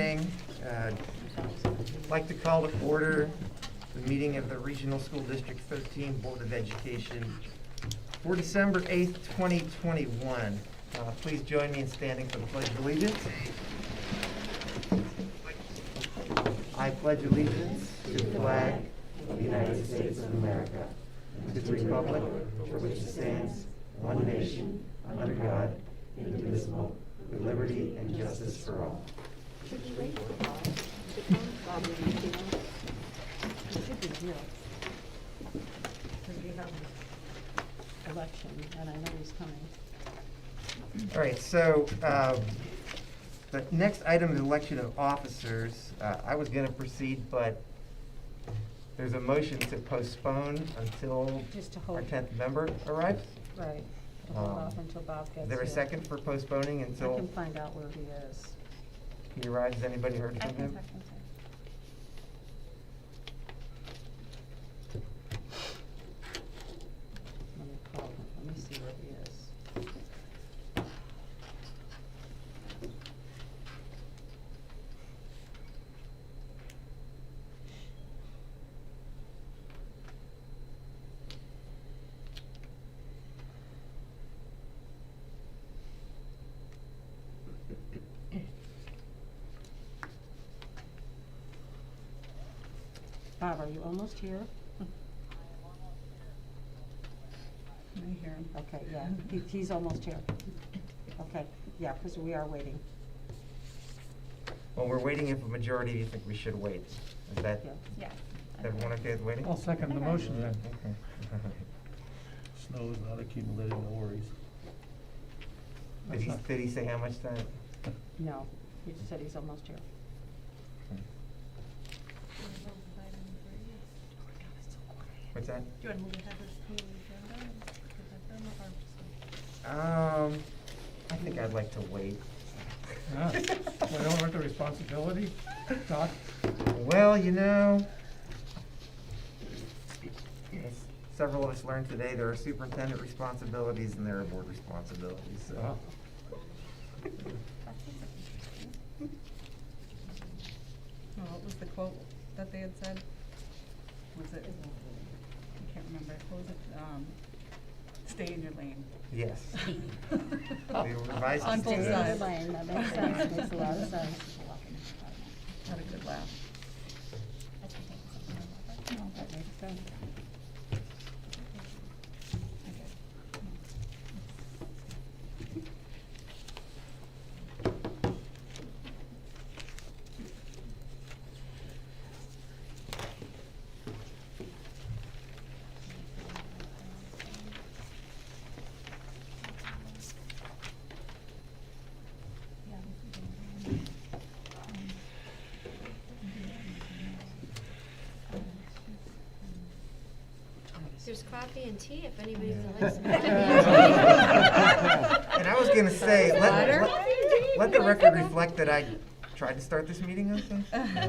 morning. I'd like to call to order the meeting of the Regional School District 13 Board of Education for December 8th, 2021. Please join me in standing for the Pledge of Allegiance. I pledge allegiance to the flag of the United States of America, and to the republic for which it stands, one nation, under God, indivisible, with liberty and justice for all. Should be here. Because we have an election, and I know he's coming. All right, so the next item is election of officers. I was going to proceed, but there's a motion to postpone until Just to our hold. 10th member arrives. Right. To hold off until Bob gets here. Is there a second for postponing I until can find out where he is. he arrives? Has anybody heard I from can him? second that. Let me call him. Let me see where he is. Bob, are you almost here? I hear him. Okay, yeah, he's almost here. Okay, yeah, because we are waiting. Well, we're waiting. If a majority, do you think we should wait? Is that Yeah. everyone okay with waiting? I'll second the motion then. Okay. Snow is not accumulating, no worries. Did he say how much time? No, he just said he's almost here. What's that? Do you want to move ahead with the agenda? I think I'd like to wait. Yeah. We don't want the responsibility, Doc? Well, you know, as several of us learned today, there are superintendent responsibilities and there are board responsibilities, so. Wow. What was the quote that they had said? Was it, I can't remember, what was it, stay in your lane? Yes. We revised On it both to- sides. That makes sense, makes a lot of sense. Had a good laugh. No, that makes sense. There's coffee and tea if anybody would like some. And I was gonna say, let the record reflect that I tried to start this meeting on time. I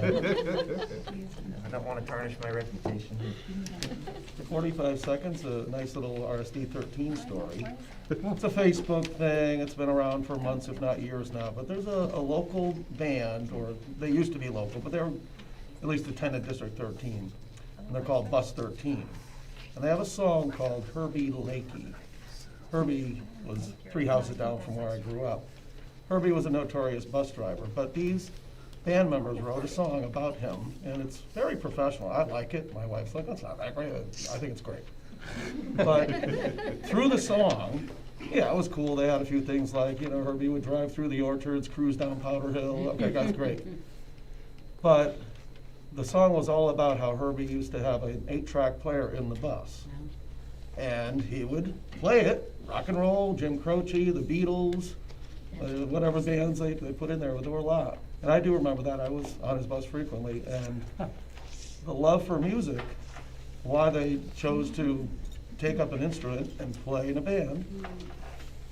don't wanna tarnish my reputation. 45 seconds, a nice little RSD13 story. It's a Facebook thing, it's been around for months, if not years now, but there's a local band, or they used to be local, but they're at least attended District 13, and they're called Bus 13. And they have a song called Herbie Lakey. Herbie was 3 houses down from where I grew up. Herbie was a notorious bus driver, but these band members wrote a song about him, and it's very professional. I like it. My wife's like, that's not that great. I think it's great. But through the song, yeah, it was cool. They had a few things like, you know, Herbie would drive through the orchards, cruise down Powder Hill. Okay, that's great. But the song was all about how Herbie used to have an 8-track player in the bus. And he would play it, rock and roll, Jim Croce, the Beatles, whatever bands they put in there, there were a lot. And I do remember that. I was on his bus frequently, and the love for music, why they chose to take up an instrument and play in a band,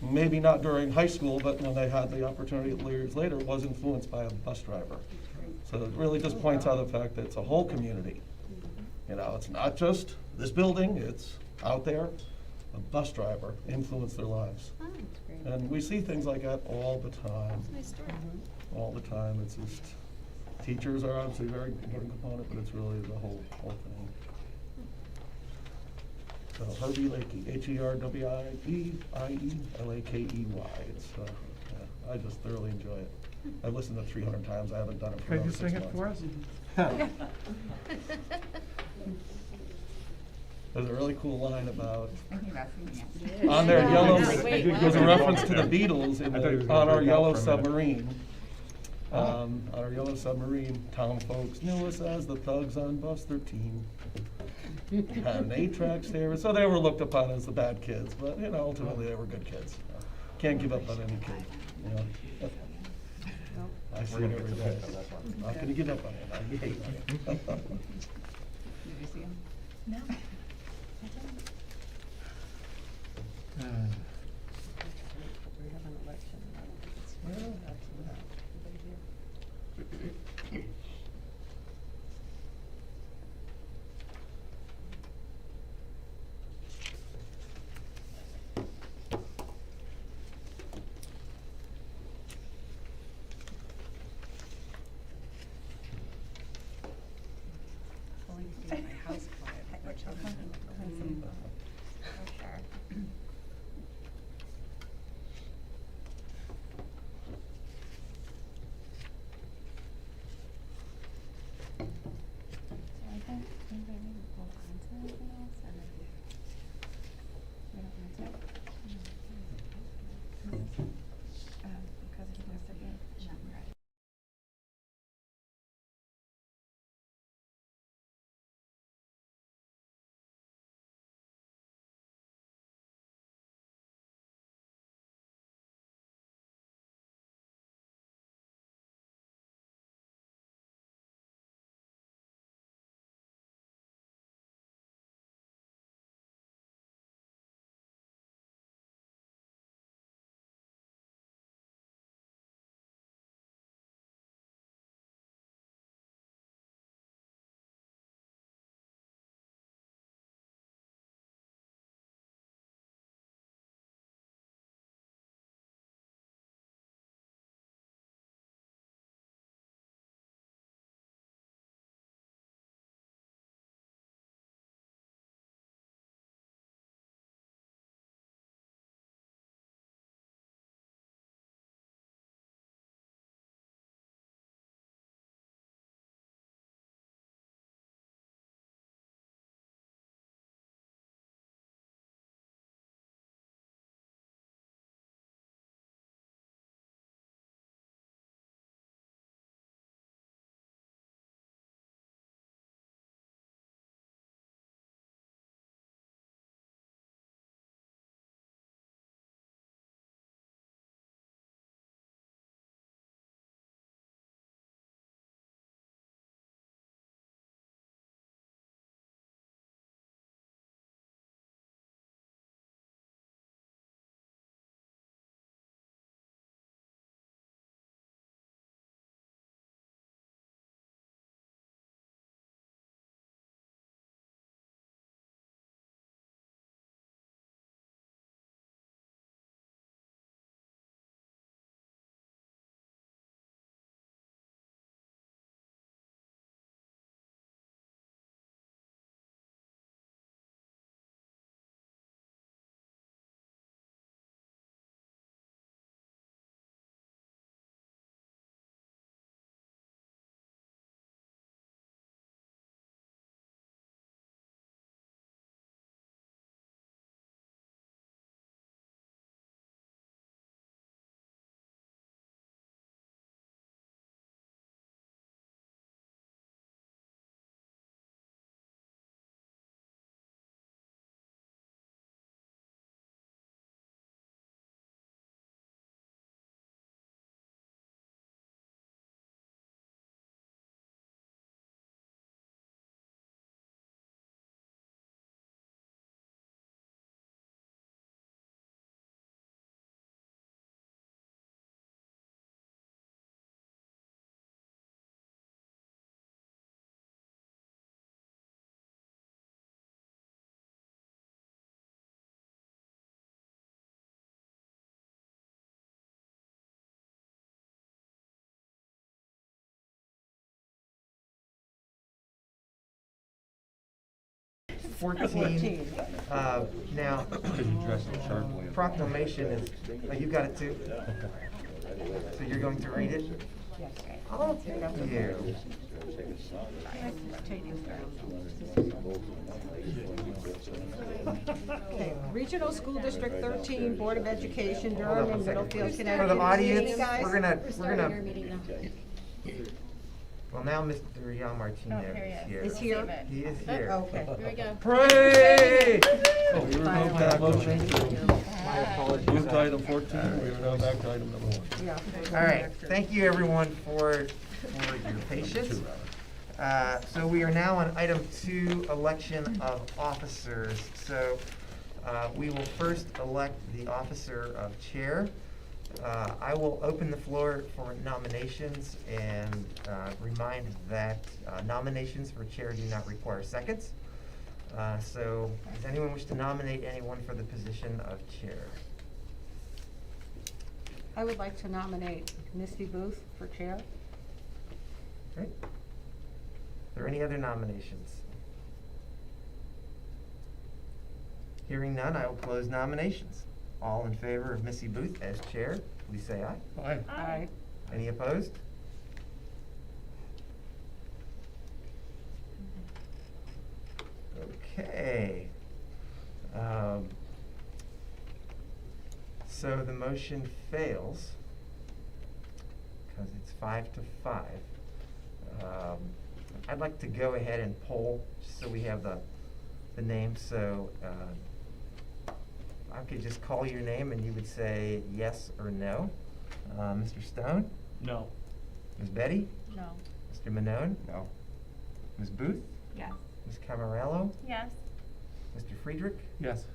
maybe not during high school, but when they had the opportunity years later, was influenced by a bus driver. So it really just points out the fact that it's a whole community. You know, it's not just this building, it's out there. A bus driver influenced their lives. Oh, that's great. And we see things like that all the time. Nice story. All the time. It's just Teachers are obviously a very important component, but it's really the whole thing. So Herbie Lakey, HERWIEIELAKEY. It's, yeah, I just thoroughly enjoy it. I've listened to it 300 times. I haven't done it for Can you another 6 sing it for months. us? There's a really cool line about Thinking about singing it. on their Yeah. yellow, Like, wait, what? there's a reference to the Beatles in I thought he was the, gonna on our break out yellow for a minute. submarine. On our yellow submarine, town folks knew us as the thugs on bus 13. Had an 8-track stereo, so they were looked upon as the bad kids, but, you know, ultimately they were good kids. Can't give up on any kid, you know? I see it every day. Not gonna give up on it, I hate it. Did you see him? No. Uh, We have an election. I don't think it's fair. Everybody here. Only to keep my house quiet for children. 14. Now, proclamation is, oh, you got it too? So you're going to read it? Yes. Oh, thank you. Okay, Regional School District 13, Board of Education, Hold Durham on and a second. Middlefield, For Connecticut. the Is audience, meeting, guys? We're starting our meeting now. Well, now Mr. Jan Martino is here. Is here? He is here. Okay. Here we go. Pray! Oh, we were going back Motion. to, move to item 14, we were now back to item number 1. Yeah. All right, thank you everyone for your patience. So we are now on item 2, election of officers. So we will first elect the officer of chair. I will open the floor for nominations and remind that nominations for chair do not require seconds. So does anyone wish to nominate anyone for the position of chair? I would like to nominate Misty Booth for chair. Okay. Are there any other nominations? Hearing none, I will close nominations. All in favor of Missy Booth as chair, please say aye. Aye. Aye. Any opposed? Okay. So the motion fails because it's 5-5. I'd like to go ahead and poll, just so we have the names. So I could just call your name and you would say yes or no. Mr. Stone? No. Ms. Betty? No. Mr. Manone? No. Ms. Booth? Yes. Ms. Camarello? Yes. Mr. Friedrich? Yes.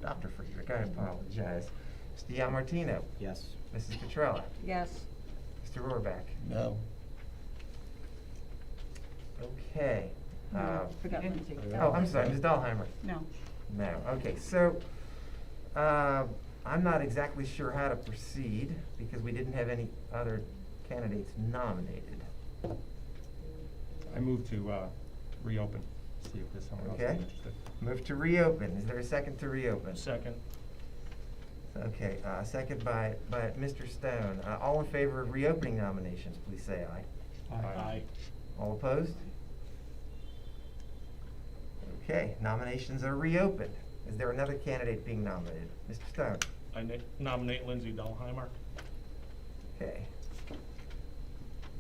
Dr. Friedrich, I apologize. Mr. Yamartino? Yes. Mrs. Petrella? Yes. Mr. Rohrbach? No. Okay. Forgot Lindsay. Oh, I'm sorry, Ms. Dahlheimer? No. No, okay, so, I'm not exactly sure how to proceed because we didn't have any other candidates nominated. I move to reopen, see if there's someone else Okay. interested. Move to reopen. Is there a second to reopen? Second. Okay, second by Mr. Stone. All in favor of reopening nominations, please say aye. Aye. All opposed? Okay, nominations are reopened. Is there another candidate being nominated? Mr. Stone? I nominate Lindsay Dahlheimer. Okay.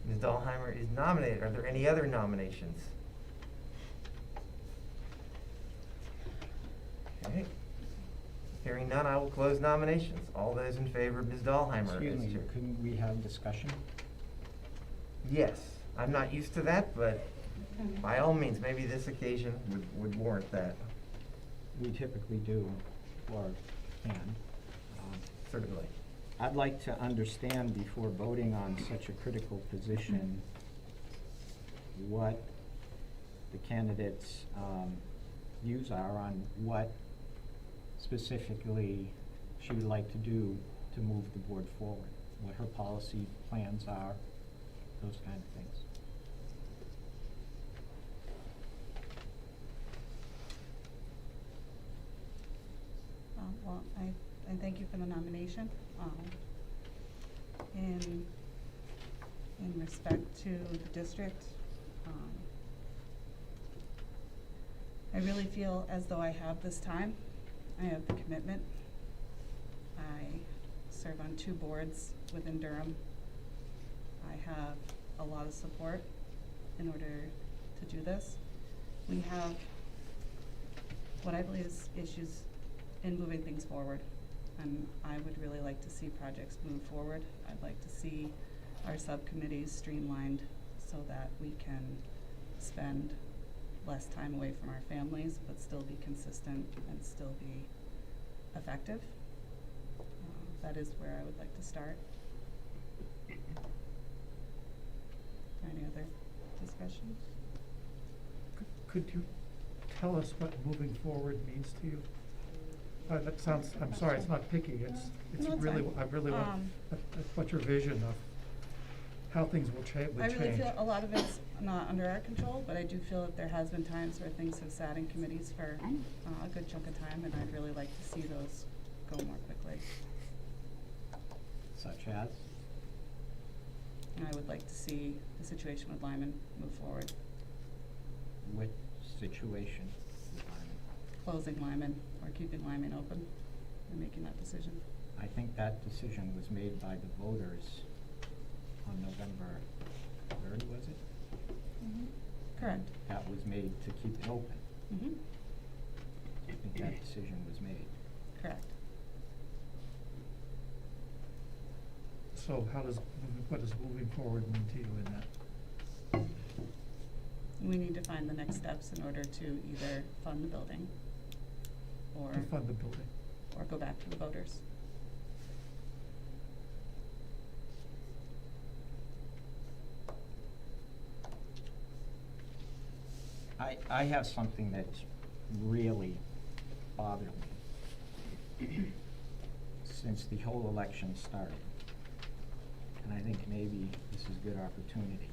Ms. Dahlheimer is nominated. Are there any other nominations? Okay. Hearing none, I will close nominations. All those in favor of Ms. Dahlheimer Excuse as me, chair? couldn't we have discussion? Yes. I'm not used to that, but by all means, maybe this occasion would warrant that. We typically do, or can. Certainly. I'd like to understand before voting on such a critical position, what the candidate's views are on what specifically she would like to do to move the board forward, what her policy plans are, those kind of things. Well, I thank you for the nomination. In respect to the district, I really feel as though I have this time. I have the commitment. I serve on 2 boards within Durham. I have a lot of support in order to do this. We have what I believe is issues in moving things forward, and I would really like to see projects move forward. I'd like to see our subcommittees streamlined so that we can spend less time away from our families, but still be consistent and still be effective. That is where I would like to start. Any other discussions? Could you tell us what moving forward means to you? That sounds, I'm sorry, it's not picky, it's No, it's really, fine. I really want, what's your vision of how things will change. I really feel a lot of it's not under our control, but I do feel that there has been times where things have sat in committees for a good chunk of time, and I'd really like to see those go more quickly. Such as? And I would like to see the situation with Lyman move forward, What situation with Lyman? closing Lyman or keeping Lyman open and making that decision. I think that decision was made by the voters on November 3rd, was it? Correct. That was made to keep it open. Mm-hmm. I think that decision was made. Correct. So what does moving forward mean to you in that? We need to find the next steps in order to either fund the building or To fund the building? go back to the voters. I have something that's really bothered me since the whole election started. And I think maybe this is a good opportunity.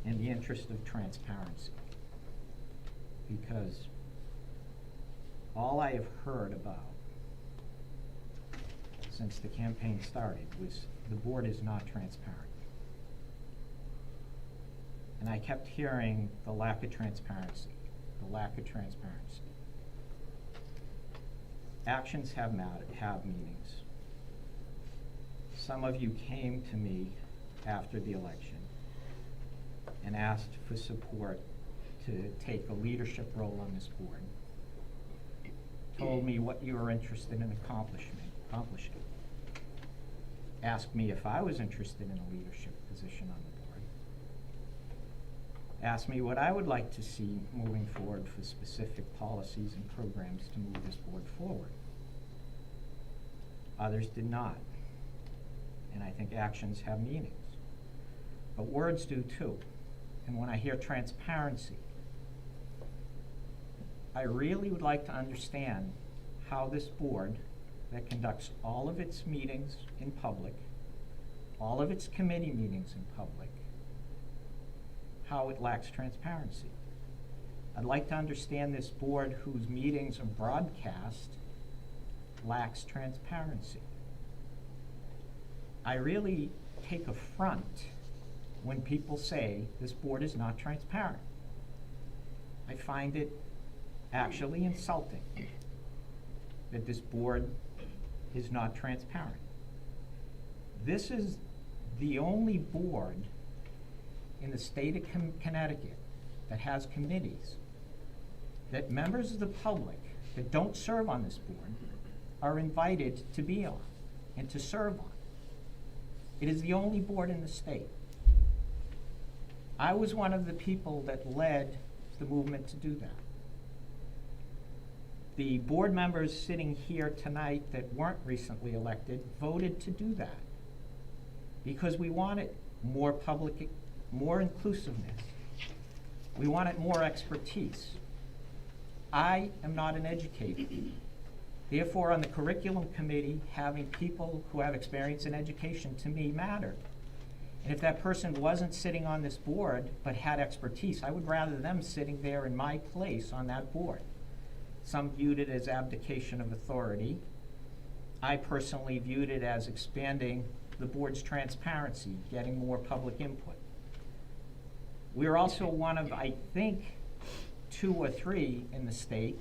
In the interest of transparency. Because all I have heard about since the campaign started was the board is not transparent. And I kept hearing the lack of transparency, the lack of transparency. Actions have meanings. Some of you came to me after the election and asked for support to take a leadership role on this board. Told me what you were interested in accomplishing. Asked me if I was interested in a leadership position on the board. Asked me what I would like to see moving forward for specific policies and programs to move this board forward. Others did not. And I think actions have meanings. But words do too. And when I hear transparency, I really would like to understand how this board that conducts all of its meetings in public, all of its committee meetings in public, how it lacks transparency. I'd like to understand this board whose meetings are broadcast lacks transparency. I really take affront when people say this board is not transparent. I find it actually insulting that this board is not transparent. This is the only board in the state of Connecticut that has committees that members of the public that don't serve on this board are invited to be on and to serve on. It is the only board in the state. I was one of the people that led the movement to do that. The board members sitting here tonight that weren't recently elected voted to do that because we wanted more public, more inclusiveness. We wanted more expertise. I am not an educator. Therefore, on the curriculum committee, having people who have experience in education to me mattered. And if that person wasn't sitting on this board but had expertise, I would rather them sitting there in my place on that board. Some viewed it as abdication of authority. I personally viewed it as expanding the board's transparency, getting more public input. We're also one of, I think, 2 or 3 in the state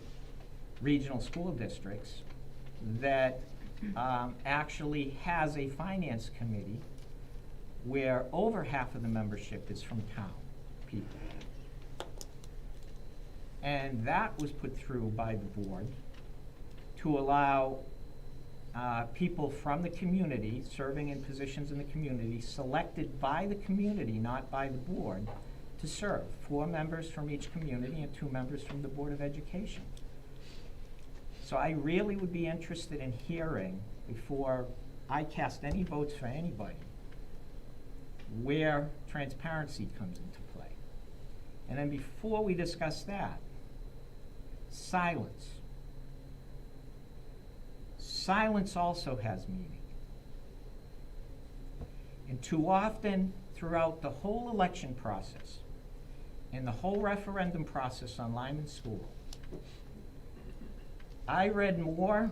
regional school districts that actually has a finance committee where over half of the membership is from town people. And that was put through by the board to allow people from the community, serving in positions in the community, selected by the community, not by the board, to serve. 4 members from each community and 2 members from the Board of Education. So I really would be interested in hearing, before I cast any votes for anybody, where transparency comes into play. And then before we discuss that, silence. Silence also has meaning. And too often, throughout the whole election process and the whole referendum process on Lyman School, I read more,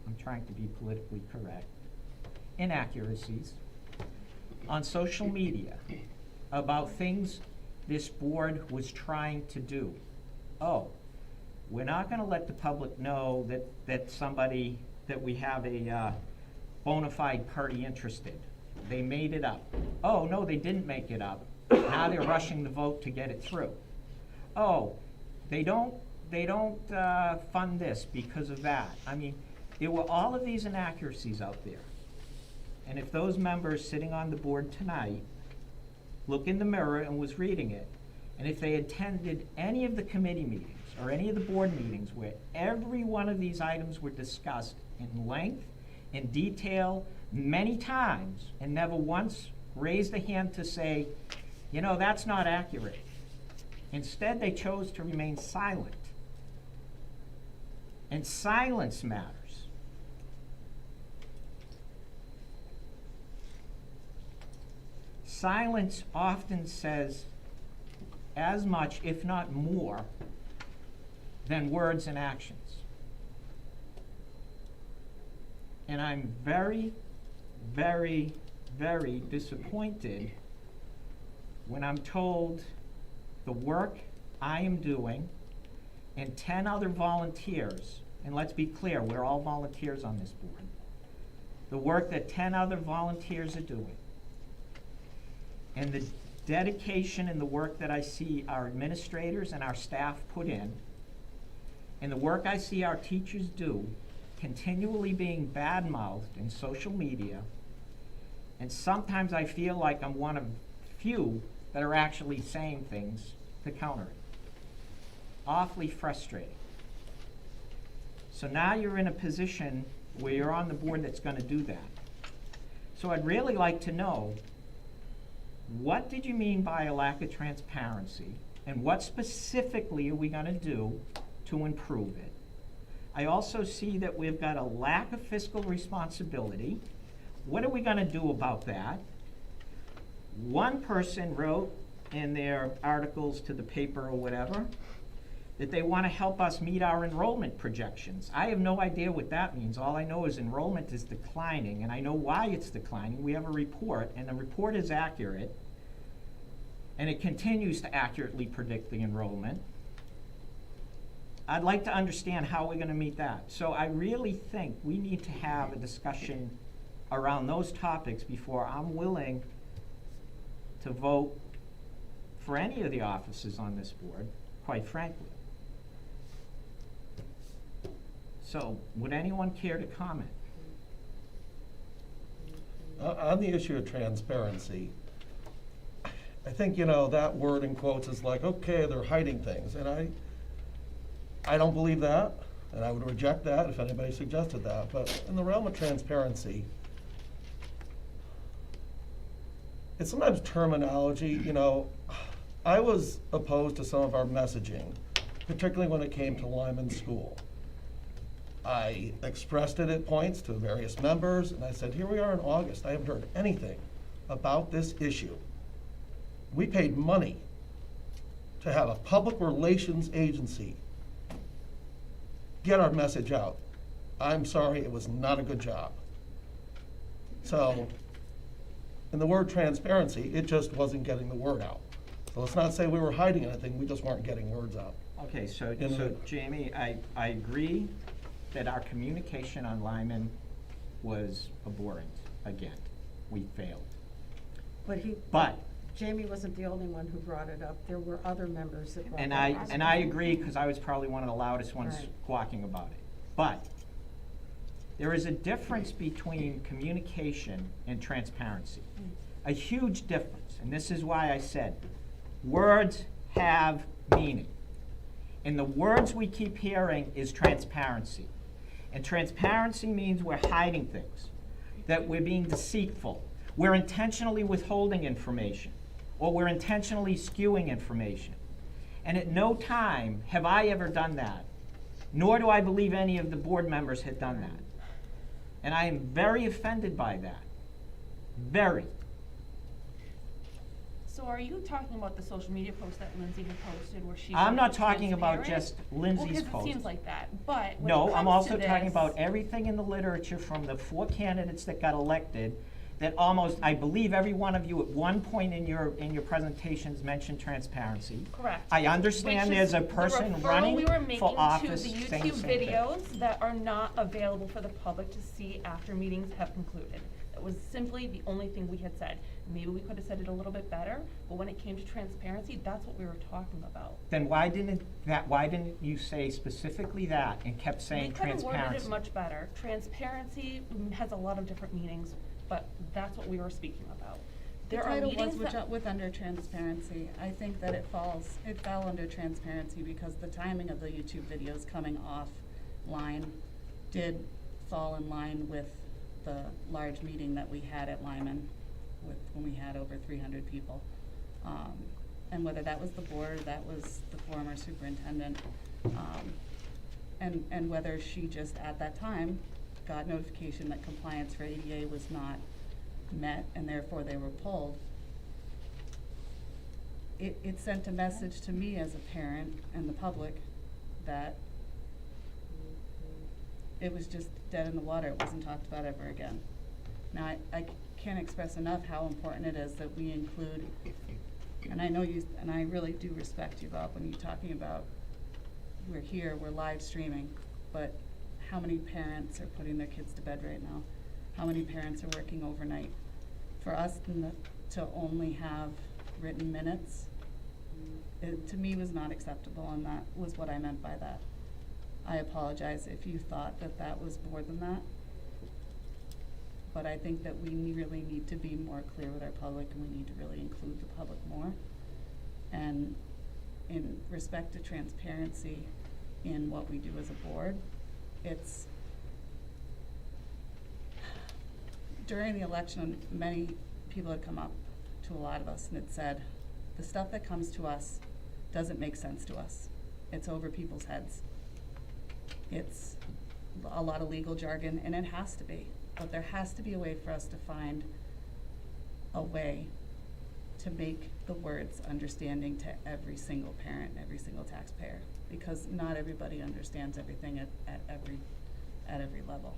I'm trying to be politically correct, inaccuracies on social media about things this board was trying to do. Oh, we're not gonna let the public know that we have a bona fide party interested. They made it up. Oh, no, they didn't make it up. Now they're rushing the vote to get it through. Oh, they don't fund this because of that. I mean, there were all of these inaccuracies out there. And if those members sitting on the board tonight look in the mirror and was reading it, and if they attended any of the committee meetings or any of the board meetings where every one of these items were discussed in length, in detail, many times, and never once raised a hand to say, you know, that's not accurate. Instead, they chose to remain silent. And silence matters. Silence often says as much, if not more, than words and actions. And I'm very, very, very disappointed when I'm told the work I am doing and 10 other volunteers, and let's be clear, we're all volunteers on this board, the work that 10 other volunteers are doing, and the dedication and the work that I see our administrators and our staff put in, and the work I see our teachers do, continually being badmouthed in social media, and sometimes I feel like I'm one of few that are actually saying things to counter it. Awfully frustrating. So now you're in a position where you're on the board that's going to do that. So I'd really like to know, what did you mean by a lack of transparency, and what specifically are we going to do to improve it? I also see that we've got a lack of fiscal responsibility. What are we going to do about that? One person wrote in their articles to the paper or whatever that they want to help us meet our enrollment projections. I have no idea what that means. All I know is enrollment is declining, and I know why it's declining. We have a report, and the report is accurate, and it continues to accurately predict the enrollment. I'd like to understand how we're going to meet that. So I really think we need to have a discussion around those topics before I'm willing to vote for any of the offices on this board, quite frankly. So, would anyone care to comment? On the issue of transparency, I think, you know, that word in quotes is like, okay, they're hiding things, and I don't believe that, and I would reject that if anybody suggested that. But in the realm of transparency, it's sometimes terminology. You know, I was opposed to some of our messaging, particularly when it came to Lyman School. I expressed it at points to various members, and I said, here we are in August. I haven't heard anything about this issue. We paid money to have a public relations agency get our message out. I'm sorry, it was not a good job. So, in the word transparency, it just wasn't getting the word out. So let's not say we were hiding anything, we just weren't getting words out. Okay, so Jamie, I agree that our communication on Lyman was abhorrent. Again, we failed. But Jamie wasn't the only one who brought it up. There were other members that brought it up. And I agree, because I was probably one of the loudest ones squawking about it. But there is a difference between communication and transparency. A huge difference. And this is why I said, words have meaning. And the words we keep hearing is transparency. And transparency means we're hiding things, that we're being deceitful, we're intentionally withholding information, or we're intentionally skewing information. And at no time have I ever done that, nor do I believe any of the board members had done that. And I am very offended by that. Very. So are you talking about the social media post that Lindsay had posted where she? I'm not was talking about transparent? just Lindsay's Well, 'cause post. it seems like that, but when it No, I'm comes also to talking this- about everything in the literature from the 4 candidates that got elected, that almost, I believe every one of you at one point in your presentations mentioned transparency. Correct. I understand Which there's a is the person referral running we were making for office to the saying YouTube the same thing. videos that are not available for the public to see after meetings have concluded. That was simply the only thing we had said. Maybe we could have said it a little bit better, but when it came to transparency, that's what we were talking about. Then why didn't you say specifically that and kept saying We could have worded transparency? it much better. Transparency has a lot of different meanings, but that's what we were speaking about. The There are title was meetings that. with under transparency. I think that it fell under transparency because the timing of the YouTube videos coming offline did fall in line with the large meeting that we had at Lyman when we had over 300 people. And whether that was the board, that was the former superintendent, and whether she just at that time got notification that compliance for ADA was not met and therefore they were pulled. It sent a message to me as a parent and the public that it was just dead in the water. It wasn't talked about ever again. Now, I can't express enough how important it is that we include, and I know you, and I really do respect you, Bob, when you're talking about we're here, we're live streaming, but how many parents are putting their kids to bed right now? How many parents are working overnight? For us to only have written minutes, it to me was not acceptable, and that was what I meant by that. I apologize if you thought that that was more than that. But I think that we really need to be more clear with our public, and we need to really include the public more. And in respect to transparency in what we do as a board, it's during the election, many people had come up to a lot of us and had said, the stuff that comes to us doesn't make sense to us. It's over people's heads. It's a lot of legal jargon, and it has to be. But there has to be a way for us to find a way to make the words understanding to every single parent, every single taxpayer, because not everybody understands everything at every level.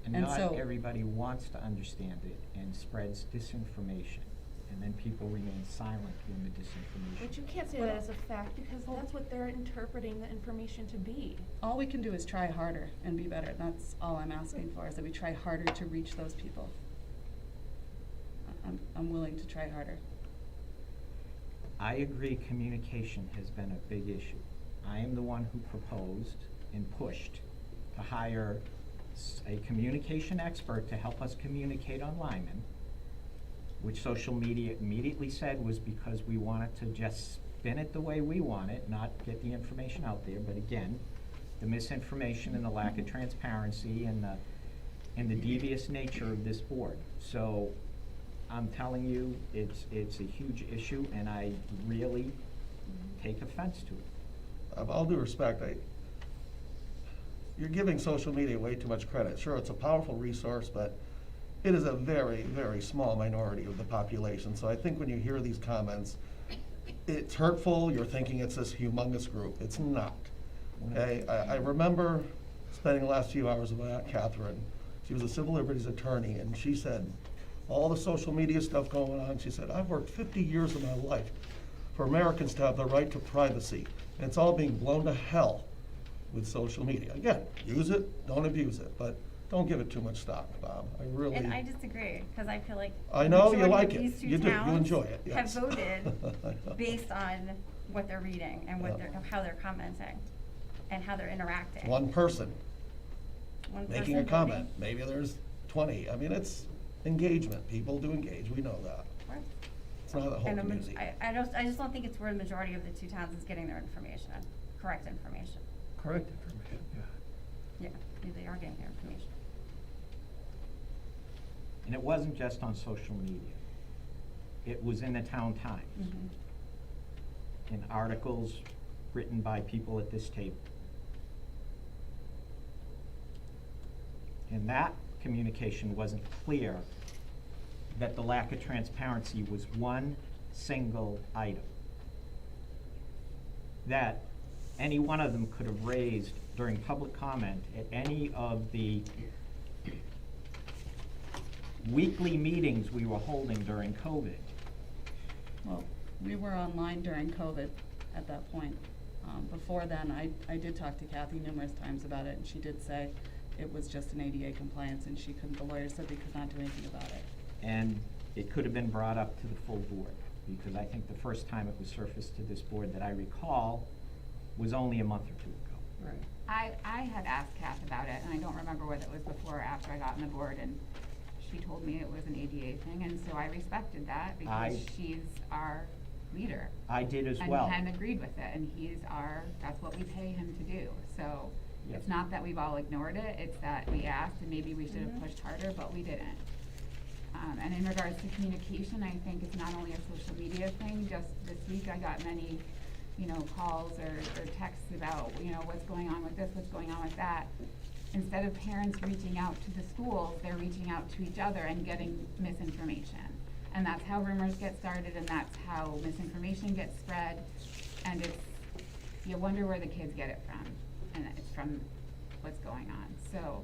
And And not so- everybody wants to understand it and spreads disinformation. And then people remain silent when the disinformation. But you can't say that as a fact because that's what they're interpreting the information to be. All we can do is try harder and be better. That's all I'm asking for, is that we try harder to reach those people. I'm willing to try harder. I agree communication has been a big issue. I am the one who proposed and pushed to hire a communication expert to help us communicate on Lyman, which social media immediately said was because we wanted to just spin it the way we want it, not get the information out there. But again, the misinformation and the lack of transparency and the devious nature of this board. So I'm telling you, it's a huge issue, and I really take offense to it. Of all due respect, you're giving social media way too much credit. Sure, it's a powerful resource, but it is a very, very small minority of the population. So I think when you hear these comments, it's hurtful. You're thinking it's this humongous group. It's not. Okay? I remember spending the last few hours with Aunt Catherine. She was a civil liberties attorney, and she said, all the social media stuff going on, she said, I've worked 50 years of my life for Americans to have the right to privacy, and it's all being blown to hell with social media. Again, use it, don't abuse it, but don't give it too much stock, Bob. I really. And I disagree, because I feel like. I know the you majority like of it. these two You do. You towns enjoy it, yes. Have voted based on what they're reading and what Yeah. how they're commenting and how they're interacting. One person One making a person comment. Maybe there's 20. I mean, it's engagement. People do engage. We know that. voting. It's not the whole And community. I just don't think it's where the majority of the two towns is getting their information, correct information. Correct information, yeah. Yeah, they are getting their information. And it wasn't just on social media. It was in the town Times, in articles written by people at this table. And that communication wasn't clear that the lack of transparency was one single item that any one of them could have raised during public comment at any of the weekly meetings we were holding during COVID. Well, we were online during COVID at that point. Before then, I did talk to Kathy numerous times about it, and she did say it was just an ADA compliance, and the lawyer said they could not do anything about it. And it could have been brought up to the full board, because I think the first time it was surfaced to this board that I recall was only a month or two ago. Right. I had asked Kath about it, and I don't remember whether it was before or after I got on the board, and she told me it was an ADA thing, and so I respected that because she's our leader. I did as well. And agreed with it, and that's what we pay him to do. So Yes. it's not that we've all ignored it, it's that we asked and maybe we should have pushed harder, but we didn't. And in regards to communication, I think it's not only a social media thing. Just this week I got many, calls or texts about, what's going on with this, what's going on with that. Instead of parents reaching out to the schools, they're reaching out to each other and getting misinformation. And that's how rumors get started, and that's how misinformation gets spread. And you wonder where the kids get it from. And it's from what's going on. So,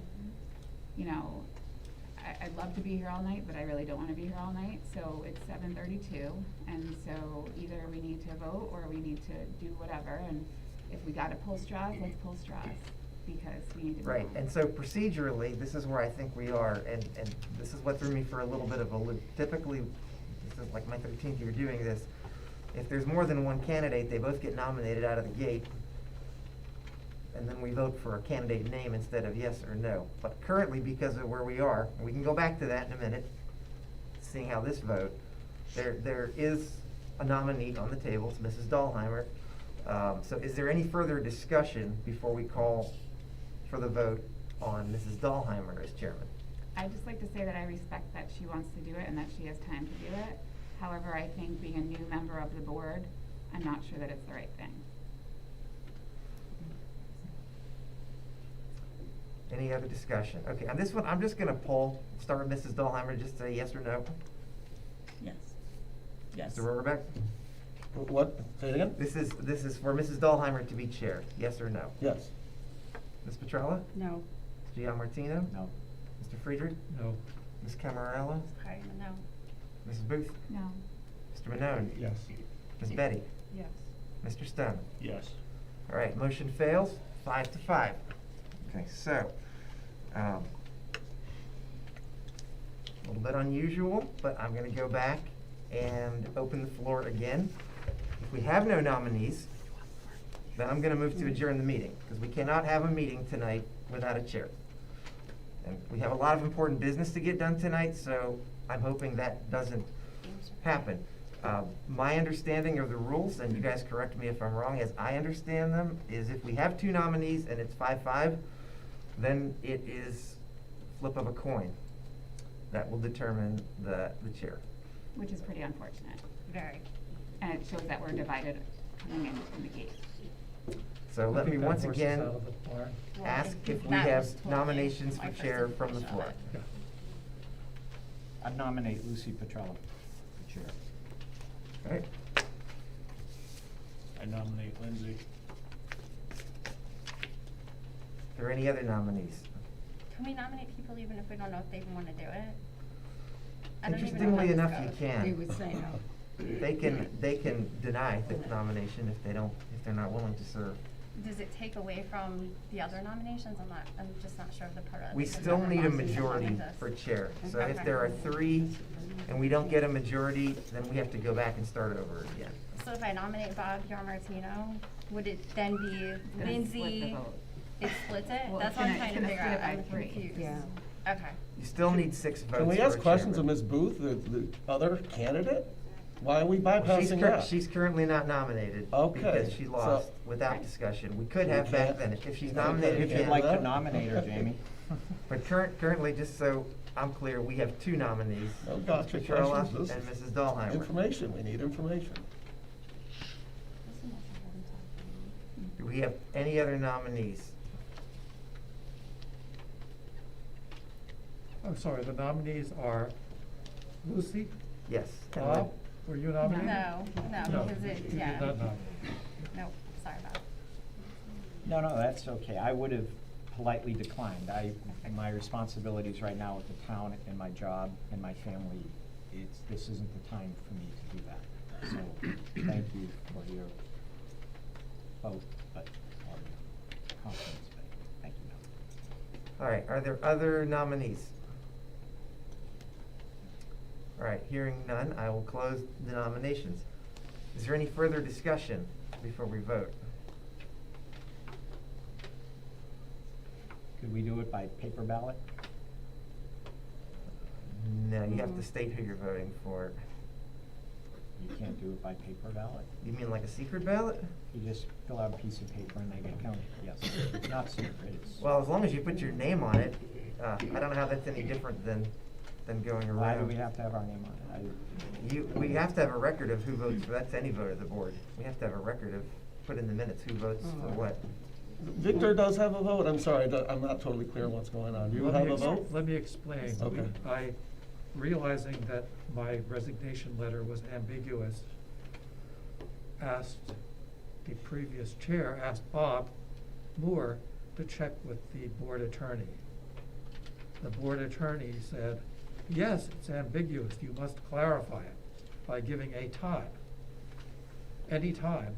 I'd love to be here all night, but I really don't want to be here all night. So it's 7:32, and so either we need to vote or we need to do whatever. And if we got to pull straws, let's pull straws, because we need to move Right, on. and so procedurally, this is where I think we are, and this is what threw me for a little bit of a loop. Typically, this is like my 13th year doing this. If there's more than one candidate, they both get nominated out of the gate, and then we vote for a candidate name instead of yes or no. But currently, because of where we are, and we can go back to that in a minute, seeing how this vote, there is a nominee on the table, it's Mrs. Dahlheimer. So is there any further discussion before we call for the vote on Mrs. Dahlheimer as chairman? I'd just like to say that I respect that she wants to do it and that she has time to do it. However, I think being a new member of the board, I'm not sure that it's the right thing. Any other discussion? Okay, on this one, I'm just gonna start with Mrs. Dahlheimer, just say yes or no. Yes. Yes. Mr. Rohrbach? What? Say it again? This is for Mrs. Dahlheimer to be chair, yes or no? Yes. Ms. Petrella? No. Mr. Gianmartino? No. Mr. Friedrich? No. Ms. Camarella? Sorry, no. Mrs. Booth? No. Mr. Manone? Yes. Ms. Betty? Yes. Mr. Stone? Yes. All right, motion fails, 5-5. Okay, so, a little bit unusual, but I'm gonna go back and open the floor again. If we have no nominees, then I'm gonna move to adjourn the meeting, because we cannot have a meeting tonight without a chair. And we have a lot of important business to get done tonight, so I'm hoping that doesn't happen. My understanding of the rules, and you guys correct me if I'm wrong, as I understand them, is if we have two nominees and it's 5-5, then it is flip of a coin that will determine the chair. Which is pretty unfortunate. Very. And it shows that we're divided coming in from the gate. So let me once again Out of the barn. ask if we That have was totally nominations my for first chair from the impression floor. of it. Okay. I'd nominate Lucy Petrella for chair. All right, I nominate Lindsay. are there any other nominees? Can we nominate people even if we don't know if they even want to do it? I don't even know Interestingly how enough, this you goes. can. They would say no. They can deny the nomination if they're not willing to serve. Does it take away from the other nominations? I'm just not sure of the part of it. We because still I'm need a not seeing majority behind us. for chair. So if Okay. there are 3 and we don't get a majority, then we have to go back and start over again. So if I nominate Bob Gianmartino, would it then be gonna split the Lindsay? vote. It splits it? Well, That's it's what I'm gonna- trying it's to gonna figure split out. it by I'm 3. confused. Yeah. Okay. You still need 6 votes Can we for ask a questions of chairman. Ms. Booth, the other candidate? Why are we Well, bypassing that? She's currently not nominated. Okay, Because she so- lost without discussion. We could We have back can't- then, if she's Okay, nominated If you'd again. like to nominate her, Jamie. But currently, just so I'm clear, we have 2 nominees. No gotcha Petrella questions. and This is Mrs. Dahlheimer. Information, we need information. Do we have any other nominees? I'm sorry, the nominees are Lucy, Yes. and Bob, were you nominated? No, No, because it, you yeah. did not nominate. Nope, sorry about it. No, no, that's okay. I would have politely declined. My responsibilities right now with the town and my job and my family, this isn't the time for me to do that. So, thank you for your vote, but, confidence, but thank you. All right, are there other nominees? All right, hearing none, I will close the nominations. Is there any further discussion before we vote? Could we do it by paper ballot? No, you have to state who you're voting for. You can't do it by paper ballot? You mean like a secret ballot? You just fill out a piece of paper and they get counted, yes. It's not secret, it's. Well, as long as you put your name on it, I don't know how that's any different than going around. Why do we have to have our name on it? We have to have a record of who votes, that's any vote of the board. We have to have a record of, put in the minutes who votes for what. Victor does have a vote. I'm sorry, I'm not totally clear on what's going on. Do you Let have me a vote? Let me explain. Okay. I, realizing that my resignation letter was ambiguous, asked the previous chair, asked Bob Moore to check with the board attorney. The board attorney said, yes, it's ambiguous, you must clarify it by giving a time. Any time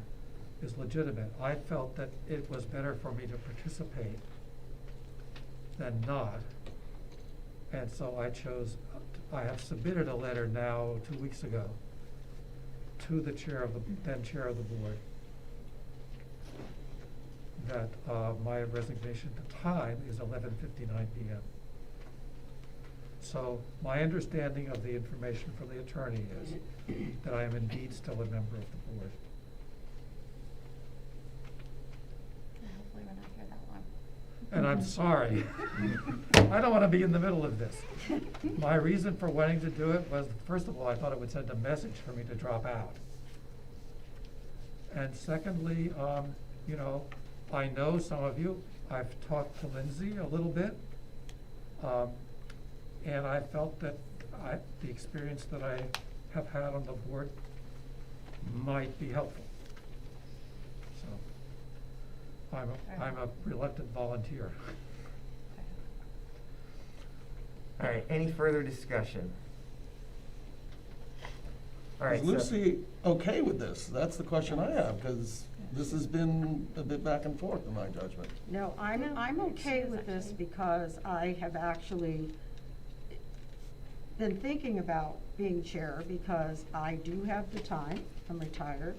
is legitimate. I felt that it was better for me to participate than not. And so I chose, I have submitted a letter now 2 weeks ago to the chair of the, then chair of the board, that my resignation time is 11:59 p.m. So my understanding of the information from the attorney is that I am indeed still a member of the board. Hopefully we're not here that long. And I'm sorry. I don't want to be in the middle of this. My reason for wanting to do it was, first of all, I thought it would send a message for me to drop out. And secondly, you know, I know some of you. I've talked to Lindsay a little bit. And I felt that the experience that I have had on the board might be helpful. So I'm a reluctant volunteer. All right, any further discussion? All right, Is Lucy okay with this? That's the question I have, because this has been a bit back and forth in my judgment. No, I'm okay with this because I have actually been thinking about being chair because I do have the time. I'm retired.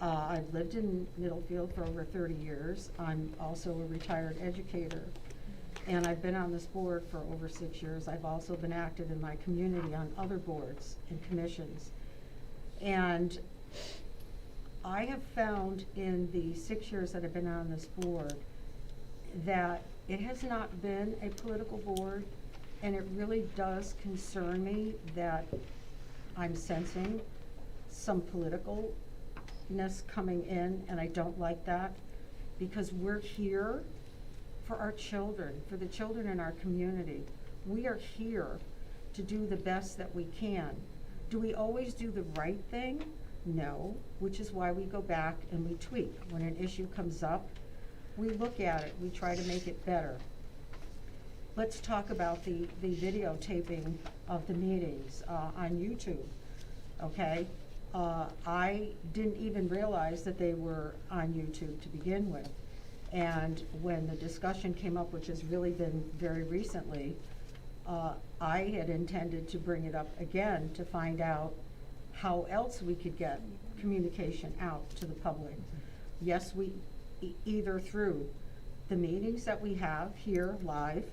I've lived in Middlefield for over 30 years. I'm also a retired educator. And I've been on this board for over 6 years. I've also been active in my community on other boards and commissions. And I have found in the 6 years that I've been on this board that it has not been a political board, and it really does concern me that I'm sensing some politicalness coming in, and I don't like that, because we're here for our children, for the children in our community. We are here to do the best that we can. Do we always do the right thing? No, which is why we go back and we tweak. When an issue comes up, we look at it, we try to make it better. Let's talk about the videotaping of the meetings on YouTube, okay? I didn't even realize that they were on YouTube to begin with. And when the discussion came up, which has really been very recently, I had intended to bring it up again to find out how else we could get communication out to the public. Yes, we either through the meetings that we have here live,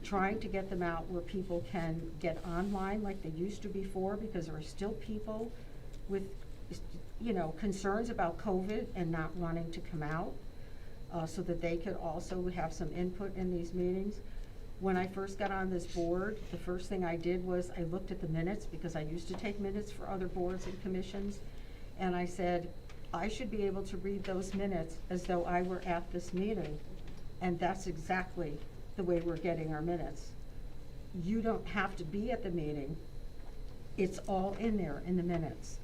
trying to get them out where people can get online like they used to before, because there are still people with, you know, concerns about COVID and not wanting to come out, so that they could also have some input in these meetings. When I first got on this board, the first thing I did was I looked at the minutes, because I used to take minutes for other boards and commissions, and I said, I should be able to read those minutes as though I were at this meeting. And that's exactly the way we're getting our minutes. You don't have to be at the meeting It's all in there in the minutes.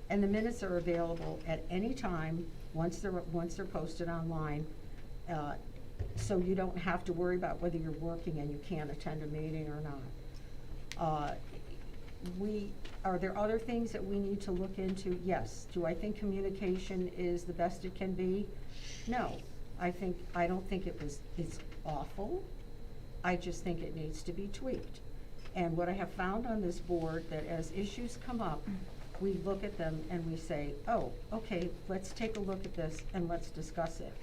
And the minutes are available at any time, once they're posted online. So you don't have to worry about whether you're working and you can't attend a meeting or not. Are there other things that we need to look into? Yes. Do I think communication is the best it can be? No. I don't think it's awful. I just think it needs to be tweaked. And what I have found on this board, that as issues come up, we look at them and we say, oh, okay, let's take a look at this and let's discuss it.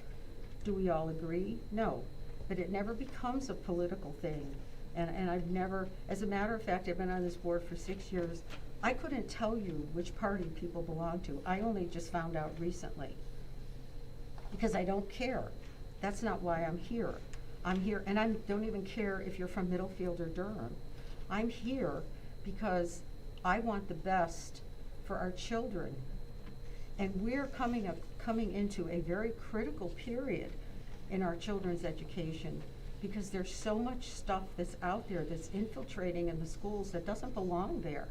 Do we all agree? No. But it never becomes a political thing. And I've never, as a matter of fact, I've been on this board for 6 years. I couldn't tell you which party people belong to. I only just found out recently. Because I don't care. That's not why I'm here. I'm here, and I don't even care if you're from Middlefield or Durham. I'm here because I want the best for our children. And we're coming into a very critical period in our children's education, because there's so much stuff that's out there that's infiltrating in the schools that doesn't belong there.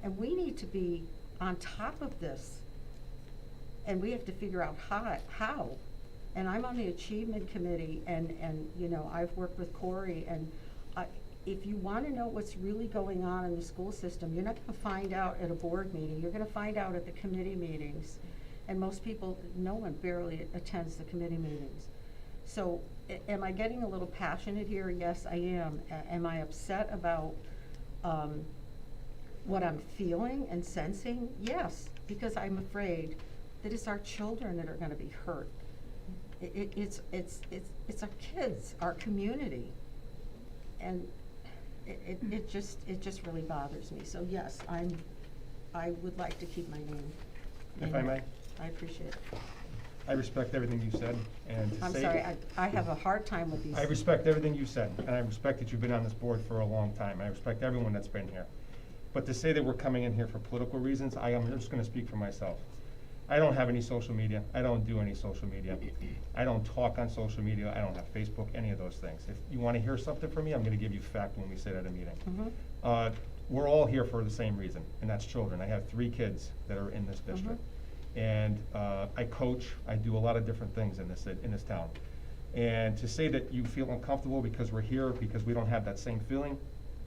And we need to be on top of this. And we have to figure out how. And I'm on the achievement committee, and you know, I've worked with Corey, and if you want to know what's really going on in the school system, you're not going to find out at a board meeting. You're going to find out at the committee meetings. And most people, no one barely attends the committee meetings. So am I getting a little passionate here? Yes, I am. Am I upset about what I'm feeling and sensing? Yes, because I'm afraid that it's our children that are going to be hurt. It's our kids, our community, and it just really bothers me. So yes, I would like to keep my name. If I may? I appreciate it. I respect everything you said, and to I'm say sorry, that- I have a hard time with these. I respect everything you said, and I respect that you've been on this board for a long time. I respect everyone that's been here. But to say that we're coming in here for political reasons, I am just gonna speak for myself. I don't have any social media. I don't do any social media. I don't talk on social media. I don't have Facebook, any of those things. If you wanna hear something from me, I'm gonna give you fact when we sit at a meeting. Mhm. We're all here for the same reason, and that's children. I have 3 kids that are in this district. And I coach, I do a lot of different things in this town. And to say that you feel uncomfortable because we're here, because we don't have that same feeling,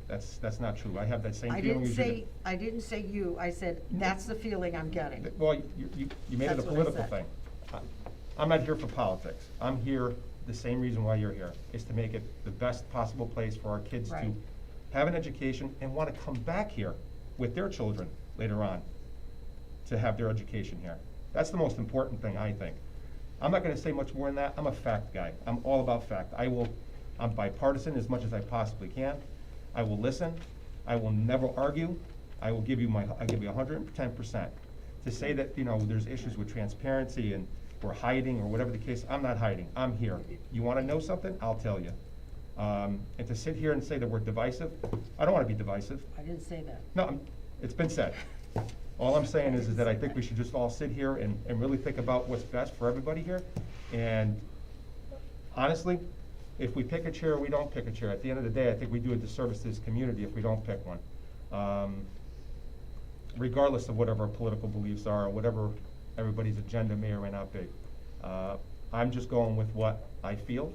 that's not true. I have that same feeling as you do. I didn't say you, I said, that's the feeling I'm getting. Well, you made it a That's what I political said. thing. I'm not here for politics. I'm here, the same reason why you're here, is to make it the best possible place for our kids to Right. have an education and want to come back here with their children later on to have their education here. That's the most important thing, I think. I'm not gonna say much more than that. I'm a fact guy. I'm all about fact. I'm bipartisan as much as I possibly can. I will listen. I will never argue. I will give you 110%. To say that, you know, there's issues with transparency and we're hiding or whatever the case, I'm not hiding. I'm here. You wanna know something? I'll tell you. And to sit here and say that we're divisive, I don't wanna be divisive. I didn't say that. No, it's been said. All I'm saying is that I think we should just all sit here and really think about what's best for everybody here. And honestly, if we pick a chair or we don't pick a chair, at the end of the day, I think we do a disservice to this community if we don't pick one. Regardless of whatever our political beliefs are, or whatever everybody's agenda may or may not be. I'm just going with what I feel,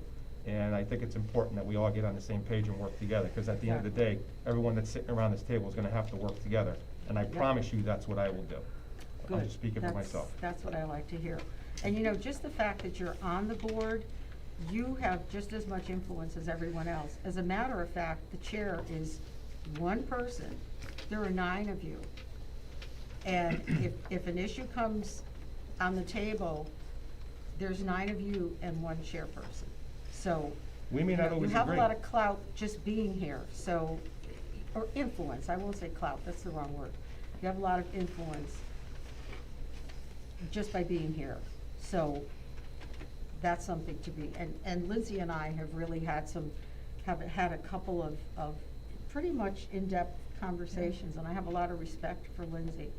and I think it's important that we all get on the same page and work together, because at the end of the day, everyone that's sitting around this table is gonna have to work together. And I promise you, that's what I will do. I'm Good. just speaking for myself. That's what I like to hear. And you know, just the fact that you're on the board, you have just as much influence as everyone else. As a matter of fact, the chair is one person. There are 9 of you. And if an issue comes on the table, there's 9 of you and 1 chairperson. So We may not always you have a agree. lot of clout just being here, so, or influence, I won't say clout, that's the wrong word. You have a lot of influence just by being here. So that's something to be, and Lindsay and I have really had had a couple of pretty much in-depth conversations, and I have a lot of respect for Lindsay.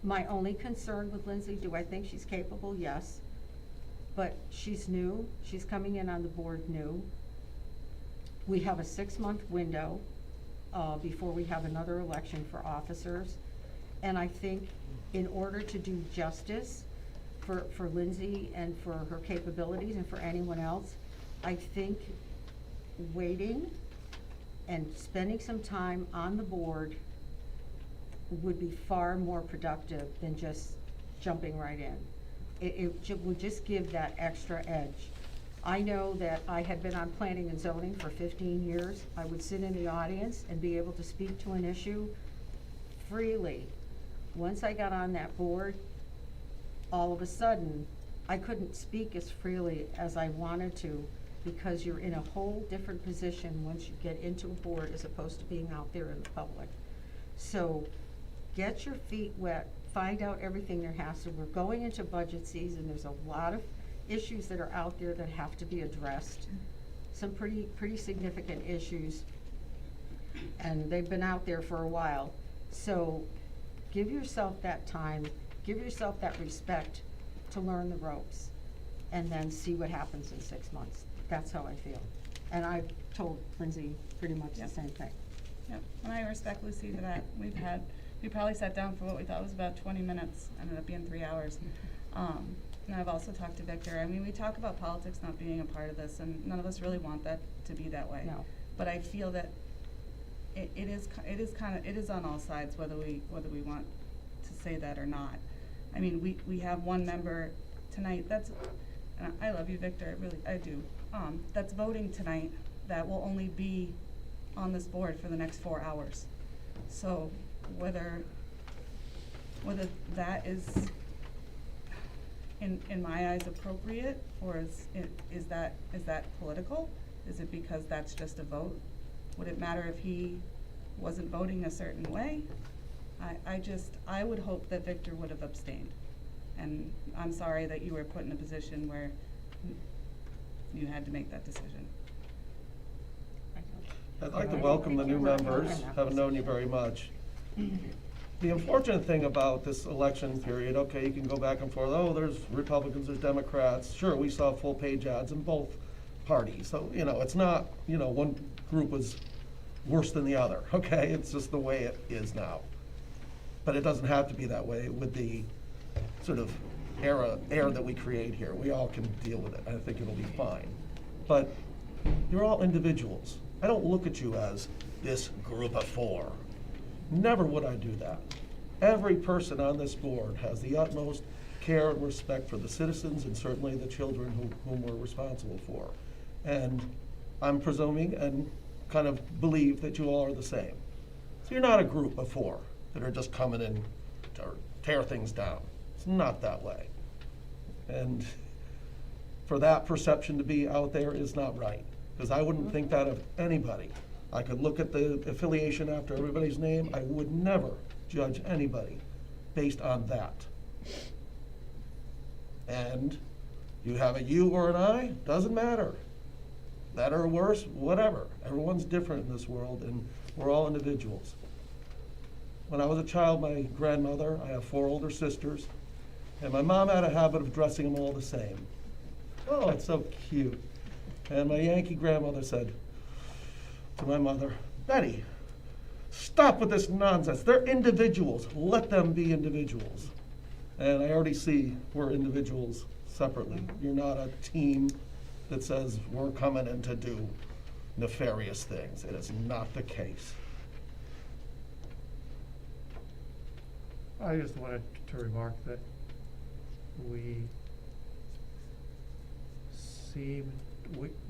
My only concern with Lindsay, do I think she's capable? Yes. But she's new, she's coming in on the board new. We have a 6-month window before we have another election for officers. And I think in order to do justice for Lindsay and for her capabilities and for anyone else, I think waiting and spending some time on the board would be far more productive than just jumping right in. It would just give that extra edge. I know that I had been on planning and zoning for 15 years. I would sit in the audience and be able to speak to an issue freely. Once I got on that board, all of a sudden, I couldn't speak as freely as I wanted to, because you're in a whole different position once you get into a board as opposed to being out there in the public. So get your feet wet, find out everything there has to. We're going into budget season. There's a lot of issues that are out there that have to be addressed. Some pretty significant issues, and they've been out there for a while. So give yourself that time, give yourself that respect to learn the ropes, and then see what happens in 6 months. That's how I feel. And I've told Lindsay pretty much the same thing. Yep, and I respect Lucy for that. We probably sat down for what we thought was about 20 minutes, ended up being 3 hours. And I've also talked to Victor. I mean, we talk about politics not being a part of this, and none of us really want that to be that way. No. But I feel that it is on all sides, whether we want to say that or not. I mean, we have one member tonight and I love you, Victor, I do. That's voting tonight that will only be on this board for the next 4 hours. So whether that is in my eyes appropriate, or is that political? Is it because that's just a vote? Would it matter if he wasn't voting a certain way? I would hope that Victor would have abstained. And I'm sorry that you were put in a position where you had to make that decision. I'd like to welcome the new members. Haven't known you very much. The unfortunate thing about this election period, okay, you can go back and forth, oh, there's Republicans, there's Democrats. Sure, we saw full page ads in both parties. So, it's not, one group was worse than the other, okay? It's just the way it is now. But it doesn't have to be that way with the sort of air that we create here. We all can deal with it. I think it'll be fine. But you're all individuals. I don't look at you as this group of 4. Never would I do that. Every person on this board has the utmost care and respect for the citizens and certainly the children whom we're responsible for. And I'm presuming and kind of believe that you all are the same. So you're not a group of 4 that are just coming in to tear things down. It's not that way. And for that perception to be out there is not right, because I wouldn't think that of anybody. I could look at the affiliation after everybody's name. I would never judge anybody based on that. And you have a you or an I, doesn't matter. Better or worse, whatever. Everyone's different in this world, and we're all individuals. When I was a child, my grandmother, I have 4 older sisters, and my mom had a habit of dressing them all the same. Oh, it's so cute. And my Yankee grandmother said to my mother, Betty, stop with this nonsense. They're individuals. Let them be individuals. And I already see we're individuals separately. You're not a team that says we're coming in to do nefarious things. It is not the case. I just wanted to remark that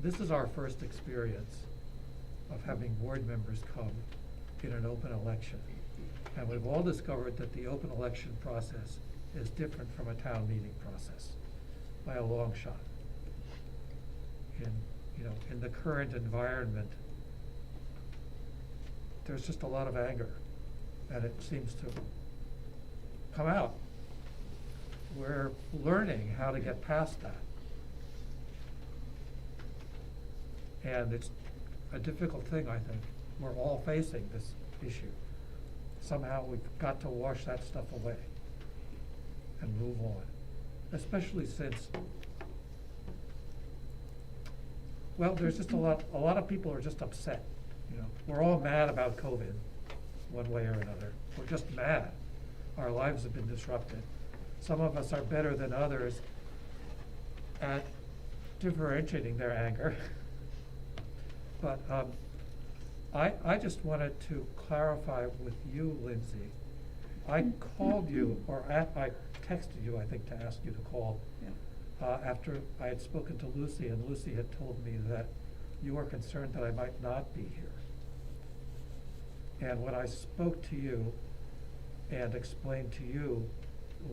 this is our first experience of having board members come in an open election. And we've all discovered that the open election process is different from a town meeting process by a long shot. In the current environment, there's just a lot of anger, and it seems to come out. We're learning how to get past that. And it's a difficult thing, I think. We're all facing this issue. Somehow we've got to wash that stuff away and move on, especially since, well, there's just a lot of people are just upset. You know, we're all mad about COVID, one way or another. We're just mad. Our lives have been disrupted. Some of us are better than others at differentiating their anger. But I just wanted to clarify with you, Lindsay. I called you, or I texted you, I think, to ask you to call after I had spoken to Lucy, and Lucy had told me that you were concerned that I might not be here. And when I spoke to you and explained to you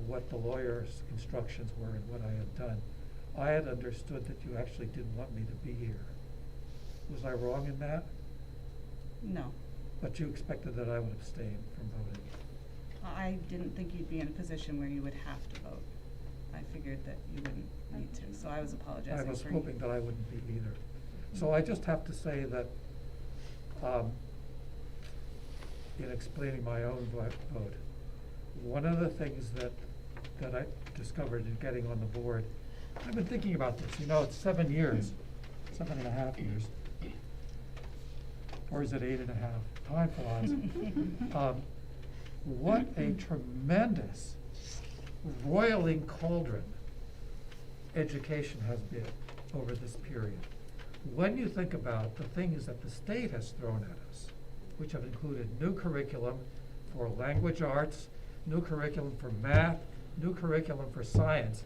what the lawyer's instructions were and what I had done, I had understood that you actually didn't want me to be here. Was I wrong in that? No, But you expected that I would abstain from voting. I didn't think you'd be in a position where you would have to vote. I figured that you wouldn't need to, so I was apologizing for I was you. hoping that I wouldn't be either. So I just have to say that, in explaining my own vote, one of the things that I discovered in getting on the board, I've been thinking about this, you know, it's 7 years, 7.5 years. Or is it 8.5? Time flies. What a tremendous roiling cauldron education has been over this period. When you think about the things that the state has thrown at us, which have included new curriculum for language arts, new curriculum for math, new curriculum for science,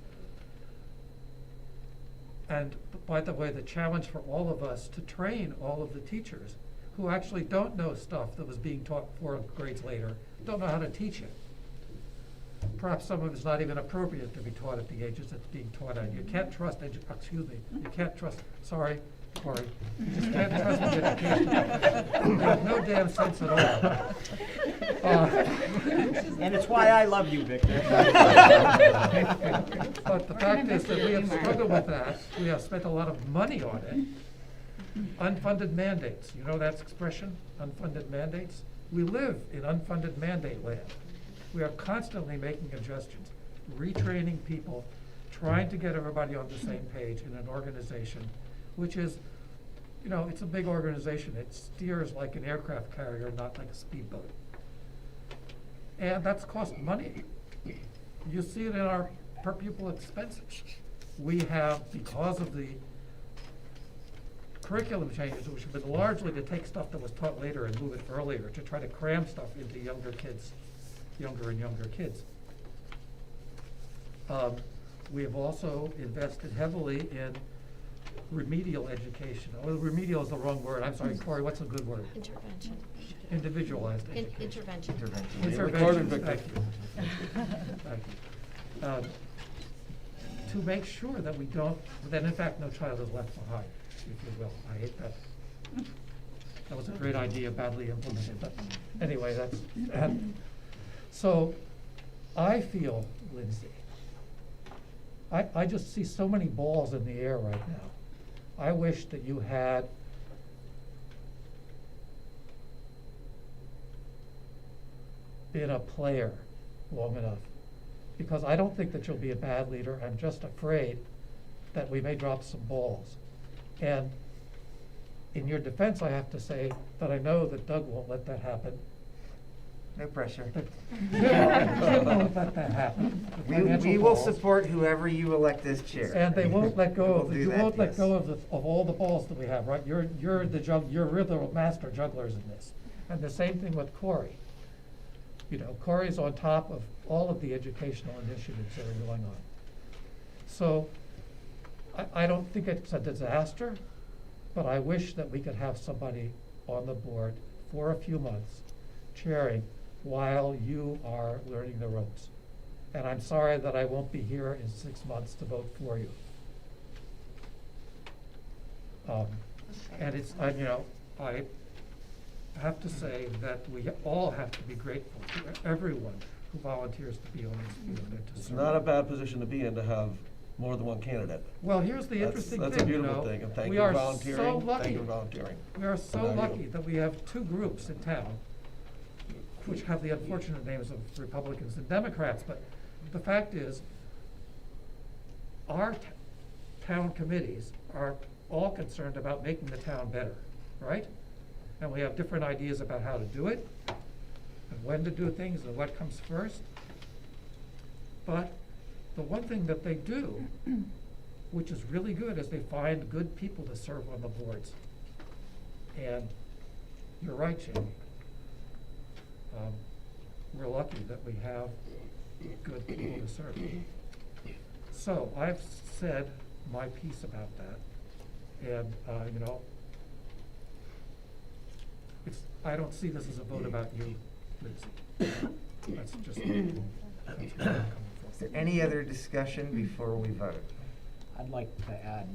and by the way, the challenge for all of us to train all of the teachers who actually don't know stuff that was being taught 4 grades later, don't know how to teach it. Perhaps some of it's not even appropriate to be taught at the ages it's being taught at. You can't trust, you can't trust, sorry, Corey, you just can't trust the education. They have no damn sense at all. And it's why I love you, Victor. But the fact is that we have struggled with that. We have spent a lot of money on it. Unfunded mandates, you know that expression, unfunded mandates? We live in unfunded mandate land. We are constantly making adjustments, retraining people, trying to get everybody on the same page in an organization, which is, you know, it's a big organization. It steers like an aircraft carrier, not like a speedboat. And that's cost money. You see it in our per pupil expenses. We have, because of the curriculum changes, which have been largely to take stuff that was taught later and move it earlier, to try to cram stuff into younger and younger kids. We have also invested heavily in remedial education. Oh, remedial is the wrong word. I'm sorry, Corey, what's a good word? Intervention. Individualized education. Intervention. Intervention, thank you. Thank you. To make sure that we don't, that in fact no child is left behind, if you will. I hate that. That was a great idea, badly implemented, but anyway, that's, so I feel, Lindsay, I just see so many balls in the air right now. I wish that you had been a player long enough, because I don't think that you'll be a bad leader. I'm just afraid that we may drop some balls. And in your defense, I have to say that I know that Doug won't let that happen. No pressure. Jim won't let that happen. The We financial will balls. support whoever you elect as chair. And they won't let go We'll of, do you that, won't let yes. go of all the balls that we have, right? You're the master jugglers in this. And the same thing with Corey. You know, Corey's on top of all of the educational initiatives that are going on. So I don't think it's a disaster, but I wish that we could have somebody on the board for a few months chairing while you are learning the ropes. And I'm sorry that I won't be here in 6 months to vote for you. And it's, you know, I have to say that we all have to be grateful to everyone who volunteers to be on this field and to It's serve. not a bad position to be in, to have more than one candidate. Well, here's the interesting thing, That's a you beautiful know. thing, and thank We you for are volunteering. so Thank lucky. you for volunteering. We are so Now you. lucky that we have 2 groups in town which have the unfortunate names of Republicans and Democrats, but the fact is, our town committees are all concerned about making the town better, right? and we have different ideas about how to do it, and when to do things, and what comes first. But the one thing that they do, which is really good, is they find good people to serve on the boards. And you're right, Jamie. We're lucky that we have good people to serve. So I've said my piece about that, and you know, I don't see this as a vote about you, Lindsay. That's just that's where I'm coming from. Is there any other discussion before we vote? I'd like to add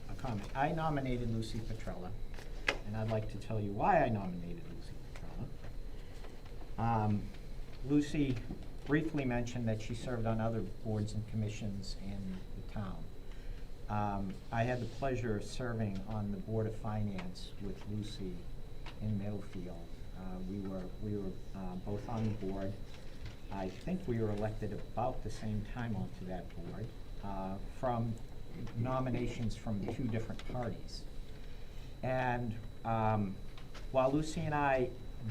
a comment. I nominated Lucy Petrella, and I'd like to tell you why I nominated Lucy Petrella. Lucy briefly mentioned that she served on other boards and commissions in the town. I had the pleasure of serving on the Board of Finance with Lucy in Middlefield. We were both on the board. I think we were elected about the same time onto that board, from nominations from two different parties. And while Lucy and I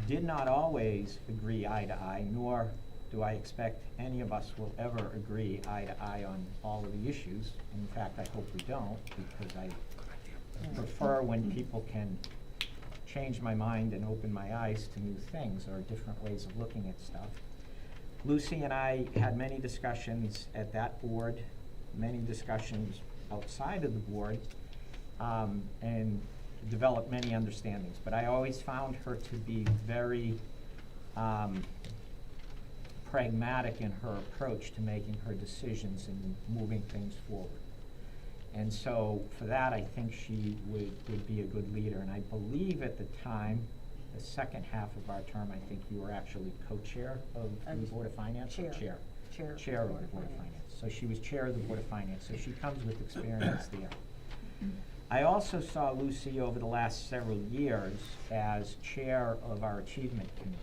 did not always agree eye to eye, nor do I expect any of us will ever agree eye to eye on all of the issues. In fact, I hope we don't, because I prefer when people can change my mind and open my eyes to new things or different ways of looking at stuff. Lucy and I had many discussions at that board, many discussions outside of the board, and developed many understandings. But I always found her to be very pragmatic in her approach to making her decisions and moving things forward. And so for that, I think she would be a good leader. And I believe at the time, the second half of our term, I think you were actually co-chair of the Board of Finance? Or chair? Chair of the Board of Finance. So she was chair of the Board of Finance, so she comes with experience there. I also saw Lucy over the last several years as chair of our Achievement Committee,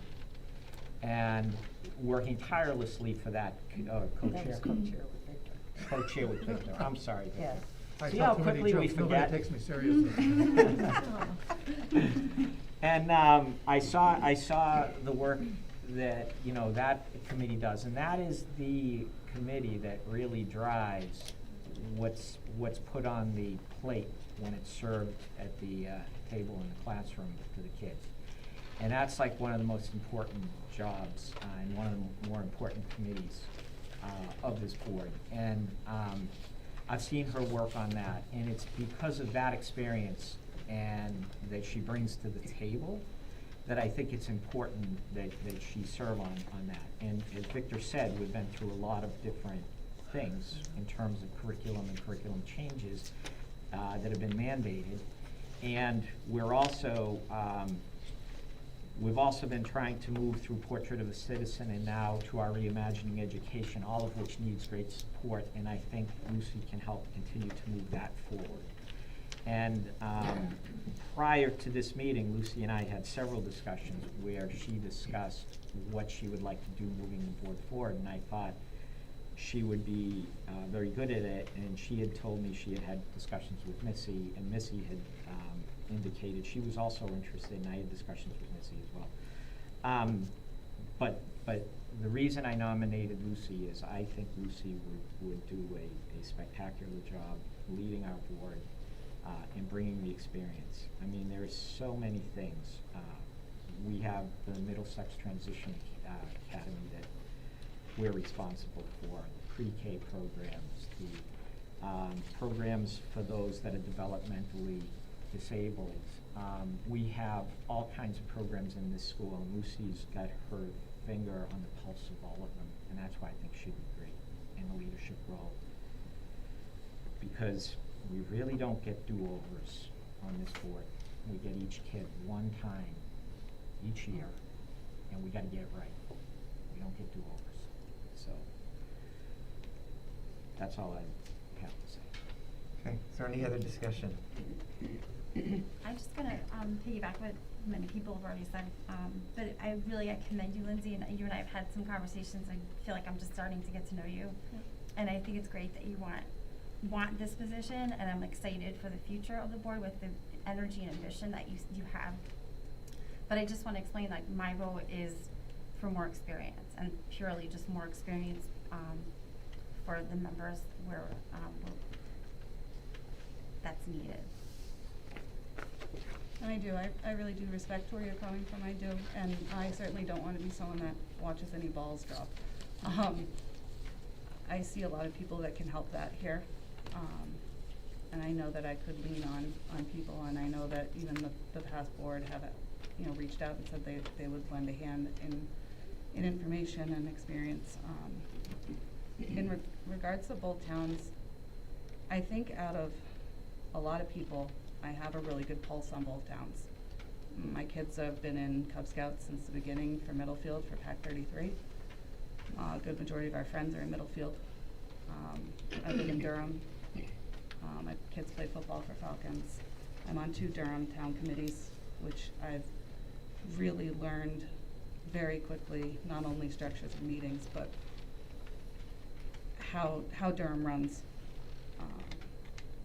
and working tirelessly for that That co-chair. was co-chair with Victor. Co-chair with Victor, I'm sorry, Victor. Yes. I See tell how too many quickly we jokes, nobody forget? takes me seriously. And I saw the work that, you know, that committee does, and that is the committee that really drives what's put on the plate when it's served at the table in the classroom to the kids. And that's like one of the most important jobs and one of the more important committees of this board. And I've seen her work on that, and it's because of that experience and that she brings to the table that I think it's important that she serve on that. And as Victor said, we've been through a lot of different things in terms of curriculum and curriculum changes that have been mandated. And we're also, we've also been trying to move through Portrait of a Citizen and now to our Reimagining Education, all of which needs great support, and I think Lucy can help continue to move that forward. And prior to this meeting, Lucy and I had several discussions where she discussed what she would like to do moving the board forward, and I thought she would be very good at it, and she had told me she had had discussions with Missy, and Missy had indicated she was also interested, and I had discussions with Missy as well. But the reason I nominated Lucy is I think Lucy would do a spectacular job leading our board and bringing the experience. I mean, there's so many things. We have the Middlesex Transition Academy that we're responsible for, the pre-K programs, the programs for those that are developmentally disabled. We have all kinds of programs in this school, and Lucy's got her finger on the pulse of all of them, and that's why I think she'd be great in a leadership role. Because we really don't get do-overs on this board. We get each kid one time each year, and we gotta get it right. We don't get do-overs. So that's all I have to say. Okay, is there any other discussion? I'm just gonna piggyback what many people have already said, but I commend you, Lindsay, and you and I have had some conversations. I feel like I'm just starting to get to know you, and I think it's great that you want this position, and I'm excited for the future of the board with the energy and ambition that you have But I just wanna explain, like, my vote is for more experience, and purely just more experience, for the members where, that's needed. And I do, I really do respect where you're coming from, I do, and I certainly don't wanna be someone that watches any balls drop. I see a lot of people that can help that here, and I know that I could lean on people, and I know that even the past board have, reached out and said they would lend a hand in information and experience. In regards to both towns, I think out of a lot of people, I have a really good pulse on both towns. My kids have been in Cub Scouts since the beginning for Middlefield, for Pac 33. A good majority of our friends are in Middlefield. I live in Durham. My kids play football for Falcons. I'm on 2 Durham town committees, which I've really learned very quickly, not only structures of meetings, but how Durham runs.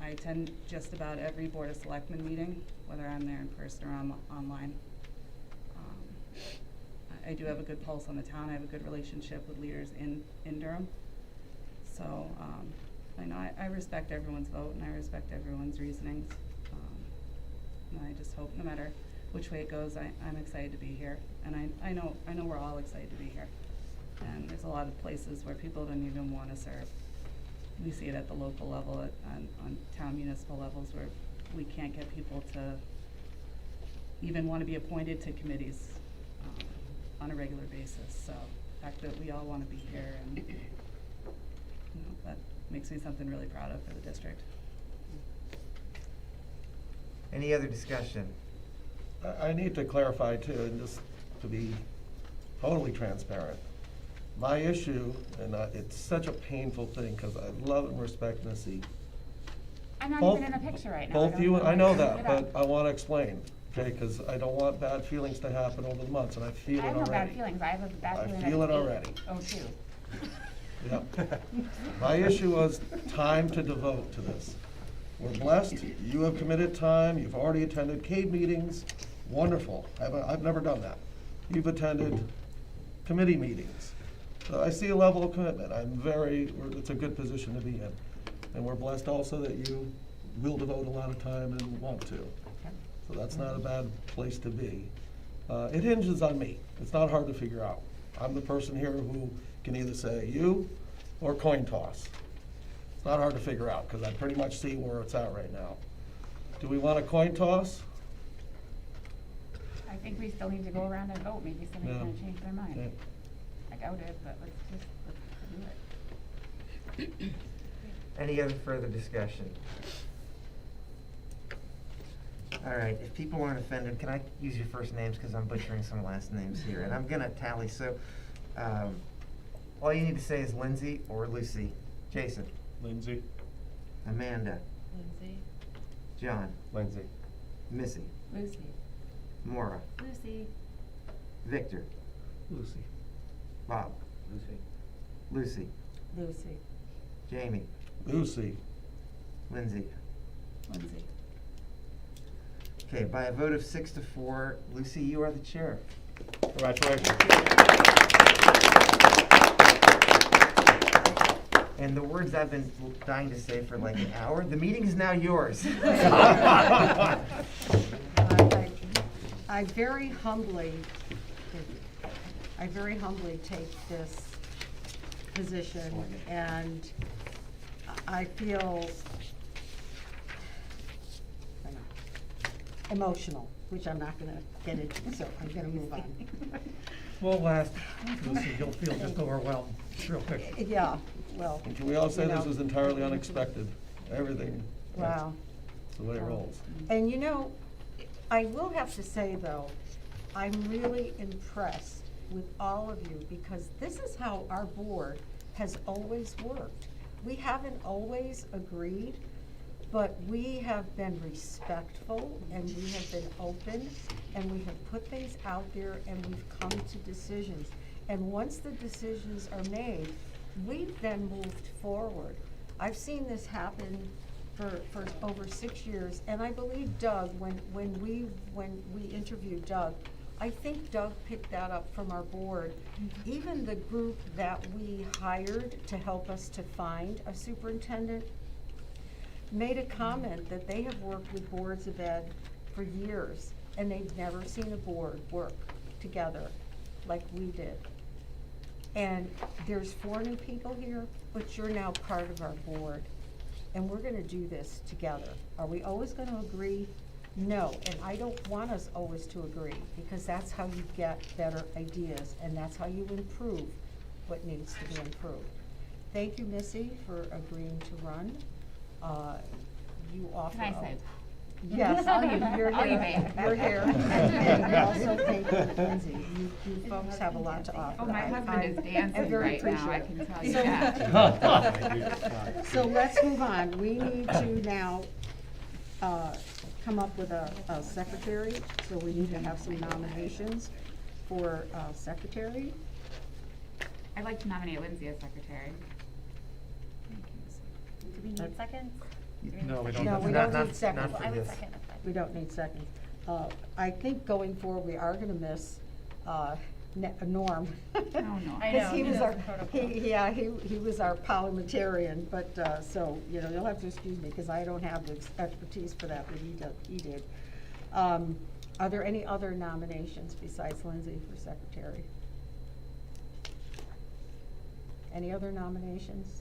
I attend just about every Board of Selectmen meeting, whether I'm there in person or online. I do have a good pulse on the town. I have a good relationship with leaders in Durham. So I know I respect everyone's vote, and I respect everyone's reasonings. And I just hope, no matter which way it goes, I'm excited to be here. And I know we're all excited to be here. And there's a lot of places where people don't even want to serve. We see it at the local level, on town municipal levels, where we can't get people to even want to be appointed to committees on a regular basis. So the fact that we all want to be here, and that makes me something really proud of for the district. Any other discussion? I need to clarify too, and just to be totally transparent. My issue, and it's such a painful thing, because I love and respect Missy. I'm not Both- even in a picture right now. Both you, don't I know look that, it up. but I want to explain, okay, because I don't want bad feelings to happen over the months, and I feel it I already. have no bad feelings. I have a bad I feeling. feel at it already. 8:02. Yep. My issue was time to devote to this. We're blessed, you have committed time, you've already attended CADE meetings, wonderful. I've never done that. You've attended committee meetings. So I see a level of commitment. It's a good position to be in. And we're blessed also that you will devote a lot of time and want to. So that's not a bad place to be. It hinges on me. It's not hard to figure out. I'm the person here who can either say you or coin toss. It's not hard to figure out, because I pretty much see where it's at right now. Do we want a coin toss? I think we still need to go around and vote. Maybe somebody's Yeah. gonna change their mind. Okay. I doubt it, but let's do it. Any other further discussion? All right, if people aren't offended, can I use your first names, because I'm butchering some last names here, and I'm gonna tally, so, all you need to say is Lindsay or Lucy. Jason? Lindsay. Amanda? Lindsay. John? Lindsay. Missy? Lucy. Maura? Lucy. Victor? Lucy. Bob? Lucy. Lucy? Lucy. Jamie? Lucy. Lindsay? Lindsay. Okay, by a vote of 6-4, Lucy, you are the chair. Congratulations. And the words I've been dying to say for like an hour, the meeting is now yours. I very humbly take this position, and I feel emotional, which I'm not gonna get into, so I'm gonna move on. Well, last, Lucy, you'll feel just overwhelmed real quick. Yeah, well. And can we all say you this know. was entirely unexpected? Everything. Wow. That's the way it rolls. And I will have to say though, I'm really impressed with all of you, because this is how our board has always worked. We haven't always agreed, but we have been respectful, and we have been open, and we have put things out there, and we've come to decisions. And once the decisions are made, we've then moved forward. I've seen this happen for over 6 years, and I believe Doug, when we interviewed Doug, I think Doug picked that up from our board. Even the group that we hired to help us to find a superintendent made a comment that they have worked with boards of ed for years, and they've never seen a board work together like we did. And there's 4 new people here, but you're now part of our board, and we're gonna do this together. Are we always gonna agree? No, and I don't want us always to agree, because that's how you get better ideas, and that's how you improve what needs to be improved. Thank you, Missy, for agreeing to run. You offer. Can I say? Yes, I'll use- you're I'll use here, it. you're here. And also thank you, Lindsay. You folks have a lot to offer. Oh, my husband is I dancing very right now, I appreciate can it. tell you that. So let's move on. We need to now come up with a secretary, so we need to have some nominations for secretary. I'd like to nominate Lindsay as secretary. Do we need seconds? No, we don't. No, we Not- don't not- need seconds. not I would this. second if We don't need seconds. I think going forward, we are gonna miss Norm. Oh, no. I Because know, he was he our, knows the protocol. he was our parliamentarian, but, so, you know, you'll have to excuse me, because I don't have the expertise for that, but he did. Are there any other nominations besides Lindsay for secretary? Any other nominations?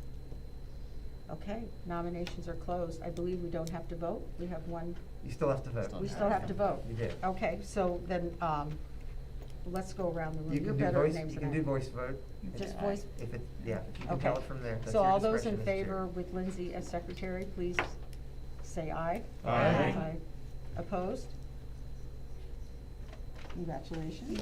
Okay, nominations are closed. I believe we don't have to vote. We have one, You still have to vote. we still have to vote. You did. Okay, so then, let's go around the room. You You're can do better at voice, names you than can I do am. voice vote. Just voice? If it, yeah, you can Okay. tell it from there. That's So your all those in discretion as chair. favor with Lindsay as secretary, please say aye. Aye. Opposed? Congratulations.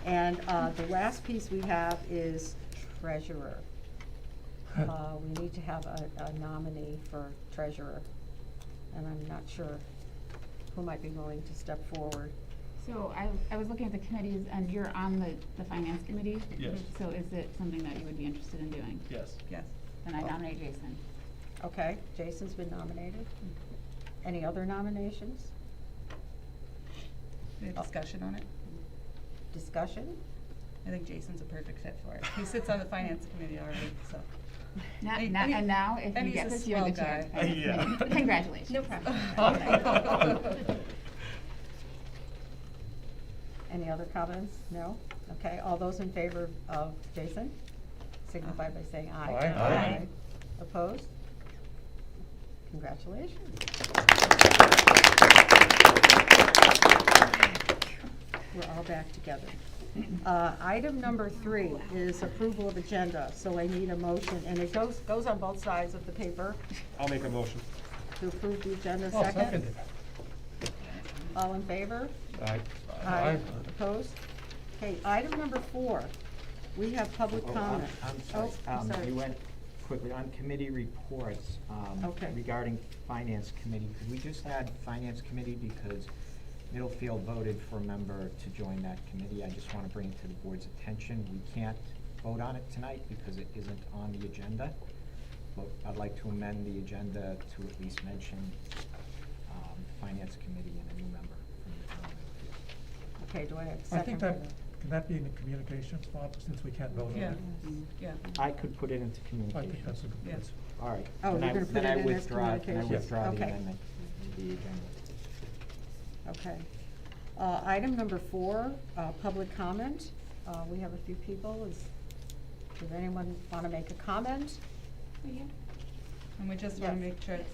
And the last piece we have is treasurer. We need to have a nominee for treasurer, and I'm not sure who might be willing to step forward. So I was looking at the committees, and you're on the finance committee? Yes. So is it something that you would be interested in doing? Yes. Yes. Then I nominate Jason. Okay, Jason's been nominated. Any other nominations? Any discussion on it? Discussion? I think Jason's a perfect fit for it. He sits on the finance committee already, so. And now, if and you he's get a this, you're the swell chair. guy. Yeah. Congratulations. No problem. Any other comments? No? Okay, all those in favor of Jason signify by saying aye. Aye. Aye. Opposed? Congratulations. We're all back together. Item number 3 is approval of agenda, so I need a motion, and it goes on both sides of the paper, I'll make a motion. to approve the agenda. Oh, Second? seconded. All in favor? Aye. Aye. Opposed? Okay, item number 4, we have public Oh, comment. I'm Oh, sorry. You went quickly on committee reports. Okay. Regarding finance committee, could we just add finance committee because Middlefield voted for a member to join that committee? I just want to bring it to the board's attention. We can't vote on it tonight because it isn't on the agenda. But I'd like to amend the agenda to at least mention finance committee and a new member from the town of Middlefield. Okay, do I have a I second? think for that, can that be in the communications, Bob, since we can't vote on Yeah, it? yeah. I could put it into I communications. think that's a good, Yeah. that's, All right. Oh, Then you're I- gonna put then it I in as withdraw- Then I communications? withdraw the Okay. amendment to the agenda. Okay. Item number 4, public comment. We have a few people. Does anyone want to make a comment? And we just Yeah. want to make sure it's,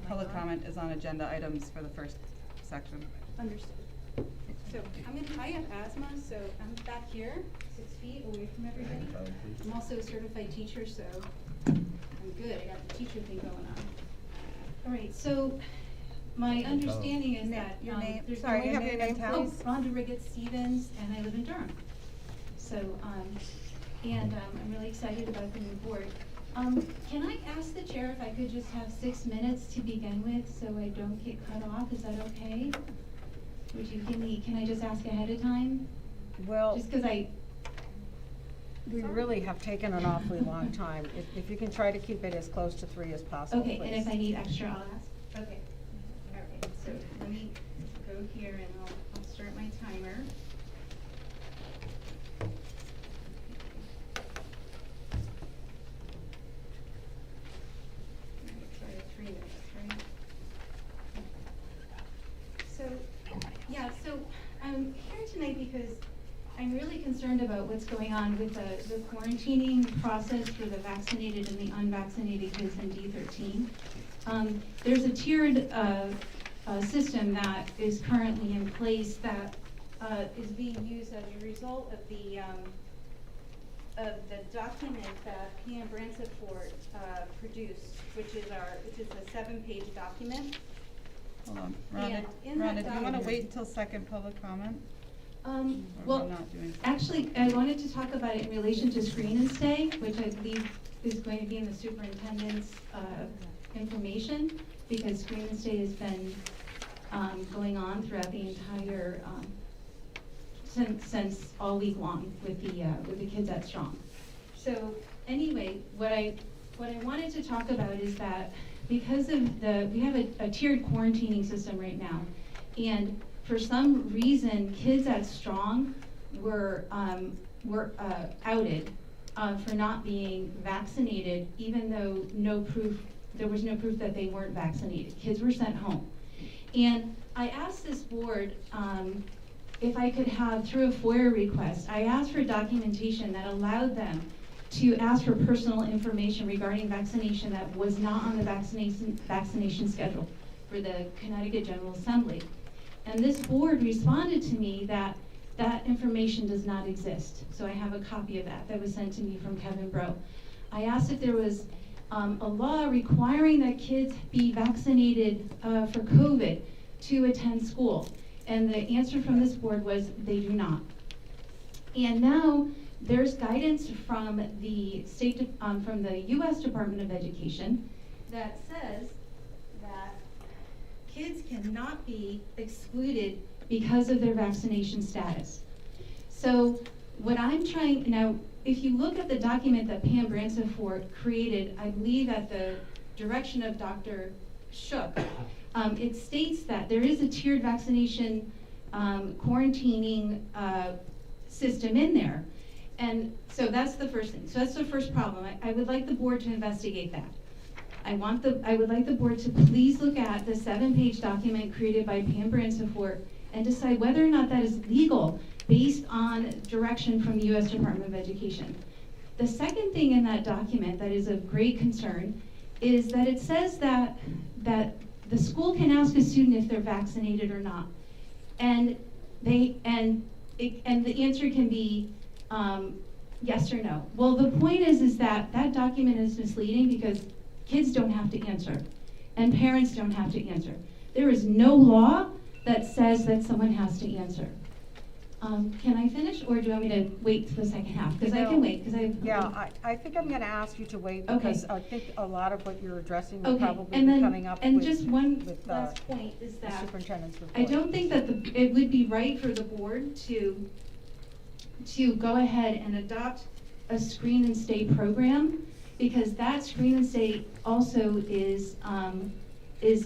public comment is on agenda items for the first section. Understood. So I have asthma, so I'm back here, 6 feet away from everybody. I'm also a certified teacher, so I'm good. I got the teacher thing going on. All right, so my understanding is that Your name, there's sorry, Can we your have your name and name, town? please? Rhonda Riggett-Stevens, and I live in Durham. So, I'm really excited about the new board. Can I ask the chair if I could just have 6 minutes to begin with, so I don't get cut off? Is that okay? Would you give me, can I just ask ahead of time? Well, Just because we really have taken an awfully long time. If you can try to keep it as close to 3 as possible, okay, and if please. I need extra, I'll ask. here and I'll start my timer. Try 3 minutes, right? So, yeah, so I'm here tonight because I'm really concerned about what's going on with the quarantining process for the vaccinated and the unvaccinated kids in D13. There's a tiered system that is currently in place that is being used as a result of the document that Pam Bransford produced, which is a 7-page document. Hold on, And in Rhonda, that do you wanna document- wait until second public comment? Or Well, we're not doing- actually, I wanted to talk about it in relation to Screen and Stay, which I believe is going to be in the superintendent's information, because Screen and Stay has been going on throughout the entire, since all week long with the kids at Strong. So anyway, what I wanted to talk about is that because of we have a tiered quarantining system right now, and for some reason, kids at Strong were outed for not being vaccinated, even though there was no proof that they weren't vaccinated. Kids were sent home. And I asked this board if I could have, through a FOIA request, I asked for documentation that allowed them to ask for personal information regarding vaccination that was not on the vaccination schedule for the Connecticut General Assembly. And this board responded to me that that information does not exist. So I have a copy of that was sent to me from Kevin Bro. I asked if there was a law requiring that kids be vaccinated for COVID to attend school. And the answer from this board was they do not. And now there's guidance from the from the U.S. Department of Education that says that kids cannot be excluded because of their vaccination status. So what I'm trying, now, if you look at the document that Pam Bransford created, I believe at the direction of Dr. Shook, it states that there is a tiered vaccination quarantining system in there. And so that's the first thing. So that's the first problem. I would like the board to investigate that. I would like the board to please look at the 7-page document created by Pam Bransford and decide whether or not that is legal based on direction from the U.S. Department of Education. The second thing in that document that is of great concern is that it says that the school can ask a student if they're vaccinated or not, and the answer can be yes or no. Well, the point is that that document is misleading because kids don't have to answer, and parents don't have to answer. There is no law that says that someone has to answer. Can I finish, or do you want me to wait till the second half? Because I can wait, because I. Yeah, I think I'm gonna ask you to wait, Okay. because I think a lot of what you're addressing will Okay, probably and be then, coming up and with, just one with, last point is the that superintendent's report. I don't think that it would be right for the board to go ahead and adopt a Screen and Stay program, because that Screen and Stay also is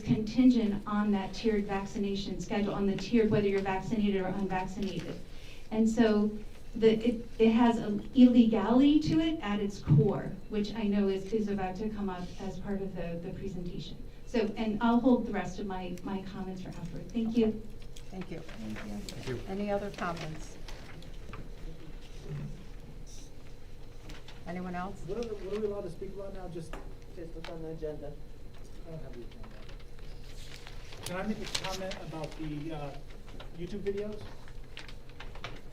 contingent on that tiered vaccination schedule, on the tiered whether you're vaccinated or unvaccinated. And so it has an illegality to it at its core, which I know is about to come up as part of the presentation. So, and I'll hold the rest of my comments for afterward. Thank you. Thank you. Thank you. Any other comments? Anyone else? What are we allowed to speak about now, just what's on the agenda? I don't have the agenda. Can I make a comment about the YouTube videos?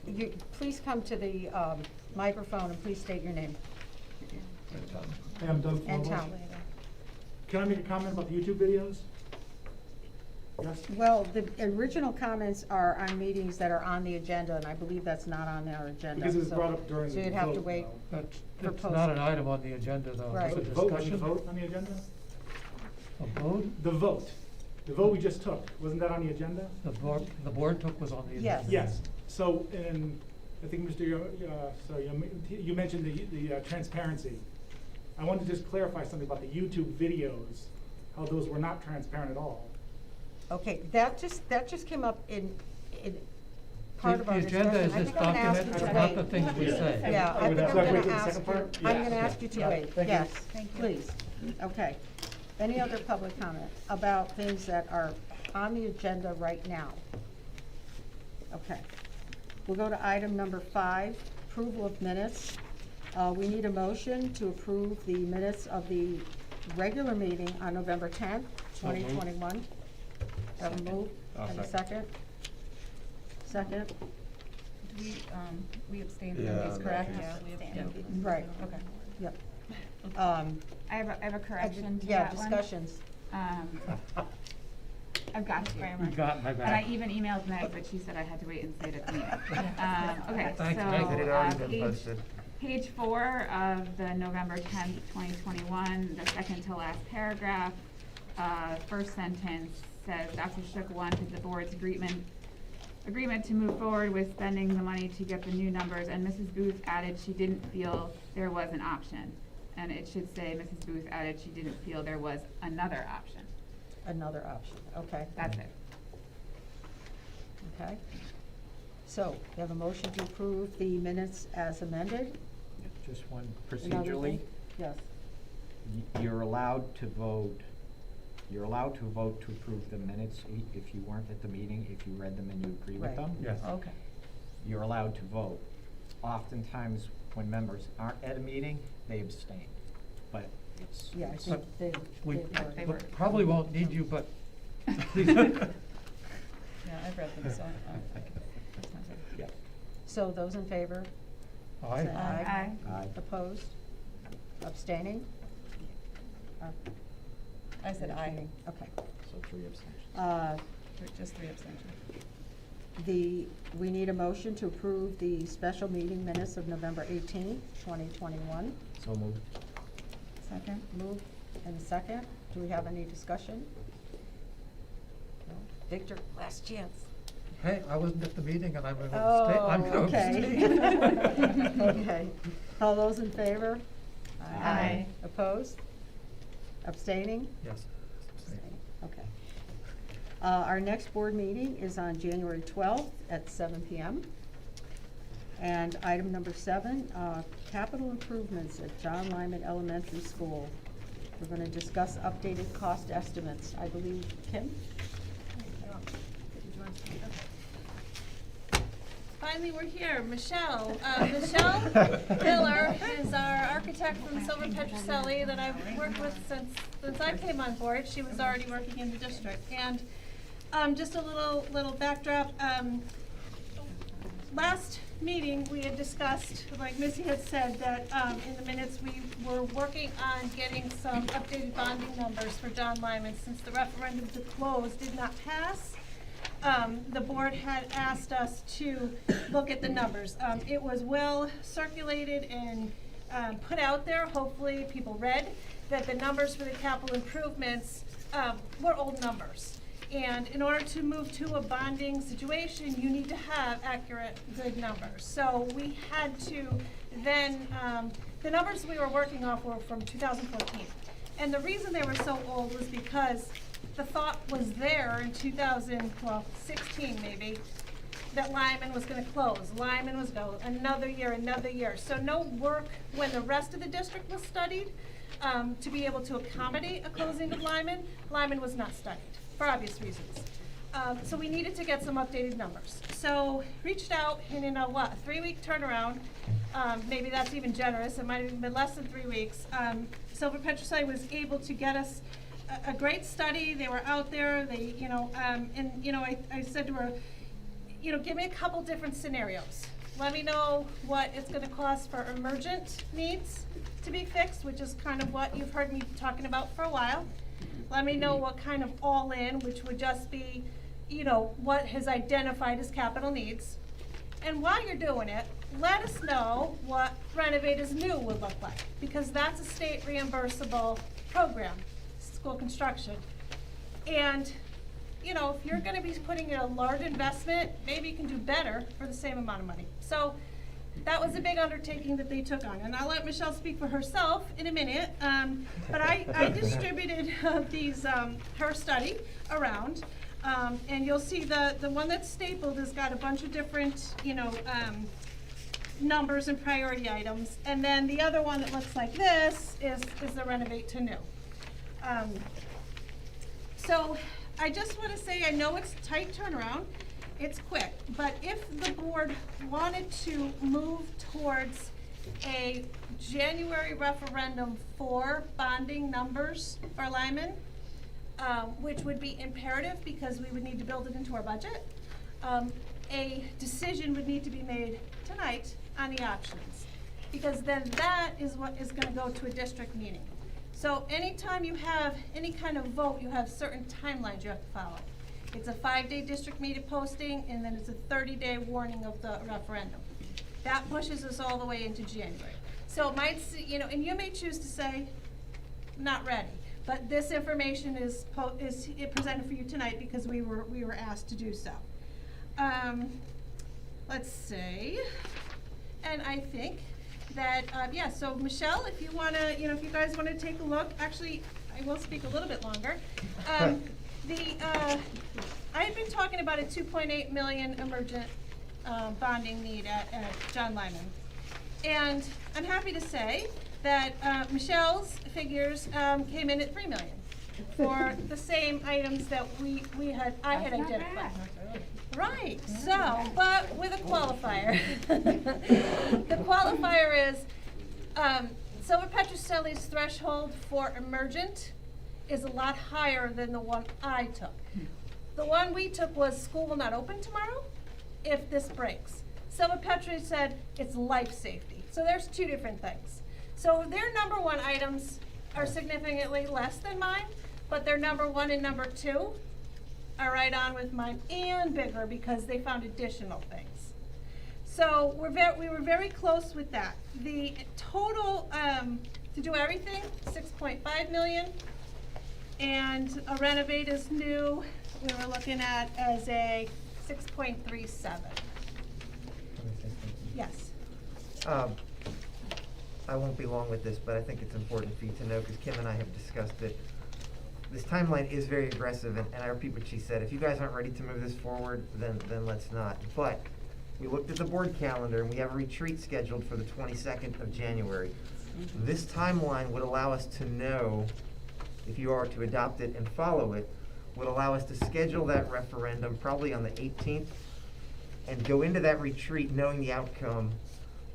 You, please come to the microphone and please state your name Hey, I'm Doug and Florbo. town. Can I make a comment about the YouTube videos? Yes? Well, the original comments are on meetings that are on the agenda, and I believe that's not on our agenda. Because it was so- brought up during So the you'd have to vote, wait. though. That's for not an posting. item on the agenda, though. Right. It's a The vote, was the discussion. vote on the agenda? A vote? The vote. The vote we just took, wasn't that on the agenda? The board took was on the agenda. Yes. Yes. So, I think Mr. You mentioned the transparency. I wanted to just clarify something about the YouTube videos, how those were not transparent at all. Okay, that just came up in part of our The agenda discussion. is I this think I'm gonna ask document, you it's to not the wait. things we say. Yeah, I think I'm Would you like gonna wait for the ask second you, part? I'm Yeah. gonna ask you to Yeah, wait, thank you. yes, Thank you. please. Okay. Any other public comment about things that are on the agenda right now? Okay. We'll go to item number 5, approval of minutes. We need a motion to approve the minutes of the regular meeting on November 10th, So moved. 2021. Have a move, I'll and a second. Second? Do we abstained Yeah, from these, in correct? that case. Yeah. Right, Okay. yep. I have a correction to Yeah, that one. discussions. I've got you. You got my And back. I even emailed Meg, but she said I had to wait and say it at the meeting. Okay, Thanks, so, Meg. It had already been posted. page 4 of the November 10th, 2021, the second to last paragraph, first sentence says, Dr. Shook wanted the board's agreement to move forward with spending the money to get the new numbers, and Mrs. Booth added she didn't feel there was an option. And it should say, Mrs. Booth added she didn't feel there was another option. Another option, okay. That's it. Okay. So, we have a motion to approve the minutes as amended. Just one Another procedurally, thing? Yes. you're allowed to vote to approve the minutes if you weren't at the meeting, if you read them and you agree with Right. them. Yes. Okay. You're allowed to vote. Oftentimes, when members aren't at a meeting, they abstain, but it's. Yeah, I it's- think they, We They we were- probably won't need you, but please. Yeah, I've read them, so, that's not good. Yeah. so those in favor? Aye. Say Aye. Aye. Opposed? Abstaining? I said aye. Abstaining, okay. So 3 abstentions. Just 3 abstentions. We need a motion to approve the special meeting minutes of November 18th, 2021. So moved. Second? Move and second. Do we have any discussion? No? Victor, last chance. Hey, I wasn't at the meeting and I'm going to Oh, abstain. I'm going to abstain. okay. Okay. All those in favor? Aye. Opposed? Abstaining? Yes. Abstaining, okay. Our next board meeting is on January 12th at 7 p.m. And item number 7, capital improvements at John Lyman Elementary School. We're going to discuss updated cost estimates. I believe, Kim? Finally, we're here. Michelle. Michelle Miller is our architect from Silver Petrocelli that I've worked with since I came on board. She was already working in the district. And just a little backdrop. Last meeting, we had discussed, like Missy had said, that in the minutes we were working on getting some updated bonding numbers for John Lyman since the referendum to close did not pass. The board had asked us to look at the numbers. It was well circulated and put out there. Hopefully people read that the numbers for the capital improvements were old numbers. And in order to move to a bonding situation, you need to have accurate, good numbers. So we had to then, the numbers we were working off were from 2014. And the reason they were so old was because the thought was there in 2016 maybe, that Lyman was gonna close. Lyman was going another year. So no work when the rest of the district was studied to be able to accommodate a closing of Lyman. Lyman was not studied, for obvious reasons. So we needed to get some updated numbers. So reached out and in a 3-week turnaround, maybe that's even generous, it might have even been less than 3 weeks, Silver Petrocelli was able to get us a great study. They were out there, they, I said to her, give me a couple different scenarios. Let me know what it's gonna cost for emergent needs to be fixed, which is kind of what you've heard me talking about for a while. Let me know what kind of all-in, which would just be, what is identified as capital needs. And while you're doing it, let us know what Renovate as New would look like, because that's a state reimbursable program, school construction. And, if you're gonna be putting in a large investment, maybe you can do better for the same amount of money. So that was a big undertaking that they took on. And I'll let Michelle speak for herself in a minute. But I distributed her study around. And you'll see the one that's stapled has got a bunch of different, numbers and priority items. And then the other one that looks like this is the renovate to new. So I just want to say, I know it's tight turnaround, it's quick, but if the board wanted to move towards a January referendum for bonding numbers for Lyman, which would be imperative because we would need to build it into our budget, a decision would need to be made tonight on the options, because then that is what is going to go to a district meeting. So anytime you have any kind of vote, you have certain timelines you have to follow. It's a 5-day district meeting posting, and then it's a 30-day warning of the referendum. That pushes us all the way into January. So it might, and you may choose to say, not ready. But this information is presented for you tonight because we were asked to do so. Let's see, and I think that so Michelle, if you wanna, if you guys wanna take a look, actually, I will speak a little bit longer. I had been talking about a 2.8 million emergent bonding need at John Lyman, and I'm happy to say that Michelle's figures came in at 3 million for the same items that I had identified. Right, so, but with a qualifier. The qualifier is, Silver Petrocelli's threshold for emergent is a lot higher than the one I took. The one we took was school will not open tomorrow if this breaks. Silver Petro said it's life safety. So there's two different things. So their number one items are significantly less than mine, but their number one and number two are right on with mine and bigger because they found additional things. So we were very close with that. The total to do everything, 6.5 million, and a renovate is new. We were looking at as a 6.37. Yes. I won't be long with this, but I think it's important for you to know, because Kim and I have discussed it. This timeline is very aggressive, and I repeat what she said. If you guys aren't ready to move this forward, then let's not. But we looked at the board calendar, and we have a retreat scheduled for the 22nd of January. This timeline would allow us to know, if you are to adopt it and follow it, would allow us to schedule that referendum probably on the 18th and go into that retreat knowing the outcome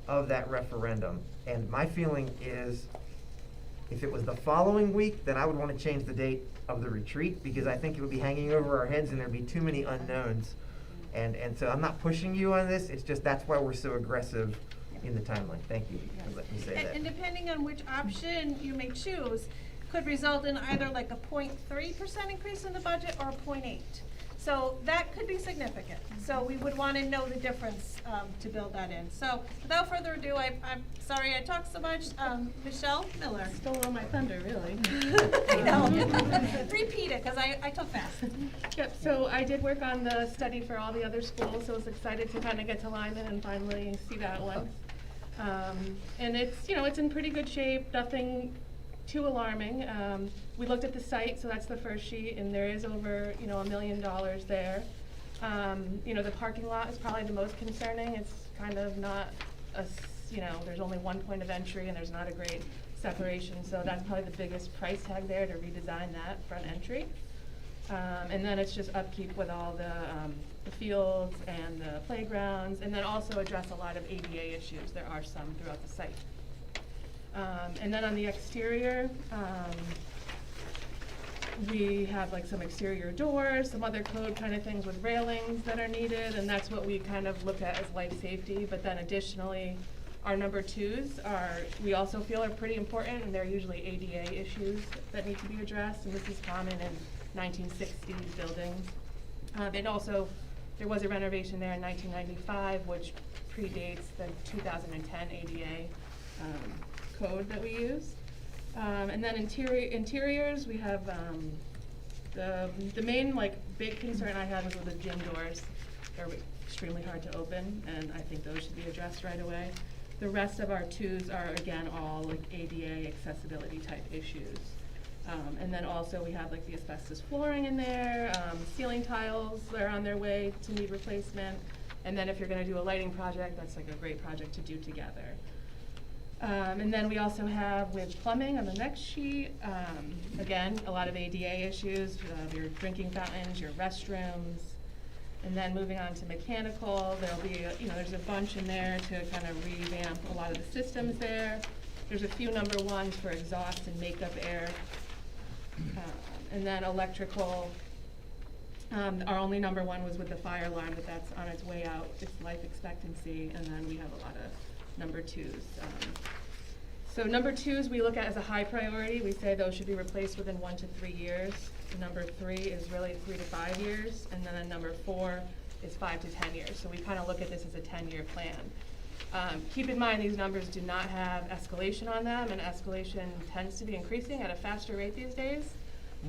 of that referendum. And my feeling is, if it was the following week, then I would want to change the date of the retreat, because I think it would be hanging over our heads and there'd be too many unknowns. And so I'm not pushing you on this, it's just that's why we're so aggressive in the timeline. Thank you for letting me say that. And depending on which option you may choose, could result in either like a 0.3% increase in the budget or a 0.8. So that could be significant. So we would want to know the difference to build that in. So without further ado, I'm sorry I talked so much. Michelle Miller. Stole all my thunder, really. I know. Repeat it, because I talk fast. Yep, so I did work on the study for all the other schools, so I was excited to kind of get to Lyman and finally see that one. And it's, it's in pretty good shape, nothing too alarming. We looked at the site, so that's the first sheet, and there is over, $1 million there. The parking lot is probably the most concerning. It's kind of not there's only one point of entry and there's not a great separation, so that's probably the biggest price tag there, to redesign that front entry. And then it's just upkeep with all the fields and the playgrounds, and then also address a lot of ADA issues. There are some throughout the site. And then on the exterior, we have like some exterior doors, some other code kind of things with railings that are needed, and that's what we kind of look at as life safety. But then additionally, our number twos we also feel are pretty important, and they're usually ADA issues that need to be addressed, and this is common in 1960s buildings. There was a renovation there in 1995, which predates the 2010 ADA code that we use. And then interiors, we have the main big concern I had was with the gym doors. They're extremely hard to open, and I think those should be addressed right away. The rest of our twos are, again, all ADA accessibility type issues. And then also we have like the asbestos flooring in there, ceiling tiles are on their way to need replacement. And then if you're gonna do a lighting project, that's like a great project to do together. And then we also have with plumbing on the next sheet, again, a lot of ADA issues, your drinking fountains, your restrooms. And then moving on to mechanical, there'll be, there's a bunch in there to kind of revamp a lot of the systems there. There's a few number ones for exhaust and makeup air. And then electrical, our only number one was with the fire alarm, but that's on its way out, its life expectancy, and then we have a lot of number twos. So number twos we look at as a high priority. We say those should be replaced within 1 to 3 years. Number 3 is really 3 to 5 years, and then number 4 is 5 to 10 years. So we kind of look at this as a 10-year plan. Keep in mind these numbers do not have escalation on them, and escalation tends to be increasing at a faster rate these days.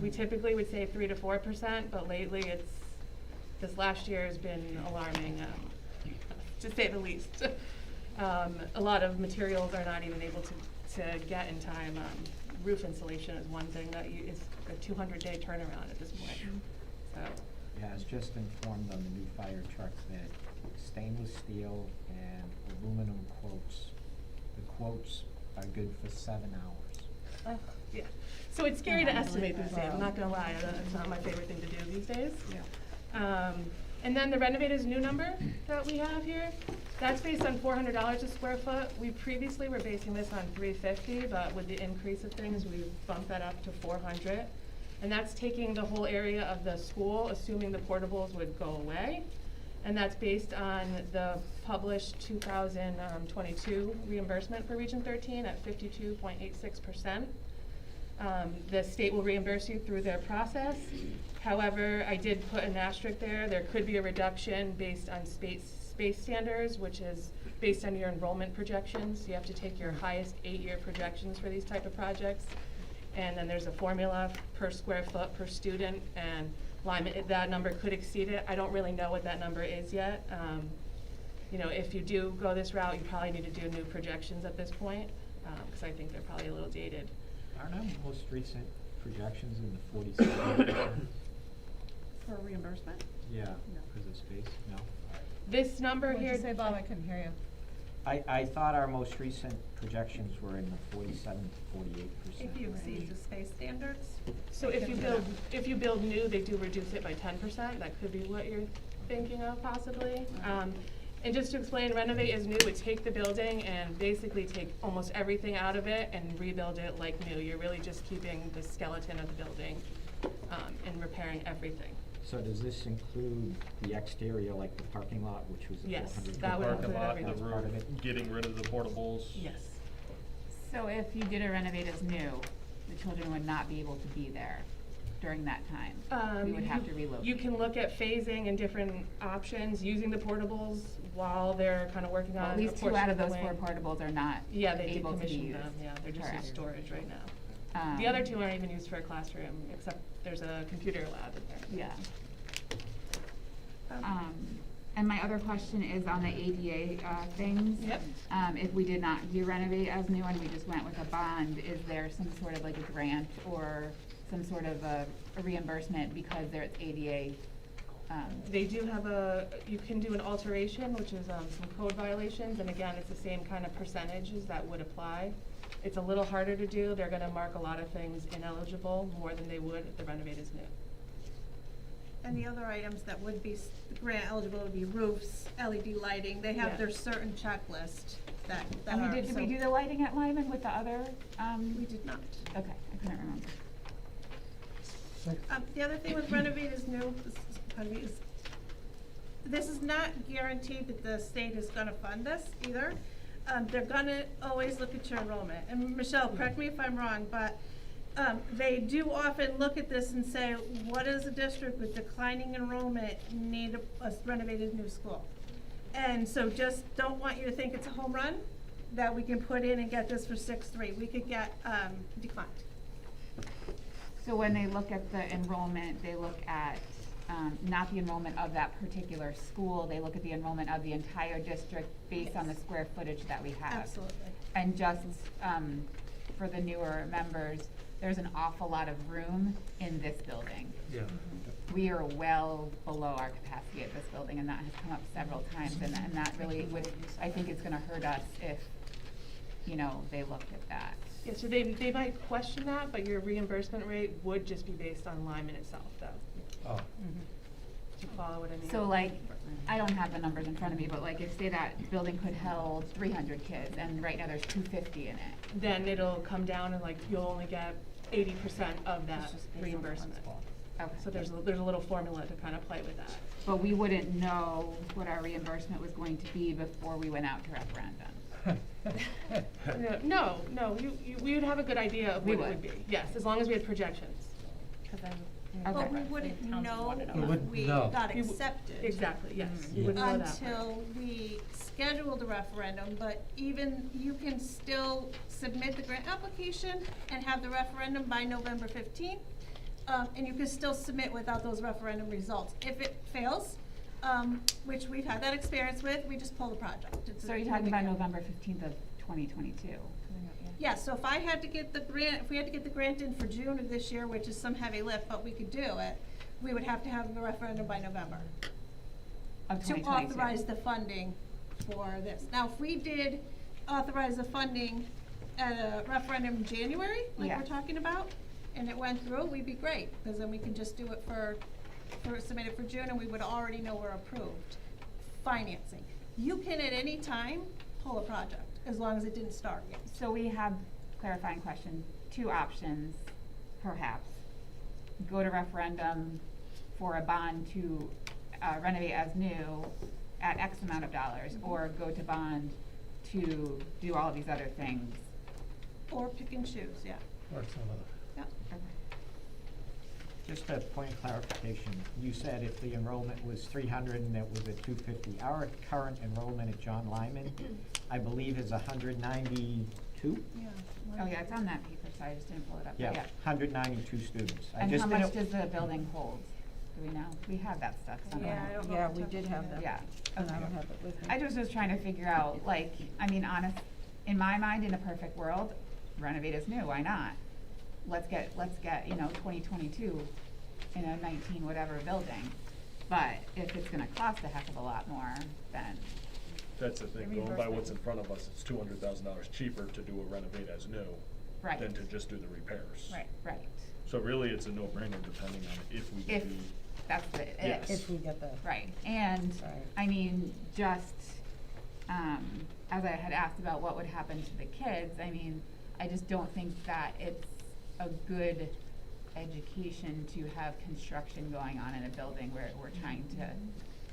We typically would say 3 to 4%, but lately this last year has been alarming, to say the least. A lot of materials are not even able to get in time. Roof insulation is one thing that is a 200-day turnaround at this point. So. Yeah, I was just informed on the new fire truck that stainless steel and aluminum quotes, the quotes are good for 7 hours. Yeah. So it's scary to estimate these days, I'm not gonna lie, it's not my favorite thing to do these days. Yeah. And then the renovator's new number that we have here, that's based on $400 a square foot. We previously were basing this on $350, but with the increase of things, we've bumped that up to $400. And that's taking the whole area of the school, assuming the portables would go away. And that's based on the published 2022 reimbursement for Region 13 at 52.86%. The state will reimburse you through their process. However, I did put an asterisk there. There could be a reduction based on space standards, which is based on your enrollment projections. You have to take your highest 8-year projections for these type of projects. And then there's a formula per square foot per student, and that number could exceed it. I don't really know what that number is yet. If you do go this route, you probably need to do new projections at this point, because I think they're probably a little dated. Aren't our most recent projections in the 47%? For reimbursement? Yeah, because of space, no? This number What'd here. you say, Bob? I couldn't hear you. I thought our most recent projections were in the 47 to 48%. If you exceed the space standards. So if you build new, they do reduce it by 10%. That could be what you're thinking of possibly. And just to explain, renovate is new. We take the building and basically take almost everything out of it and rebuild it like new. You're really just keeping the skeleton of the building and repairing everything. So does this include the exterior, like the parking lot, which was the Yes, 400? that would Parking include lot, everything. the Part of roof, it. getting rid of the portables. Yes. So if you did a renovate as new, the children would not be able to be there during that time? We would have to relocate? You can look at phasing and different options, using the portables while they're kind of working on At a least 2 portion out of the those wing. 4 portables are not Yeah, they able to be decommissioned used. them, yeah, they're just in Correct. storage right now. The other 2 aren't even used for a classroom, except there's a computer lab in there. Yeah. And my other question is on the ADA things. Yep. If we did not do renovate as new and we just went with a bond, is there some sort of like a grant or some sort of a reimbursement because it's ADA? They do have you can do an alteration, which is some code violations, and again, it's the same kind of percentages that would apply. It's a little harder to do. They're gonna mark a lot of things ineligible, more than they would if the renovate is new. And the other items that would be grant eligible would be roofs, LED lighting. They have Yeah. their certain checklist that And are. did we do the lighting at Lyman with the other? We did not. Okay, I couldn't remember. The other thing with renovate is new, this is not guaranteed that the state is gonna fund this either. They're gonna always look at your enrollment. And Michelle, correct me if I'm wrong, but they do often look at this and say, what does a district with declining enrollment need a renovated new school? And so just don't want you to think it's a home run that we can put in and get this for 6-3. We could get declined. So when they look at the enrollment, they look at not the enrollment of that particular school, they look at the enrollment of the entire district based on the square footage that we have. Absolutely. And just for the newer members, there's an awful lot of room in this building. Yeah. We are well below our capacity at this building, and that has come up several times, and that really would, I think it's gonna hurt us if, you know, they looked at that. Yeah, so they might question that, but your reimbursement rate would just be based on Lyman itself, though. Oh. Do you follow what I mean? So like, I don't have the numbers in front of me, but like if say that building could hold 300 kids, and right now there's 250 in it. Then it'll come down and like, you'll only get 80% of that reimbursement. Okay. So there's a little formula to kind of play with that. But we wouldn't know what our reimbursement was going to be before we went out to referendum. No, we would have a good idea of We what it would would. be, yes, as long as we had projections. But we wouldn't know We if wouldn't we know. got We w- accepted. Exactly, yes, you wouldn't know that. Until we scheduled the referendum, but even, you can still submit the grant application and have the referendum by November 15th. And you can still submit without those referendum results. If it fails, which we've had that experience with, we just pull the project. So you're talking about November 15th of 2022? Yeah, so if I had to get the grant, if we had to get the grant in for June of this year, which is some heavy lift, but we could do it, we would have to have the referendum by November. Of To 2022. authorize the funding for this. Now, if we did authorize the funding at a referendum in January, like Yeah. we're talking about, and it went through, we'd be great, because then we can just do it submit it for June, and we would already know we're approved. Financing. You can at any time pull a project, as long as it didn't start yet. So we have, clarifying question, 2 options, perhaps. Go to referendum for a bond to renovate as new at X amount of dollars, or go to bond to do all of these other things. Or pick and choose, yeah. Or some of Yeah. Just a point of clarification, you said if the enrollment was 300 and it was at 250. Our current enrollment at John Lyman, I believe, is 192? Yeah. Oh yeah, it's on that paper, so I just didn't pull it up. Yeah, But 192 students. I And just how much didn't- does the building hold? Do we know? We have that stuff somewhere. Yeah, I don't know. Yeah, off the we top did of my have head. that. Yeah, And I okay. don't have it with me. I just was trying to figure out, like, I mean, in my mind, in a perfect world, renovate is new, why not? Let's get, you know, 2022 in a 19 whatever building. But if it's gonna cost a heck of a lot more, then, That's the thing, going by what's in front of us, it's $200,000 cheaper to do a renovate as new Right. than to just do the repairs. right. So really, it's a no-brainer depending on if we If do. that's the, Yes. If we get the. Right, and, Right. I mean, just, as I had asked about what would happen to the kids, I mean, I just don't think that it's a good education to have construction going on in a building where we're trying to,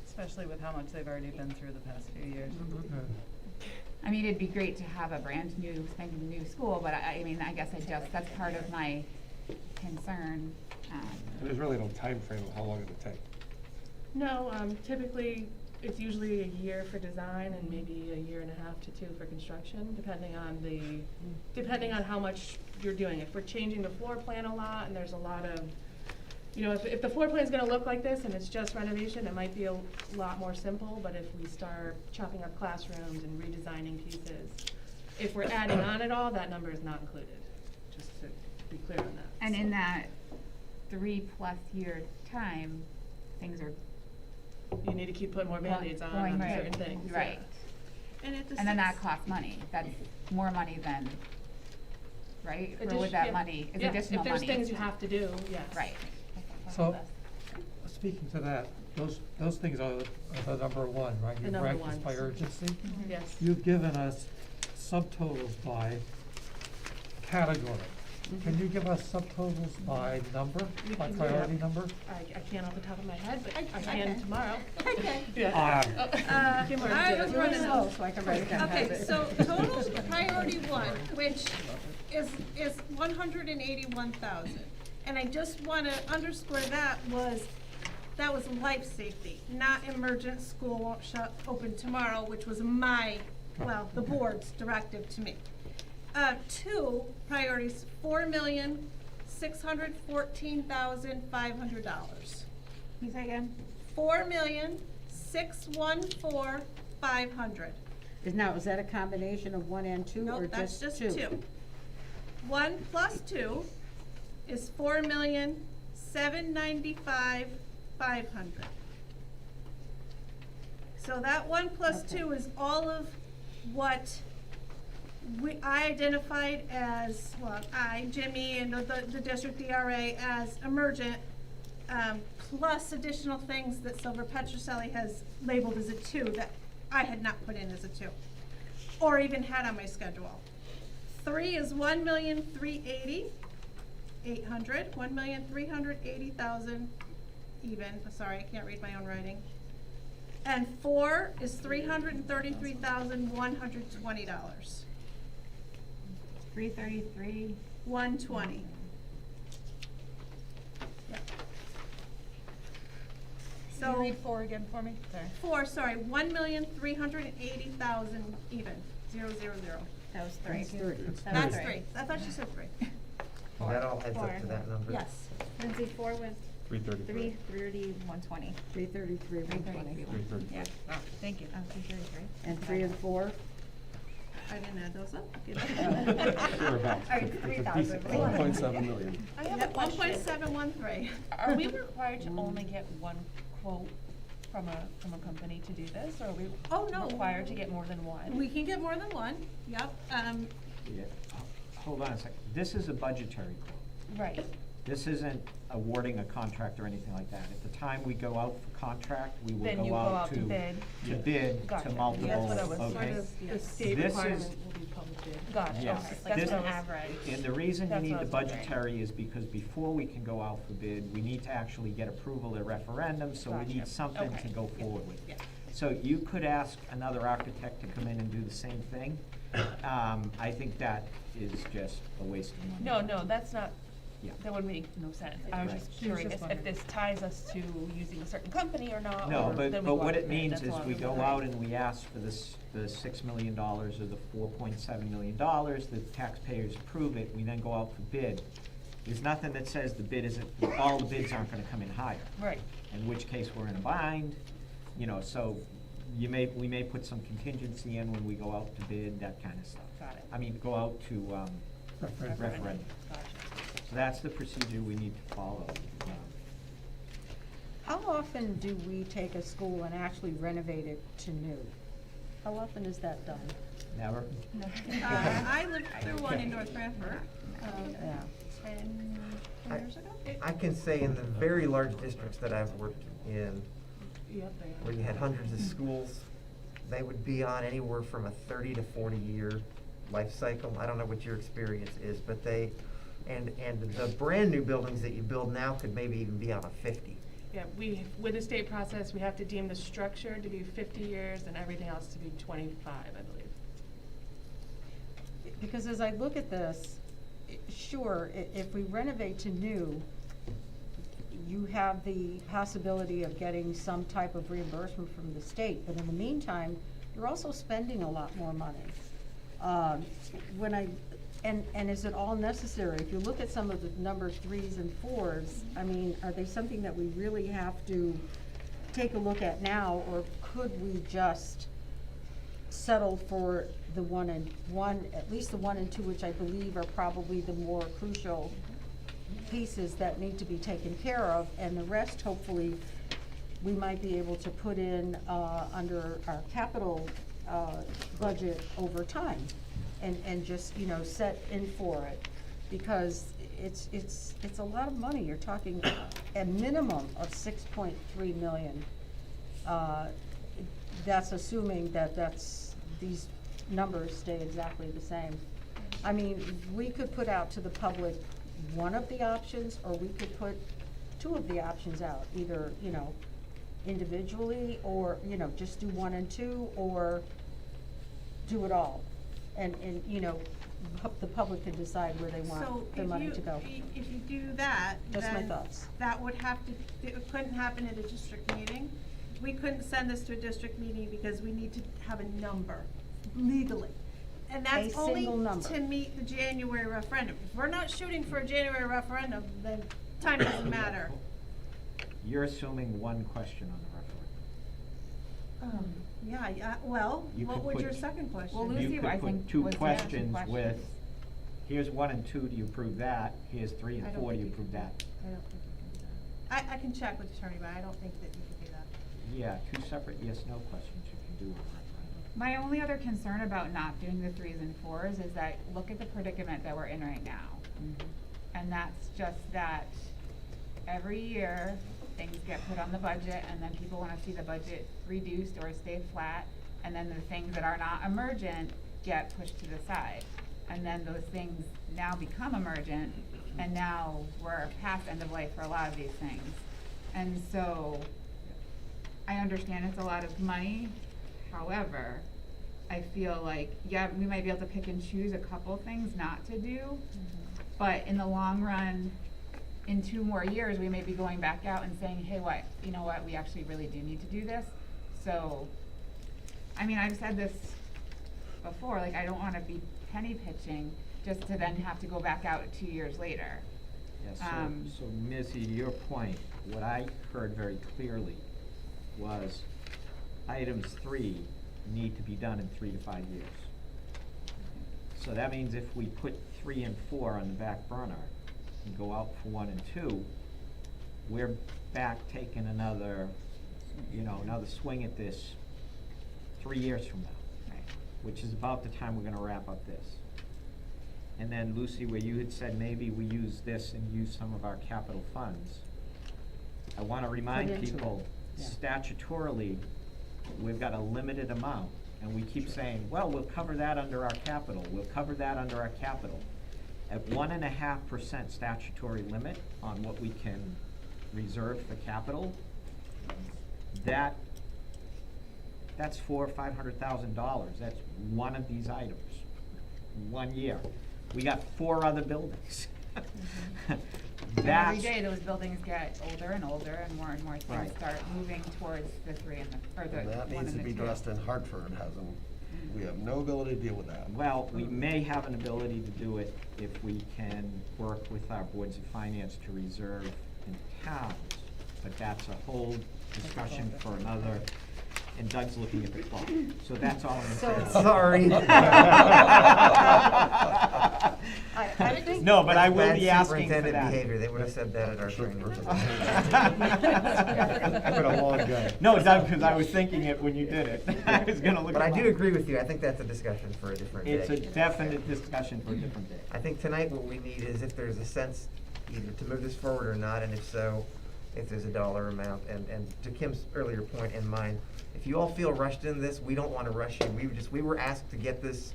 Especially with how much they've already been through the past few years. I mean, it'd be great to have a brand new, spanking new school, but I mean, I guess that's part of my concern. There's really no time frame of how long it'll take. No, typically, it's usually a year for design and maybe a year and a half to 2 for construction, depending on how much you're doing. If we're changing the floor plan a lot and there's a lot of, you know, if the floor plan's gonna look like this and it's just renovation, it might be a lot more simple, but if we start chopping up classrooms and redesigning pieces, if we're adding on at all, that number is not included, just to be clear on that. And in that 3+ year time, things are You need to keep putting more Band-Aids on going certain through. things. Right. And at the And then that six- costs money, that's more money than, right? Or Addition- would that yeah. money, is Yeah, additional money? if there's things you have to do, yes. Right. So, speaking to that, those things are the number one, right? The You've number ranked us by ones. urgency. Yes. You've given us subtotals by category. Can you give us subtotals by number, We by can do priority that. number? I can't off the top of my head, but I I can can. tomorrow. Okay. Yeah. I Kim already did was it. running slow, so I can write it down. Okay, so total priority 1, which is 181,000. And I just wanna underscore that was life safety, not emergent school won't open tomorrow, which was the board's directive to me. 2 priorities, $4,614,500. Can you say again? $4,614,500. Is that a combination of 1 and 2 or Nope, that's just just 2. 1 plus 2 is $4,795,500. So that 1 plus 2 is all of what I identified as, well, Jimmy, and the district DRA as emergent, plus additional things that Silver Petroselli has labeled as a 2 that I had not put in as a 2, or even had on my schedule. 3 is $1,380,800, $1,380,000 even. Sorry, I can't read my own writing. And 4 is $333,120. 333. 120. Yep. Can you read 4 again for me? Sorry. 4, sorry, 1,380,000 even, 000. That was 3. That's 3. That's 3. I thought she said 3. And that all adds up to that number? Yes. Lindsay, 4 was 333. 330, 120. 333, 120. 333. Yeah. Thank you. Oh, 333. And 3 and 4? I didn't add those up. You're about. All right, 3,000. 1.7 million. I have a Yep, question. 1.713. Are we required to only get one quote from a company to do this, or are we required to get more than one? We can get more than one, yep. Yeah. Hold on a second. This is a budgetary quote. Right. This isn't awarding a contract or anything like that. At the time we go out for contract, we will Then you go go out out to bid. to bid Gotcha. to multiple, That's what I was okay? sort of, The state This requirement is- will be public bid. Gotcha, Yes. okay. This- That's what I was. And the reason you That's need what I the was wondering. budgetary is because before we can go out for bid, we need to actually get approval at referendum, so we need Gotcha. something Okay. to go forward with. Yeah. So you could ask another architect to come in and do the same thing. I think that is just a waste of money. No, that's not, Yeah. that would make no sense. I was Right. just She was curious just if wondering. this ties us to using a certain company or not, No, or then but we go what out it to bid. means That's is all I we was go wondering. out and we ask for this, the $6 million or the $4.7 million, the taxpayers approve it, we then go out for bid. There's nothing that says the bid isn't, all the bids aren't gonna come in higher. Right. In which case we're in a bind, so we may put some contingency in when we go out to bid, that kind of stuff. Got it. I mean, go out to, referendum. Gotcha. So that's the procedure we need to follow. How often do we take a school and actually renovate it to new? How often is that done? Never? I lived through one in North Branford, Yeah. 10 years ago. I can say in the very large districts that I've worked in, where you had hundreds of schools, they would be on anywhere from a 30 to 40 year life cycle. I don't know what your experience is, but and the brand new buildings that you build now could maybe even be on a 50. Yeah, with the state process, we have to deem the structure to be 50 years and everything else to be 25, I believe. Because as I look at this, sure, if we renovate to new, you have the possibility of getting some type of reimbursement from the state, but in the meantime, you're also spending a lot more money. And is it all necessary? If you look at some of the numbers 3s and 4s, I mean, are they something that we really have to take a look at now, or could we just settle for the at least the 1 and 2, which I believe are probably the more crucial pieces that need to be taken care of, and the rest, hopefully, we might be able to put in under our capital budget over time, and just, set in for it, because it's a lot of money. You're talking a minimum of 6.3 million. That's assuming these numbers stay exactly the same. I mean, we could put out to the public one of the options, or we could put 2 of the options out, either, individually, or, just do 1 and 2, or do it all. And the public can decide where they want their money to go. So if you do that, Just my then thoughts. that would have to, it couldn't happen at a district meeting. We couldn't send this to a district meeting because we need to have a number legally. And that's A only single number. to meet the January referendum. If we're not shooting for a January referendum, then time doesn't matter. You're assuming one question on the referendum. Yeah, well, You what could would put- your second question? Well, You Lucy, I could think, put 2 was asking questions with, questions. here's 1 and 2, do you approve that? Here's 3 I and don't 4, do think you you approve can that? I don't think you can do that. I can check with the attorney, but I don't think that you can do that. Yeah, 2 separate yes/no questions you can do on referendum. My only other concern about not doing the 3s and 4s is that, look at the predicament that we're in right now. And that's just that every year, things get put on the budget, and then people wanna see the budget reduced or stay flat, and then the things that are not emergent get pushed to the side. And then those things now become emergent, and now we're past end of life for a lot of these things. And so, I understand it's a lot of money, however, I feel like, yeah, we might be able to pick and choose a couple things not to do, but in the long run, in 2 more years, we may be going back out and saying, hey, you know what, we actually really do need to do this. So, I mean, I've said this before, like, I don't wanna be penny pitching just to then have to go back out 2 years later. Yeah, so Missy, to your point, what I heard very clearly was items 3 need to be done in 3 to 5 years. So that means if we put 3 and 4 on the back burner and go out for 1 and 2, we're back taking another swing at this 3 years from now, which is about the time we're gonna wrap up this. And then Lucy, where you had said maybe we use this and use some of our capital funds, I wanna remind into it, people, yeah. statutorily, we've got a limited amount, and we keep saying, well, we'll cover that under our capital, we'll cover that under our capital. At 1.5% statutory limit on what we can reserve for capital, that's $400,000 or $500,000. That's one of these items, 1 year. We got 4 other buildings. And every day, those buildings get older and older, and more things Right. start moving towards the 3 and the, or the 1 And that and needs the to be 2. addressed, and Hartford hasn't, we have no ability to deal with that. Well, we may have an ability to do it if we can work with our boards of finance to reserve in towns, but that's a whole discussion for another, and Doug's looking at the clock, so that's all I'm saying. Sorry. I think. No, but I will Bad be asking for superintendent that. behavior, they would have said that at our training. I've been a long day. No, Doug, because I was thinking it when you did it. I was gonna look But I at do my- agree with you, I think that's a discussion for a different day. It's a definite discussion for a different day. I think tonight what we need is if there's a sense either to move this forward or not, and if so, if there's a dollar amount, and to Kim's earlier point and mine, if you all feel rushed in this, we don't wanna rush you, we were asked to get this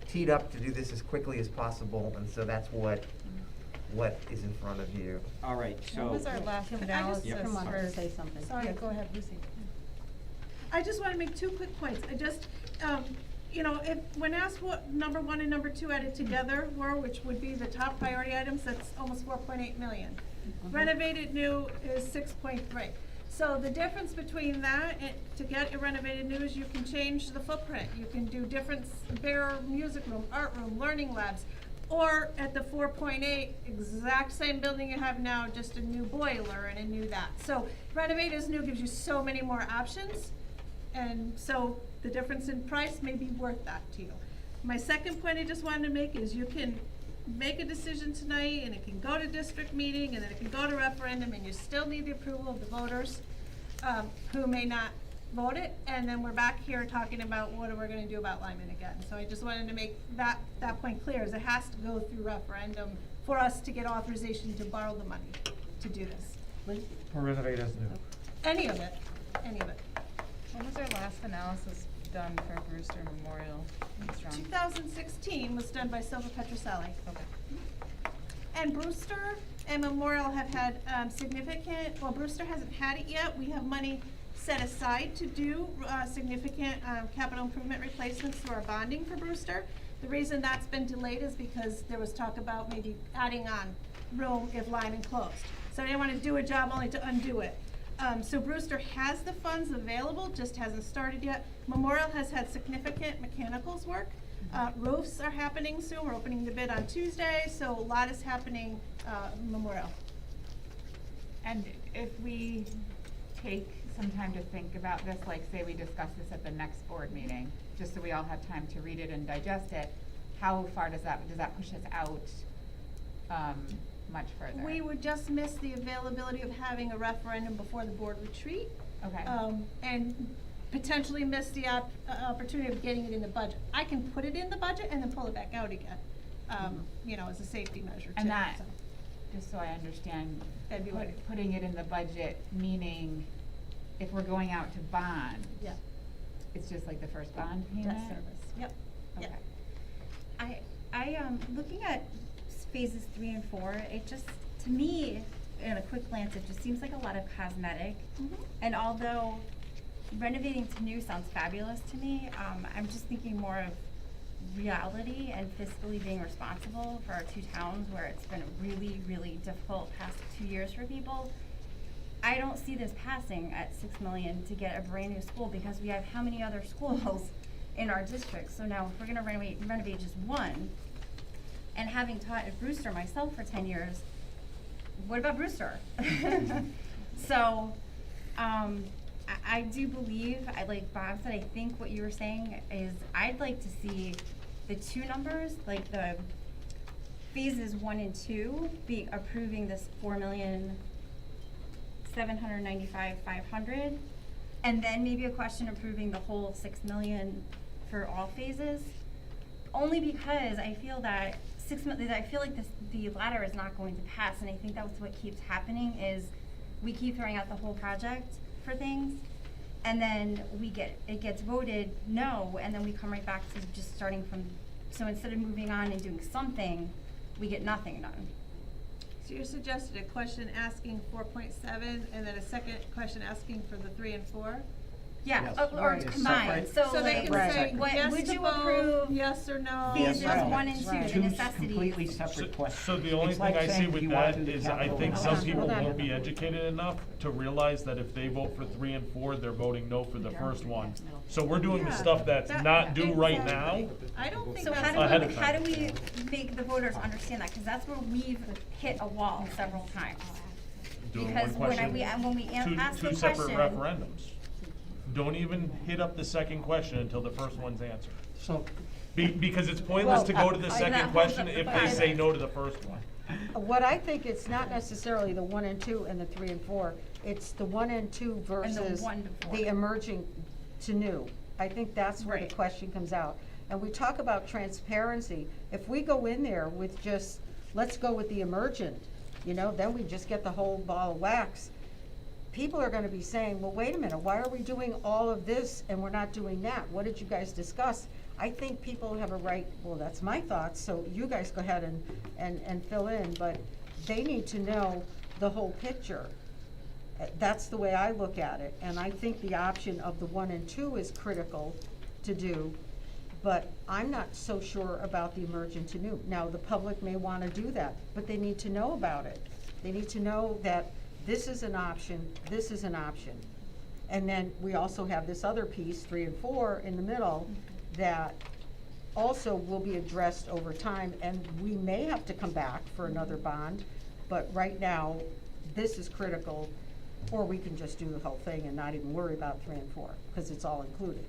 teed up, to do this as quickly as possible, and so that's what is in front of you. All right, so. What was our last analysis Yep. Come on, for? say something. Sorry, Yeah. go ahead, Lucy. I just wanna make 2 quick points. I just, when asked what number 1 and number 2 added together were, which would be the top priority items, that's almost 4.8 million. Renovated new is 6.3. So the difference between that and to get a renovated new is you can change the footprint. You can do different, bigger music room, art room, learning labs. Or at the 4.8, exact same building you have now, just a new boiler and a new that. So renovate as new gives you so many more options. And so the difference in price may be worth that to you. My second point I just wanted to make is you can make a decision tonight and it can go to district meeting and then it can go to referendum and you still need the approval of the voters who may not vote it, and then we're back here talking about what are we gonna do about Lyman again. So I just wanted to make that point clear, is it has to go through referendum for us to get authorization to borrow the money to do this. Or renovate as new. Any of it, any of it. When was our last analysis done for Brewster Memorial in Strong? 2016 was done by Silva Petroselli. Okay. And Brewster and Memorial have had significant, well, Brewster hasn't had it yet. We have money set aside to do significant capital improvement replacements through our bonding for Brewster. The reason that's been delayed is because there was talk about maybe adding on room if Lyman closed. So I didn't want to do a job only to undo it. So Brewster has the funds available, just hasn't started yet. Memorial has had significant mechanicals work. Roofs are happening soon. We're opening the bid on Tuesday, so a lot is happening Memorial. And if we take some time to think about this, like say we discuss this at the next board meeting, just so we all have time to read it and digest it, how far does that push us out, much further? We would just miss the availability of having a referendum before the board retreat. Okay. And potentially miss the opportunity of getting it in the budget. I can put it in the budget and then pull it back out again, you know, as a safety measure too. And that, so. just so I understand, February. putting it in the budget, meaning if we're going out to bond, Yeah. it's just like the first bond payment? Debt service, yep. Okay. Looking at phases 3 and 4, it just, to me, in a quick glance, it just seems like a lot of cosmetic. And although renovating to new sounds fabulous to me, I'm just thinking more of reality and fiscally being responsible for our two towns where it's been a really, really difficult past 2 years for people. I don't see this passing at $6 million to get a brand new school because we have how many other schools in our district? So now if we're gonna renovate just one, and having taught at Brewster myself for 10 years, what about Brewster? So, I do believe, like Bob said, I think what you were saying is I'd like to see the two numbers, like the phases 1 and 2, be approving this $4,795,500, and then maybe a question approving the whole $6 million for all phases. Only because I feel that I feel like the latter is not going to pass, and I think that's what keeps happening is we keep throwing out the whole project for things, and then it gets voted no, and then we come right back to just starting from, so instead of moving on and doing something, we get nothing done. So you suggested a question asking 4.7 and then a second question asking for the 3 and 4? Yeah, Yes. or Right. combined, Separate. So they can like, say what, yes would to you both, approve yes or no? phases Right. 1 and 2, the Two necessities? completely separate questions. So the only It's thing like I see saying, with do you want that to do is I capital think some improvement? people won't be educated enough to realize that if they vote for 3 and 4, they're voting no for the first one. So we're doing the Yeah, stuff that's that- not due right exactly. now. I don't think So that's. Ahead of how time. do we make the voters understand that? Cause that's where we've hit a wall several times. Doing Because one question, when we ask the two separate question. referendums. Don't even hit up the second question until the first one's answered. So, Because it's pointless to go to the that second holds question up the if they project. say no to the first one. What I think it's not necessarily the 1 and 2 and the 3 and 4, it's the 1 and 2 versus 1 to 4. the emerging to new. I think that's where the Right. question comes out. And we talk about transparency. If we go in there with just, let's go with the emergent, you know, then we just get the whole ball of wax. People are gonna be saying, well, wait a minute, why are we doing all of this and we're not doing that? What did you guys discuss? I think people have a right, well, that's my thoughts, so you guys go ahead and fill in, but they need to know the whole picture. That's the way I look at it, and I think the option of the 1 and 2 is critical to do, but I'm not so sure about the emergent to new. Now, the public may wanna do that, but they need to know about it. They need to know that this is an option, this is an option. And then we also have this other piece, 3 and 4, in the middle, that also will be addressed over time, and we may have to come back for another bond, but right now, this is critical, or we can just do the whole thing and not even worry about 3 and 4, because it's all included.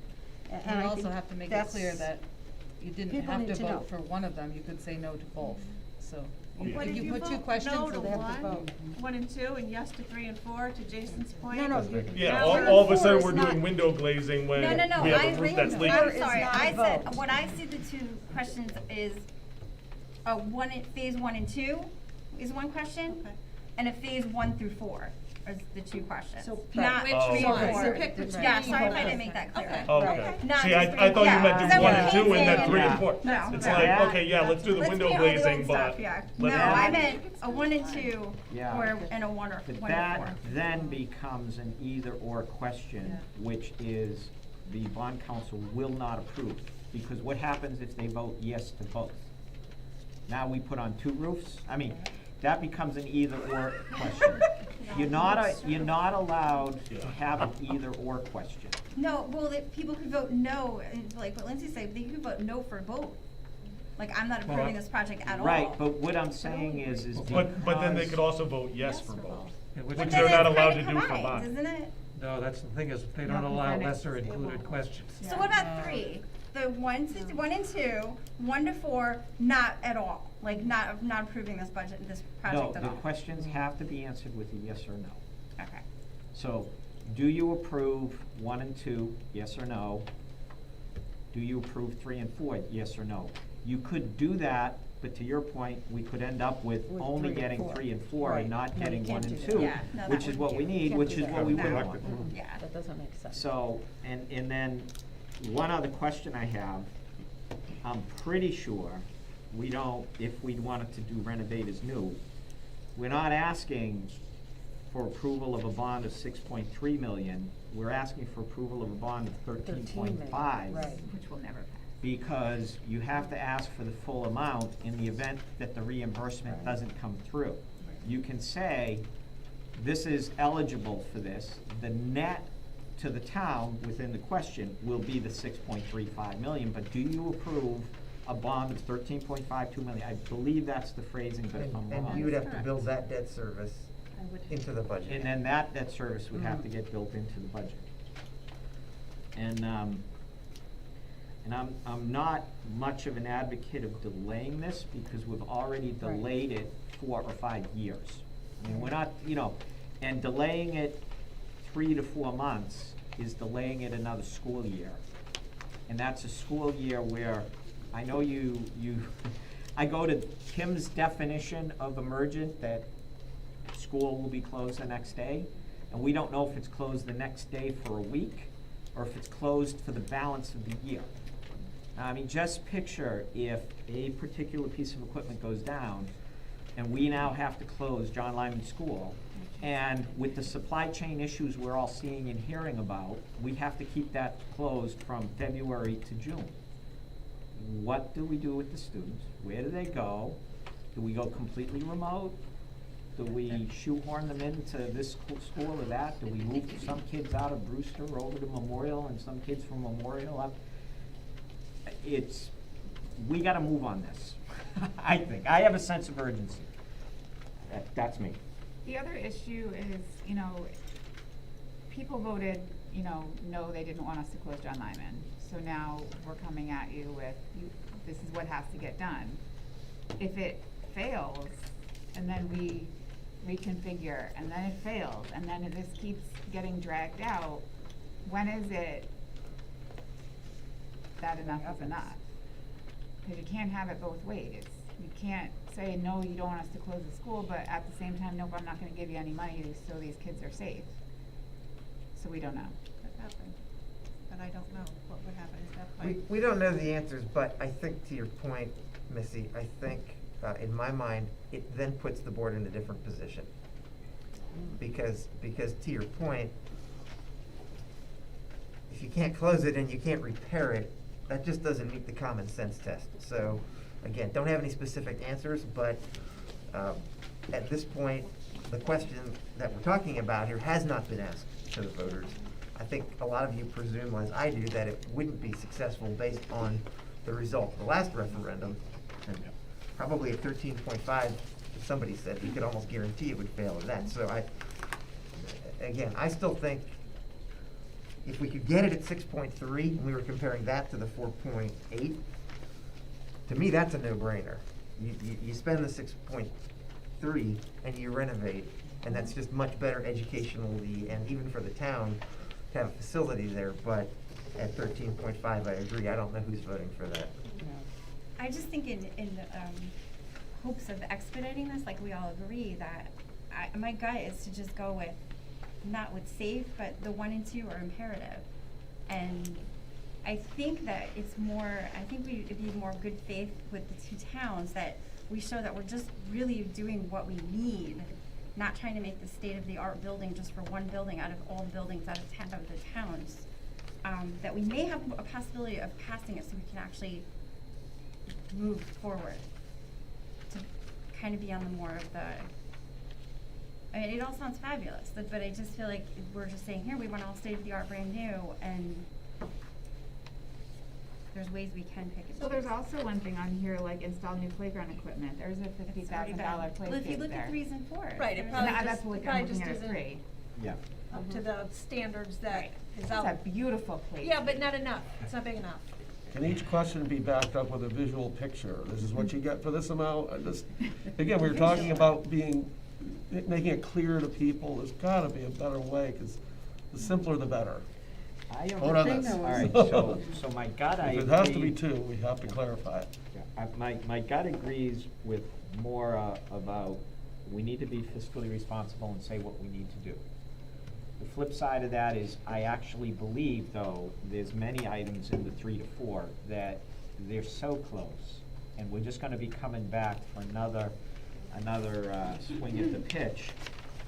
And You I also think have to make it that's- clear that you didn't people have need to to know. vote for one of them, you could say no to both, so. What If did you put two vote? questions, No so to they have to 1, vote. 1 and 2, and yes to 3 and 4, to Jason's point? No, no, Yeah, Now all we're- of a sudden four we're is doing not- window glazing when No, we have I a group that's agree. legal. Four I'm is sorry, not a I said, vote. what I see the two questions is, phase 1 and 2 is one question, Okay. and a phase 1 through 4 is the two questions. So Not which 3 one? and 4. So pick between Yeah, sorry if I both. didn't make that clear. Okay. Oh, Right. okay. Not See, just I thought you yeah. meant do Because 1 then and we 2 and then can't 3 and say- 4. No. It's No. like, okay, yeah, let's do the Let's window pay all the glazing, old but. stuff, yeah. let No, it- I meant a 1 and 2, Yeah. or, and a 1 or But 1 and 4. that then becomes an either-or question, which is the bond council will not approve. Because what happens if they vote yes to both? Now we put on 2 roofs? I mean, that becomes an either-or question. You're not allowed to have an either-or question. No, well, people could vote no, and like what Lindsay said, they could vote no for both. Like, I'm not approving this project at all. Right, but what I'm saying is But then they because- could also vote yes for both. in which But Which then they're not it's allowed kinda to do for combined, bond. isn't it? no, that's the thing is, they don't allow lesser included questions. So what about 3? the 1 and 2, 1 to 4, not at all, like not approving this budget, this project at all. No, the questions have to be answered with a yes or no. Okay. So, do you approve 1 and 2, yes or no? Do you approve 3 and 4, yes or no? You could do that, but to your point, we could end up with only 3 and getting 4. 3 and 4 Right. and not No, you getting 1 can't and do 2, that. Yeah, no, which that is wouldn't what do we it. need, Can't which do is that. what we No. would want. Yeah. That doesn't make sense. So, and then, one other question I have, I'm pretty sure we don't, if we wanted to do renovate as new, we're not asking for approval of a bond of 6.3 million, we're asking for approval of a bond of 13.5. Right. Which will never pass. Because you have to ask for the full amount in the event that the reimbursement Right. doesn't come through. You can say, this is eligible for this, the net to the town within the question will be the 6.35 million, but do you approve a bond of 13.52 million? I believe that's the phrasing, but if I'm wrong. And you would have to build that debt service into the budget. And then that debt service would have to get built into the budget. And I'm not much of an advocate of delaying this because we've already delayed it 4 or 5 years. I mean, we're not, and delaying it 3 to 4 months is delaying it another school year. And that's a school year where, I know I go to Kim's definition of emergent, that school will be closed the next day, and we don't know if it's closed the next day for a week, or if it's closed for the balance of the year. I mean, just picture if a particular piece of equipment goes down, and we now have to close John Lyman School, and with the supply chain issues we're all seeing and hearing about, we have to keep that closed from February to June. What do we do with the students? Where do they go? Do we go completely remote? Do we shoehorn them into this school or that? Do we move some kids out of Brewster over to Memorial and some kids from Memorial up? We gotta move on this, I think. I have a sense of urgency. That's me. The other issue is, people voted, no, they didn't want us to close John Lyman. So now we're coming at you with, this is what has to get done. If it fails, and then we reconfigure, and then it fails, and then this keeps getting dragged out, when is it that enough is enough? Because you can't have it both ways. You can't say, no, you don't want us to close the school, but at the same time, nope, I'm not gonna give you any money so these kids are safe. So we don't know. What happened? But I don't know what would happen at that point. We don't know the answers, but I think to your point, Missy, I think, in my mind, it then puts the board in a different position. Because to your point, if you can't close it and you can't repair it, that just doesn't meet the common sense test. So, again, don't have any specific answers, but at this point, the question that we're talking about here has not been asked to the voters. I think a lot of you presume, as I do, that it wouldn't be successful based on the result of the last referendum. And probably at 13.5, somebody said, you could almost guarantee it would fail at that. So I still think if we could get it at 6.3, and we were comparing that to the 4.8, to me, that's a no-brainer. You spend the 6.3 and you renovate, and that's just much better educationally, and even for the town to have a facility there, but at 13.5, I agree, I don't know who's voting for that. I just think in hopes of expediting this, like we all agree, that my gut is to just go with, not with safe, but the 1 and 2 are imperative. And I think that it'd be more good faith with the two towns that we show that we're just really doing what we need, not trying to make the state-of-the-art building just for one building out of all the buildings out of the towns. That we may have a possibility of passing it so we can actually move forward to kind of be on the more of the, I mean, it all sounds fabulous, but I just feel like we're just saying, here, we want all state-of-the-art brand new, and there's ways we can pick it. So there's also one thing on here, like install new playground equipment. There's a $50,000 play Well, if you space look there. at 3s and 4s. Right, it there's- probably That's just, what it I'm probably looking just at isn't 3. Yeah. up to the standards that is It's out. a beautiful place. Yeah, but not enough, it's not big enough. Can each question be backed up with a visual picture? This is what you get for this amount. Again, we were talking about making it clear to people. There's gotta be a better way, because the simpler the better. Vote on this. All right, so my gut, I agree. If it has to be two, we have to clarify it. My gut agrees with more about, we need to be fiscally responsible and say what we need to do. The flip side of that is, I actually believe, though, there's many items in the 3 to 4 that they're so close, and we're just gonna be coming back for another swing at the pitch,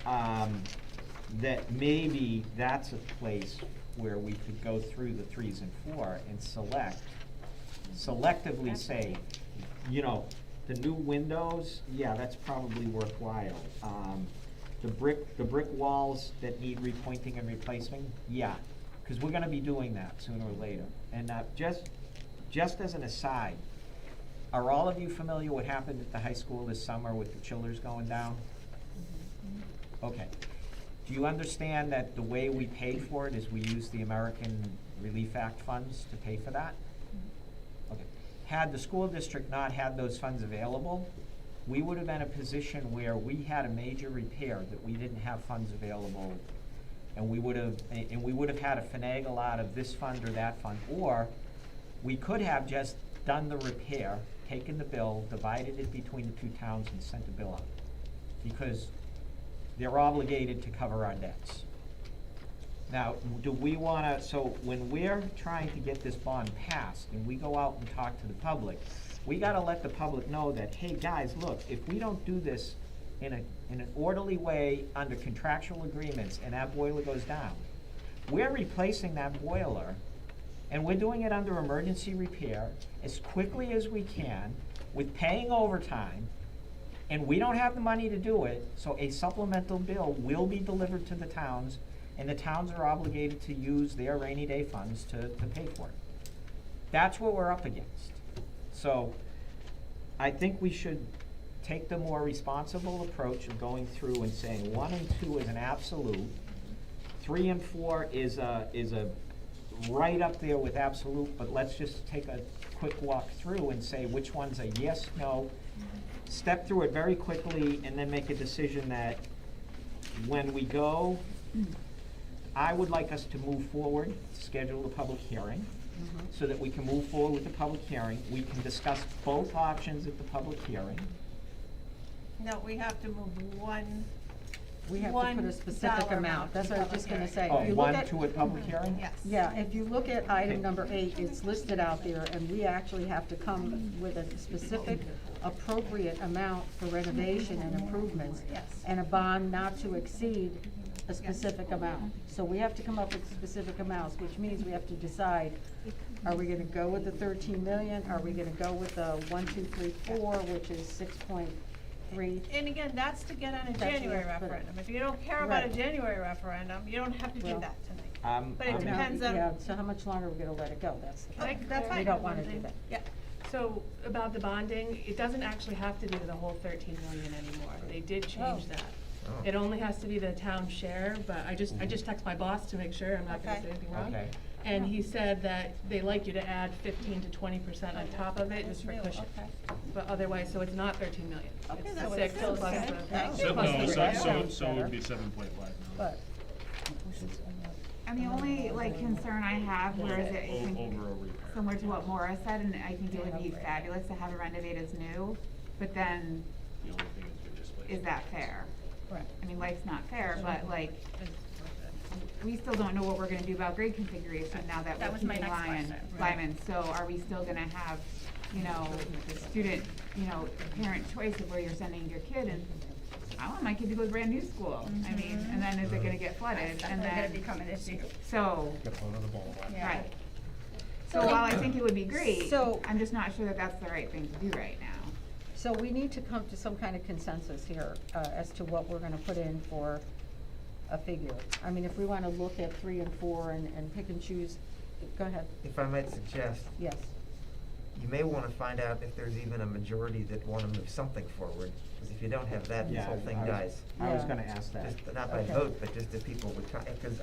that maybe that's a place where we could go through the 3s and 4 and selectively say, you know, the new windows, yeah, that's probably worthwhile. The brick walls that need repointing and replacing, yeah, because we're gonna be doing that sooner or later. And just as an aside, are all of you familiar what happened at the high school this summer with the chillers going down? Okay. Do you understand that the way we paid for it is we used the American Relief Act funds to pay for that? Okay. Had the school district not had those funds available, we would have been in a position where we had a major repair that we didn't have funds available, and we would have had to finagle out of this fund or that fund, or we could have just done the repair, taken the bill, divided it between the two towns, and sent the bill out, because they're obligated to cover our debts. Now, do we wanna, so when we're trying to get this bond passed and we go out and talk to the public, we gotta let the public know that, hey, guys, look, if we don't do this in an orderly way under contractual agreements and that boiler goes down, we're replacing that boiler, and we're doing it under emergency repair as quickly as we can with paying overtime, and we don't have the money to do it, so a supplemental bill will be delivered to the towns, and the towns are obligated to use their rainy day funds to pay for it. That's what we're up against. So I think we should take the more responsible approach of going through and saying 1 and 2 is an absolute, 3 and 4 is a right up there with absolute, but let's just take a quick walk through and say which one's a yes, no, step through it very quickly, and then make a decision that when we go, I would like us to move forward, schedule a public hearing, so that we can move forward with the public hearing. We can discuss both options at the public hearing. No, we have to move one. We have to put a specific amount, that's what I was just gonna say. Oh, If you look 1 at- to a public hearing? Yes. Yeah, if you look at item number 8, it's listed out there, and we actually have to come with a specific appropriate amount for renovation and improvements. Yes. And a bond not to exceed a specific amount. So we have to come up with specific amounts, which means we have to decide, are we gonna go with the 13 million? Are we gonna go with the 1, 2, 3, 4, which is 6.3? And again, that's to get on a That's January what- referendum. If you don't care about a Right. January referendum, you don't have to do Well, that tonight. But it I'm- depends on. Yeah, so how much longer are we gonna let it go? That's the Like, thing. that's fine. We don't wanna do that. Yeah. So about the bonding, it doesn't actually have to be the whole 13 million anymore. They did change that. Oh. It only has to be the town share, but I just texted my boss to make sure I'm not gonna Okay. say anything wrong. Okay. And he said that they like you to add 15 to 20% on top of it, just for New, cushion. okay. But otherwise, so it's not 13 million. Okay, It's that's 6 good. plus Okay. the. Thank So, you. plus no, the so, rest. so it would be 7.5 now. But, And the only like concern I have, whereas it, I think, Over a repair. similar to what Maura said, and I think it would be fabulous to have it renovated as new, but then, The only thing is we just like. is that fair? right. I mean, life's not fair, but like, we still don't know what we're gonna do about grade configuration now that That we're was my keeping next question. Lyman. So are we still gonna have, you know, student, you know, parent choice of where you're sending your kid, and I want my kid to go to brand new school. I mean, and then is it gonna get flooded? That's And definitely gonna then, become an issue. so, Get one of the ball. Yeah. right. So while I think it would be great, So- I'm just not sure that that's the right thing to do right now. So we need to come to some kind of consensus here, as to what we're gonna put in for a figure. I mean, if we wanna look at 3 and 4 and pick and choose, go ahead, If I might suggest, yes. you may wanna find out if there's even a majority that wanna move something forward, because if you don't have that, this Yeah, whole thing I was- dies. I was Yeah. gonna ask that. Just, not by Okay. vote, but just if people would, because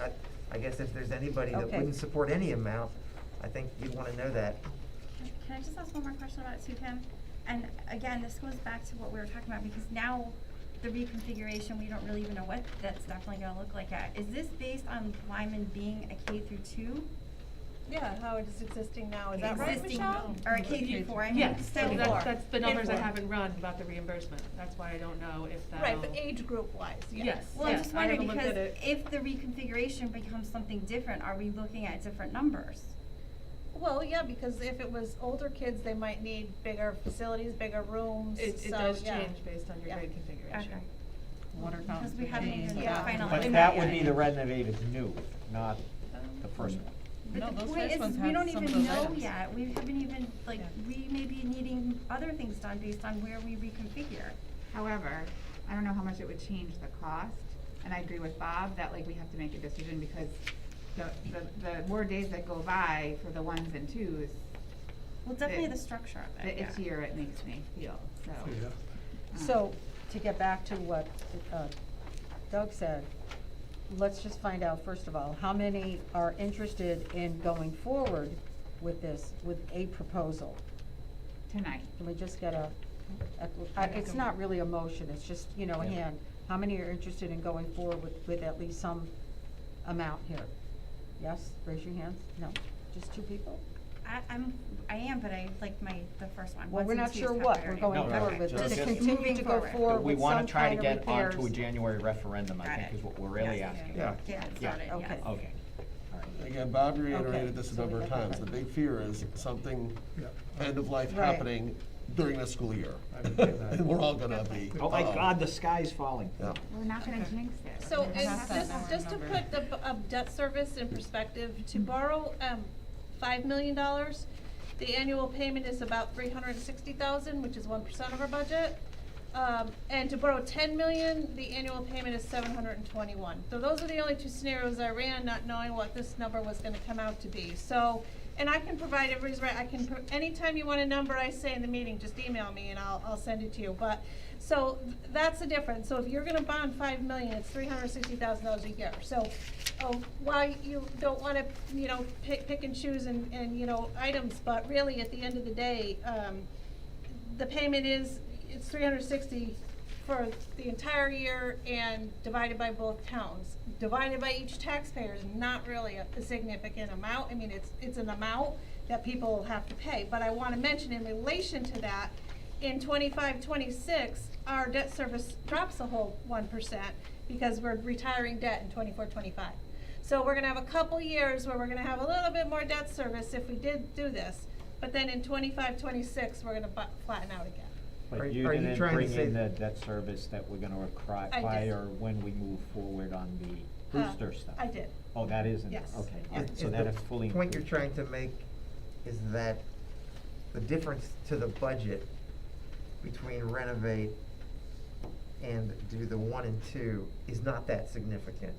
I guess if there's anybody that Okay. wouldn't support any amount, I think you'd wanna know that. can I just ask one more question about it too, Kim? And again, this goes back to what we were talking about, because now the reconfiguration, we don't really even know what that's definitely gonna look like at. Is this based on Lyman being a K through 2? Yeah, how it is existing now, is that right, Existing, Michelle? or a K through 4, I mean, Yes, still that's, 4. That's the numbers I haven't run about the reimbursement, that's why I don't know if that'll. Right, but age group wise, yes. Yes. Well, I'm just I haven't wondering, looked because at it. if the reconfiguration becomes something different, are we looking at different numbers? Well, yeah, because if it was older kids, they might need bigger facilities, bigger rooms, It so, does yeah. change based on your grade configuration. Okay. Water Because fountains we would haven't change. even Yeah. finalized But that would be the renovated new, not the first one. But No, the those point first is, ones we have don't some even of those know items. yet, we haven't even, like, we may be needing other things done based on where we reconfigure. However, I don't know how much it would change the cost, and I agree with Bob that like we have to make a decision because the more days that go by for the 1s and 2s. Well, definitely the structure of it, The yeah. itchier it makes me feel, so. So, to get back to what Doug said, let's just find out, first of all, how many are interested in going forward with this, with a proposal? Tonight. Can we just get it's not really a motion, it's just, a hand. How many are interested in going forward with at least some amount here? Yes, raise your hands. No, just 2 people? I am, but I like the first one. Well, we're Ones and not twos sure have what we're priority. going No, forward with, just- to just continue moving to go forward. forward We with wanna some try to kind of get onto a repairs. January referendum, I Got think it. is what we're really Yes. asking. Yeah. Get it Yeah. started, Okay. yes. Okay, all right. Again, Bob Okay, reiterated this a so number we of have to times. The find- big fear is something end of life Right. happening during the school year. I would say that. And we're all gonna be. Oh my uh-oh. God, the sky's falling. Yeah. We're not gonna jinx it. So, We're is not just, gonna- just to put the debt service in perspective, to borrow, $5 million, the annual payment is about $360,000, which is 1% of our budget. And to borrow 10 million, the annual payment is 721. So those are the only 2 scenarios I ran, not knowing what this number was gonna come out to be. So, and I can provide, everybody's right, anytime you want a number I say in the meeting, just email me and I'll send it to you. But, so, that's the difference. So if you're gonna bond 5 million, it's $360,000 a year. So, while you don't wanna, pick and choose and, items, but really, at the end of the day, the payment it's 360 for the entire year and divided by both towns. Divided by each taxpayer is not really a significant amount. I mean, it's an amount that people have to pay. But I wanna mention in relation to that, in 25-26, our debt service drops a whole 1% because we're retiring debt in 24-25. So we're gonna have a couple years where we're gonna have a little bit more debt service if we did do this. But then in 25-26, we're gonna flatten out again. But you are you didn't trying to bring say- in the debt service that we're gonna require when we move forward on the booster stuff? I did. Oh, that isn't, Yes. okay, Yeah. so that is fully The point you're included. trying to make is that the difference to the budget between renovate and do the 1 and 2 is not that significant.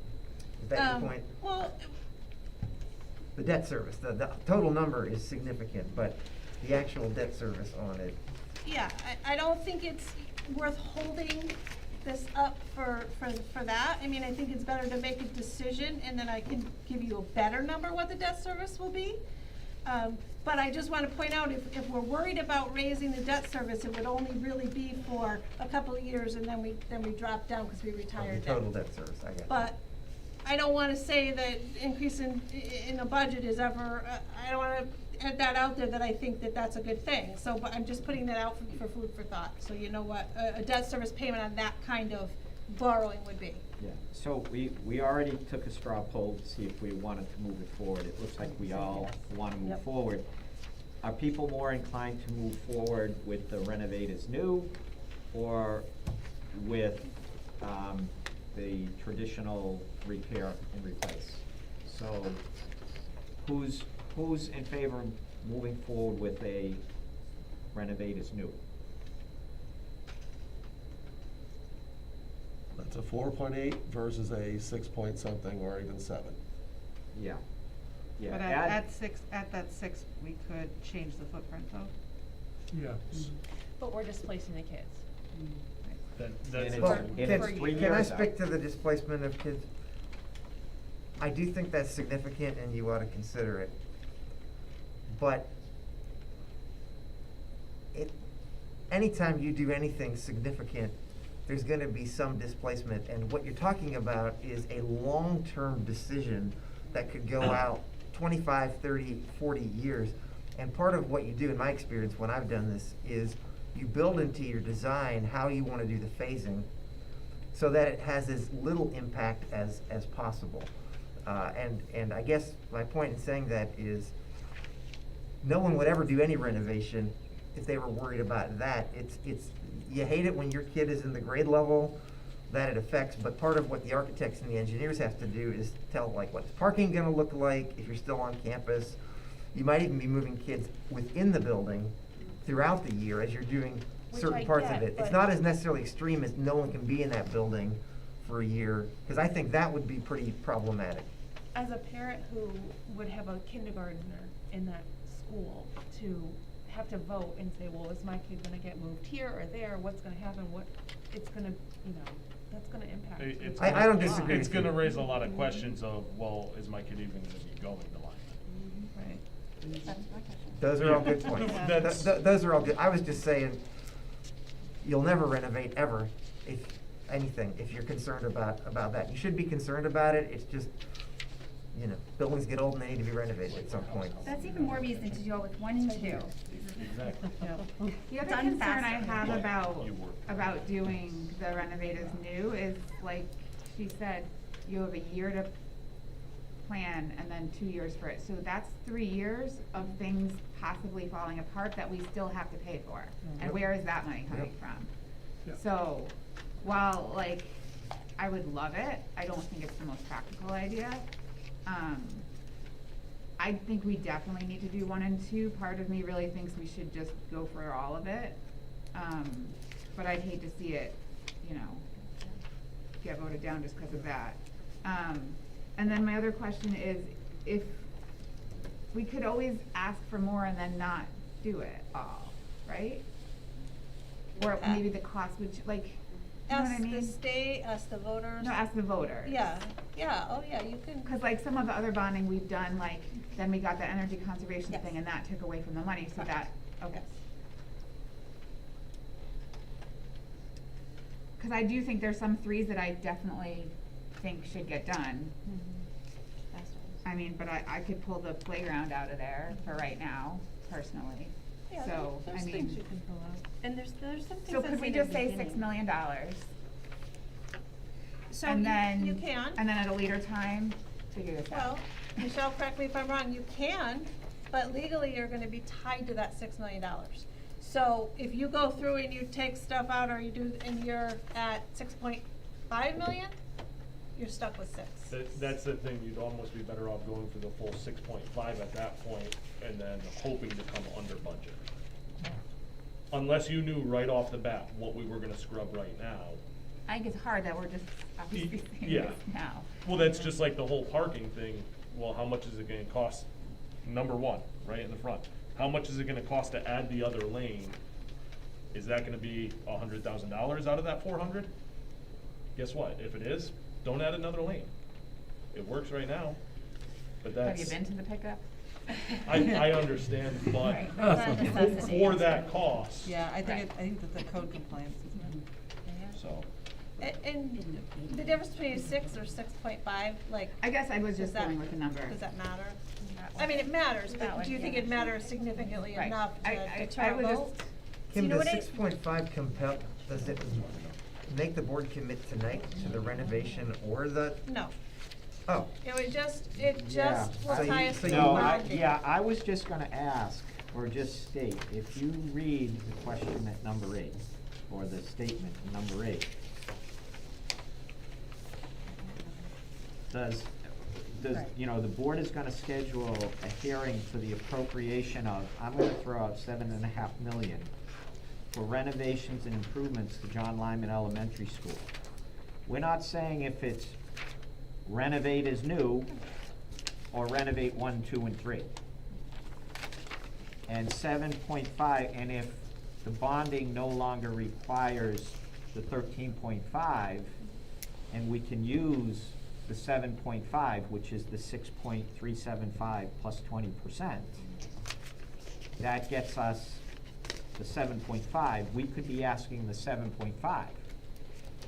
Is that your point? Well, The debt service, the total number is significant, but the actual debt service on it. yeah, I don't think it's worth holding this up for that. I mean, I think it's better to make a decision and then I can give you a better number what the debt service will be. But I just wanna point out, if we're worried about raising the debt service, it would only really be for a couple of years and then we drop down because we retired The debt. total debt service, I guess. But I don't wanna say that increase in the budget is ever, I don't wanna add that out there that I think that that's a good thing. So, but I'm just putting that out for food for thought, so you know what a debt service payment on that kind of borrowing would be. Yeah, so we already took a straw poll to see if we wanted to move it forward. It looks like we all wanna move Yep. forward. Are people more inclined to move forward with the renovate as new or with, the traditional repair and replace? So who's in favor of moving forward with a renovate as new? That's a 4.8 versus a 6 point something or even 7. Yeah. Yeah. But at that 6, we could change the footprint though. Yeah. But we're displacing the kids. That's Well, And it's 3 can I years out. speak to the displacement of kids? I do think that's significant and you ought to consider it. But anytime you do anything significant, there's gonna be some displacement, and what you're talking about is a long-term decision that could go out 25, 30, 40 years. And part of what you do, in my experience, when I've done this, is you build into your design how you wanna do the phasing so that it has as little impact as possible. And I guess my point in saying that is, no one would ever do any renovation if they were worried about that. You hate it when your kid is in the grade level that it affects, but part of what the architects and the engineers have to do is tell, like, what's parking gonna look like if you're still on campus. You might even be moving kids within the building throughout the year as you're doing Which certain I parts of get, it. It's but- not as necessarily extreme as no one can be in that building for a year, because I think that would be pretty problematic. As a parent who would have a kindergartner in that school, to have to vote and say, well, is my kid gonna get moved here or there, what's gonna happen, what, it's gonna, you know, that's gonna impact. It's I gonna- don't disagree It's with you. gonna raise a lot of questions of, well, is my kid even gonna be going to Lyman? Right. Those are all good points. That's- Those are all good. I was just saying, you'll never renovate ever, if anything, if you're concerned about that. You should be concerned about it, it's just, you know, buildings get old and they need to be renovated at some point. That's even more reason to do it with 1 and 2. Exactly. The other Done concern faster. I have You work. about doing the renovate as new is, like she said, you have a year to plan and then 2 years for it. So that's 3 years of things possibly falling apart that we still have to pay for. And where is that money coming from? So, while, like, I would love it, I don't think it's the most practical idea. I think we definitely need to do 1 and 2. Part of me really thinks we should just go for all of it. But I'd hate to see it, you know, get voted down just because of that. And then my other question is, if we could always ask for more and then not do it all, right? Or maybe the cost would, like, you know what I Ask the mean? state, ask the voters. No, ask the voters. Yeah, oh yeah, you can. Cause like some of the other bonding we've done, like, then we got the energy conservation Yes. thing and that took away from the money, so that, okay. Cause I do think there's some 3s that I definitely think should get done. I mean, but I could pull the playground out of there for right now, personally. Yeah, So, there's I mean. things you can pull out. And there's some things So that could we say just the say $6 beginning. million? So And then, you can. and then at a later time, figure this Well, out. Michelle, correct me if I'm wrong, you can, but legally you're gonna be tied to that $6 million. So if you go through and you take stuff out or you do, and you're at 6.5 million, you're stuck with 6. That's the thing, you'd almost be better off going for the full 6.5 at that point, and then hoping to come under budget. Unless you knew right off the bat what we were gonna scrub right now. I think it's hard that we're just obviously saying Yeah. this now. Well, that's just like the whole parking thing, well, how much is it gonna cost, number one, right in the front? How much is it gonna cost to add the other lane? Is that gonna be $100,000 out of that 400? Guess what, if it is, don't add another lane. It works right now, but that's. Have you been to the pickup? I understand, but Right. That's not a necessity. for that cost, Yeah, I Right. think that the code compliance is. so. And the difference between 6 or 6.5, like. I guess I was does just that- going with the number. Does that matter? I mean, it matters, but do you think it matters significantly Right. enough I to deter would a just- vote? Kim, you know does what it- 6.5 compel, does it make the board commit tonight to the renovation or the? No. Oh. It would just, Yeah. will So you- tie us so to you- No, bonding. I was just gonna ask, or just state, if you read the question at number 8, or the statement at number 8, does, Right. you know, the board is gonna schedule a hearing for the appropriation of, I'm gonna throw out $7.5 million for renovations and improvements to John Lyman Elementary School. We're not saying if it's renovate as new, or renovate 1, 2, and 3. And 7.5, and if the bonding no longer requires the 13.5, and we can use the 7.5, which is the 6.375 plus 20%, that gets us the 7.5, we could be asking the 7.5.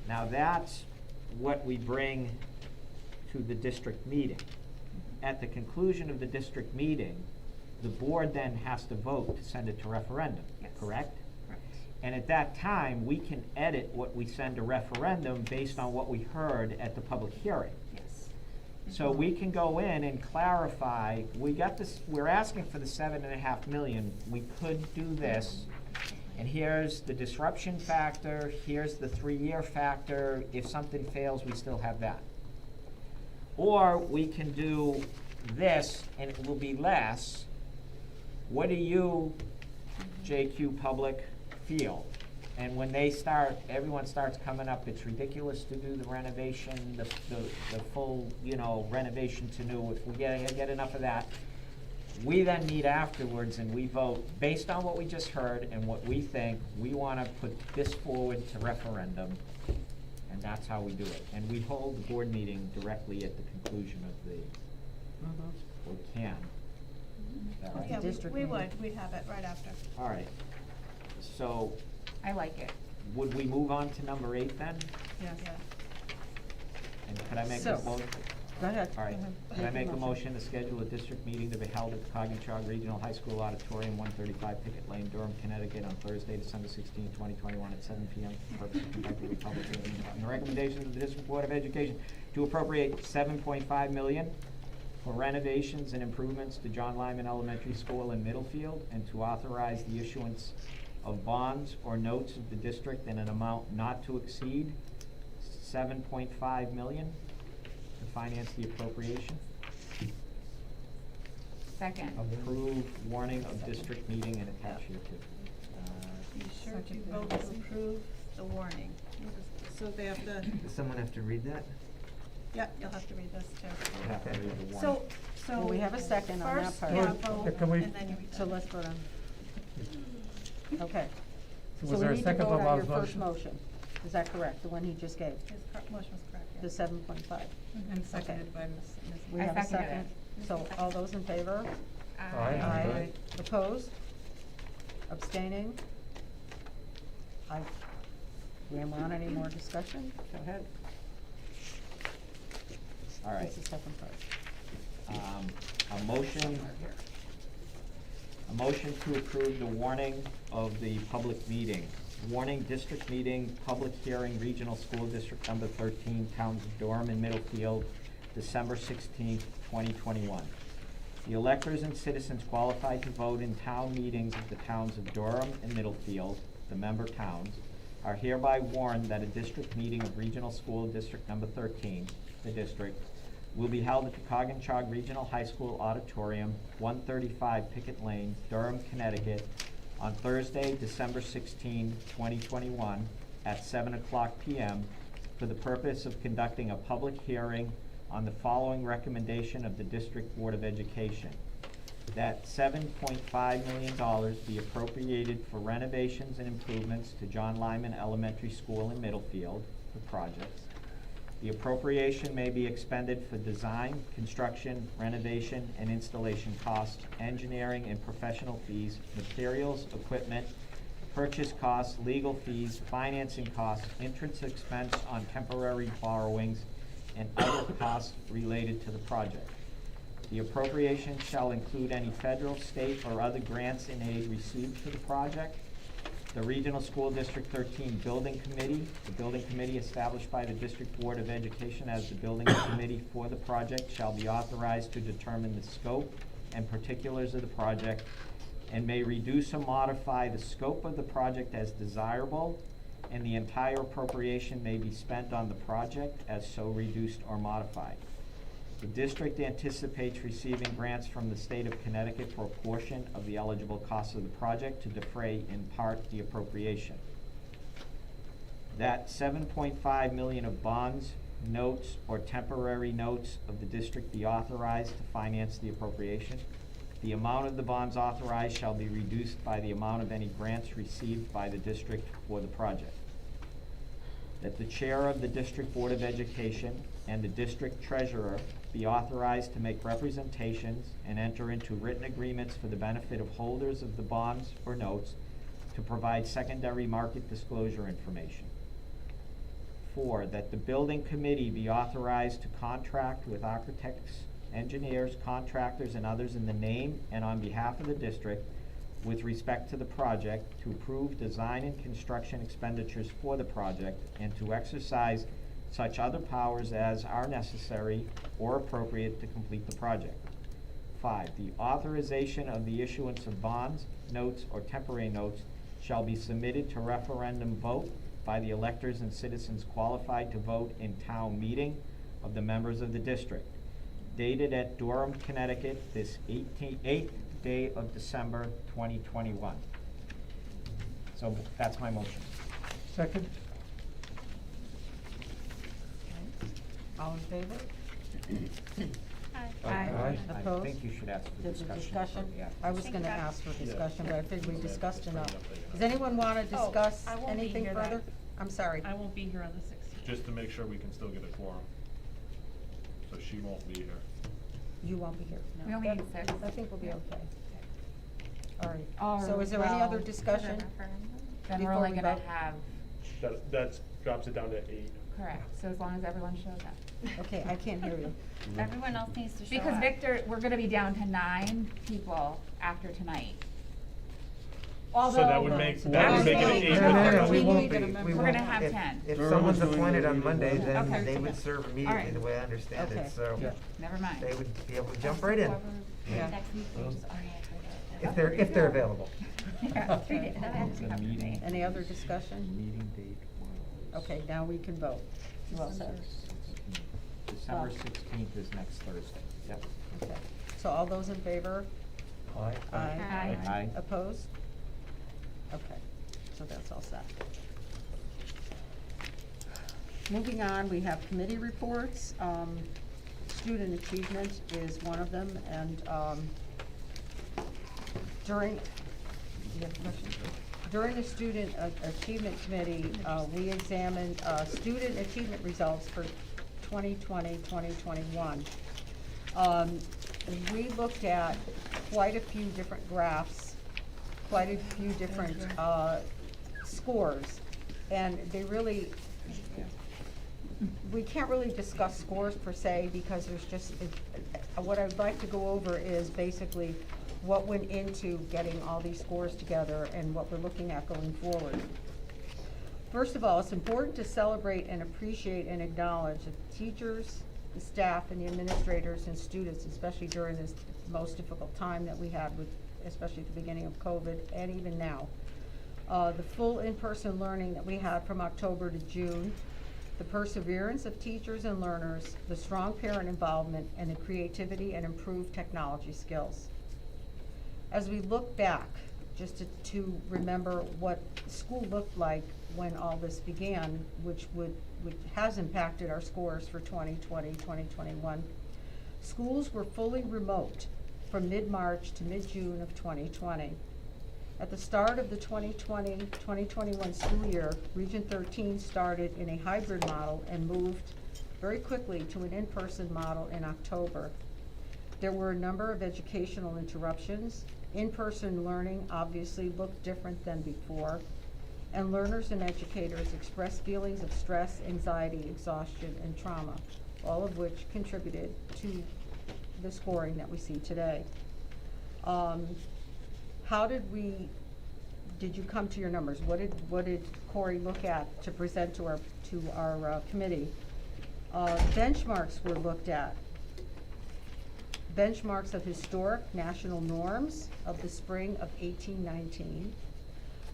Now that's what we bring to the district meeting. At the conclusion of the district meeting, the board then has to vote to send it to referendum, correct? Correct. And at that time, we can edit what we send to referendum based on what we heard at the public hearing. Yes. So we can go in and clarify, we got this, we're asking for the 7.5 million, we could do this, and here's the disruption factor, here's the 3-year factor, if something fails, we still have that. Or we can do this, and it will be less. What do you, JQ Public, feel? And when they start, everyone starts coming up, it's ridiculous to do the renovation, the full, renovation to new, if we get enough of that. We then meet afterwards and we vote based on what we just heard and what we think. We wanna put this forward to referendum, and that's how we do it. And we hold the board meeting directly at the conclusion of the, or can. Is that right? Yeah, we would, we'd have it right after. All right, so I like it. would we move on to number 8 then? Yes. And could I make So, a motion? Go ahead. All right, can I make a motion to schedule a district meeting to be held at the Coginchaug Regional High School Auditorium, 135 Pickett Lane, Durham, Connecticut, on Thursday, December 16, 2021, at 7 p.m. for the purpose of conducting a public hearing on the recommendations of the District Board of Education to appropriate $7.5 million for renovations and improvements to John Lyman Elementary School in Middlefield, and to authorize the issuance of bonds or notes of the district in an amount not to exceed $7.5 million to finance the appropriation. Second. Approve warning of district meeting and attach here too. You sure to vote to approve the warning. So they have to, Does someone have to read that? yep, you'll have to read this too. You have to read the warning. So. Well, we have a second on that First, part. yeah, Well, vote, can we- and then you read So that. let's vote on. Okay. So So was we there a need to second vote on on your Bob's first motion. Is that correct? The one he just gave? His motion was correct, The yes. 7.5? And seconded by Ms. We I have a seconded second. it. So all those in favor? Aye. Opposed? Abstaining? Do we want any more discussion? Go ahead. All right. That's the second part. A motion to approve the warning of the public meeting. Warning district meeting, public hearing, regional school district number 13, towns of Durham and Middlefield, December 16th, 2021. The electors and citizens qualified to vote in town meetings of the towns of Durham and Middlefield, the member towns, are hereby warned that a district meeting of regional school district number 13, the district, will be held at the Coginchaug Regional High School Auditorium, 135 Pickett Lane, Durham, Connecticut, on Thursday, December 16, 2021, at 7:00 p.m. for the purpose of conducting a public hearing on the following recommendation of the District Board of Education: that $7.5 million be appropriated for renovations and improvements to John Lyman Elementary School in Middlefield, the projects. The appropriation may be expended for design, construction, renovation, and installation costs, engineering and professional fees, materials, equipment, purchase costs, legal fees, financing costs, interest expense on temporary borrowings, and other costs related to the project. The appropriation shall include any federal, state, or other grants and aid received for the project. The Regional School District 13 Building Committee, the building committee established by the District Board of Education as the building committee for the project, shall be authorized to determine the scope and particulars of the project, and may reduce or modify the scope of the project as desirable, and the entire appropriation may be spent on the project as so reduced or modified. The district anticipates receiving grants from the state of Connecticut for a portion of the eligible costs of the project to defray in part the appropriation. That $7.5 million of bonds, notes, or temporary notes of the district be authorized to finance the appropriation. The amount of the bonds authorized shall be reduced by the amount of any grants received by the district for the project. That the chair of the District Board of Education and the district treasurer be authorized to make representations and enter into written agreements for the benefit of holders of the bonds or notes to provide secondary market disclosure information. 4, that the building committee be authorized to contract with architects, engineers, contractors, and others in the name and on behalf of the district with respect to the project to approve design and construction expenditures for the project and to exercise such other powers as are necessary or appropriate to complete the project. 5, the authorization of the issuance of bonds, notes, or temporary notes shall be submitted to referendum vote by the electors and citizens qualified to vote in town meeting of the members of the district, dated at Durham, Connecticut, this 8th day of December 2021. So that's my motion. Second? All in favor? I Opposed? think you should ask for There's a discussion. discussion? Yeah. I was gonna ask for discussion, but I figured we discussed enough. Does anyone wanna Oh, discuss I won't be anything here that- further? I'm sorry. I won't be here on the 16th. Just to make sure we can still get a quorum. So she won't be here. You won't be here. No. We only need 6. I think we'll be okay. All right. Oh, So is there any other well, discussion? Then we're before only we gonna vote? have, That drops it down to 8. correct, so as long as everyone shows up. Okay, I can't hear you. Everyone else needs to show Because up. Victor, we're gonna be down to 9 people after tonight. So that would make, that would make it an 8. No, we won't be. We're We gonna won't. have If- 10. If Durham someone's is doing appointed the on meeting Monday, vote. then Okay. they would serve immediately, Alright. the way I understand Okay. it, so Yeah. Never mind. they would be able to jump right in, Yeah. Next week, we just already have to- if they're available. Yeah, 3 days, that has to The come from meeting- me. Any other discussion? Meeting date was. Okay, now we can vote. Well said. December 16th is next Thursday. Yep. Okay. So all those in favor? Aye. Aye. Aye. Opposed? Okay, so that's all set. Moving on, we have committee reports. Student achievement is one of them, and during, do you have questions? During the Student Achievement Committee, we examined student achievement results for 2020, 2021. We looked at quite a few different graphs, quite a few different scores, and they really, we can't really discuss scores per se because there's just, what I'd like to go over is basically what went into getting all these scores together and what we're looking at going forward. First of all, it's important to celebrate and appreciate and acknowledge the teachers, the staff, and the administrators and students, especially during this most difficult time that we had with, especially at the beginning of COVID and even now. The full in-person learning that we had from October to June, the perseverance of teachers and learners, the strong parent involvement, and the creativity and improved technology skills. As we look back, just to remember what school looked like when all this began, which has impacted our scores for 2020, 2021. Schools were fully remote from mid-March to mid-June of 2020. At the start of the 2020-2021 school year, Region 13 started in a hybrid model and moved very quickly to an in-person model in October. There were a number of educational interruptions. In-person learning obviously looked different than before, and learners and educators expressed feelings of stress, anxiety, exhaustion, and trauma, all of which contributed to the scoring that we see today. How did you come to your numbers? What did Corey look at to present to our committee? Benchmarks were looked at. Benchmarks of historic national norms of the spring of 1819.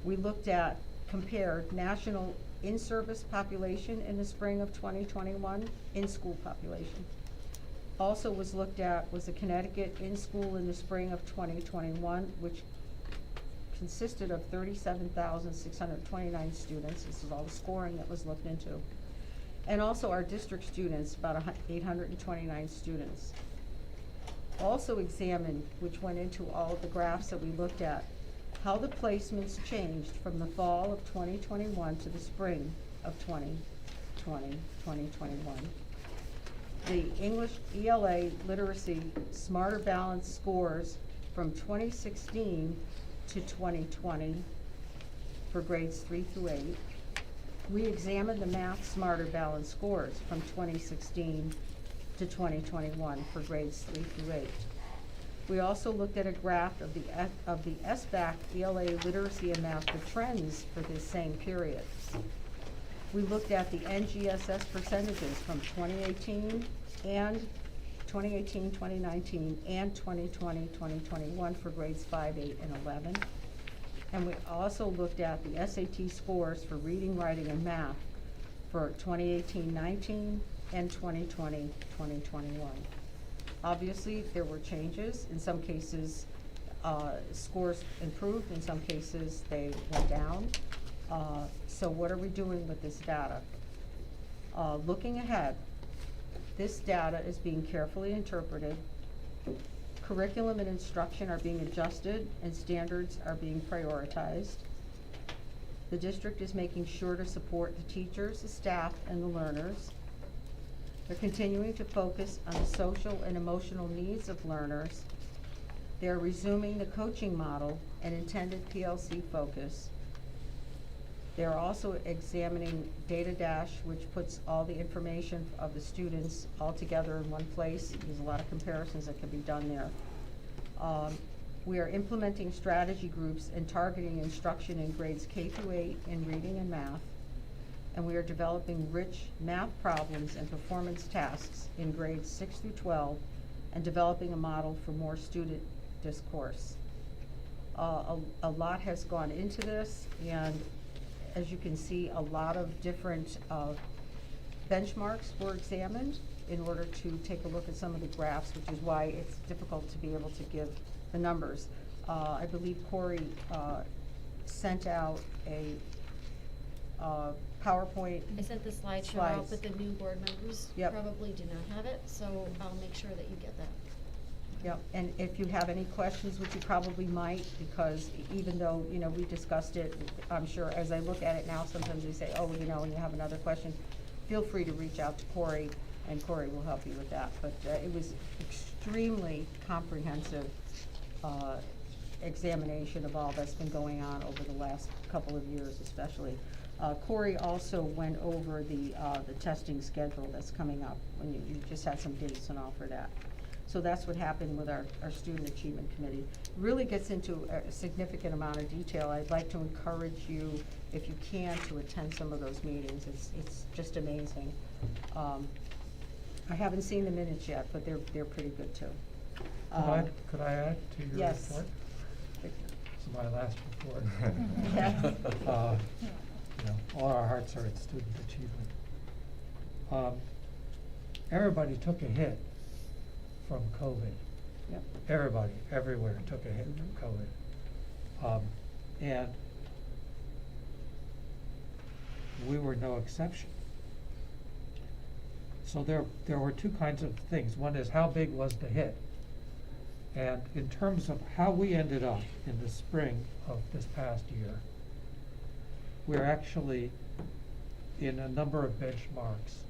We looked at, compared national in-service population in the spring of 2021, in-school population. Also was looked at was the Connecticut in-school in the spring of 2021, which consisted of 37,629 students. This is all the scoring that was looked into. And also our district students, about 829 students. Also examined, which went into all of the graphs that we looked at, how the placements changed from the fall of 2021 to the spring of 2021. The English ELA literacy Smarter Balance scores from 2016 to 2020, for grades 3 through 8. We examined the Math Smarter Balanced scores from 2016 to 2021 for grades 3 through 8. We also looked at a graph of the SBAC ELA literacy and math for trends for this same period. We looked at the NGSS percentages from 2018, 2019, and 2020, 2021 for grades 5, 8, and 11. And we also looked at the SAT scores for reading, writing, and math for 2018-19 and 2020-2021. Obviously, there were changes. In some cases, scores improved. In some cases, they went down. So what are we doing with this data? Looking ahead, this data is being carefully interpreted. Curriculum and instruction are being adjusted and standards are being prioritized. The district is making sure to support the teachers, the staff, and the learners. They're continuing to focus on the social and emotional needs of learners. They're resuming the coaching model and intended PLC focus. They're also examining Data Dash, which puts all the information of the students all together in one place. There's a lot of comparisons that can be done there. We are implementing strategy groups and targeting instruction in grades K through 8 in reading and math. And we are developing rich math problems and performance tasks in grades 6 through 12 and developing a model for more student discourse. A lot has gone into this, and as you can see, a lot of different benchmarks were examined in order to take a look at some of the graphs, which is why it's difficult to be able to give the numbers. I believe Corey sent out a PowerPoint. I sent the slideshow slides. out, but the new board members Yep. probably do not have it, so I'll make sure that you get that. Yep, and if you have any questions, which you probably might, because even though, you know, we discussed it, I'm sure as I look at it now, sometimes we say, oh, you know, and you have another question, feel free to reach out to Corey, and Corey will help you with that. But it was extremely comprehensive examination of all that's been going on over the last couple of years especially. Corey also went over the testing schedule that's coming up, when you just had some dates and all for that. So that's what happened with our Student Achievement Committee. Really gets into a significant amount of detail. I'd like to encourage you, if you can, to attend some of those meetings. It's just amazing. I haven't seen the minutes yet, but they're pretty good too. Could I add to your yes. report? This is my last report. Yes. You know, all our hearts are at student achievement. Everybody took a hit from COVID. Yep. Everybody, everywhere took a hit from COVID. And we were no exception. So there were two kinds of things. One is how big was the hit? And in terms of how we ended up in the spring of this past year, we're actually in a number of benchmarks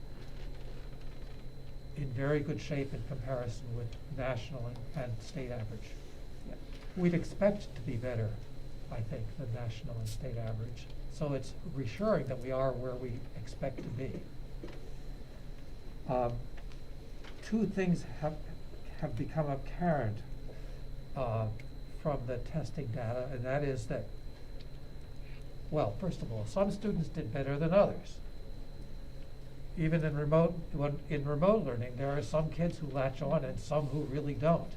in very good shape in comparison with national and state average. Yep. We'd expect to be better, I think, than national and state average. So it's reassuring that we are where we expect to be. Two things have become apparent from the testing data, and that is that, well, first of all, some students did better than others. Even in remote learning, there are some kids who latch on and some who really don't.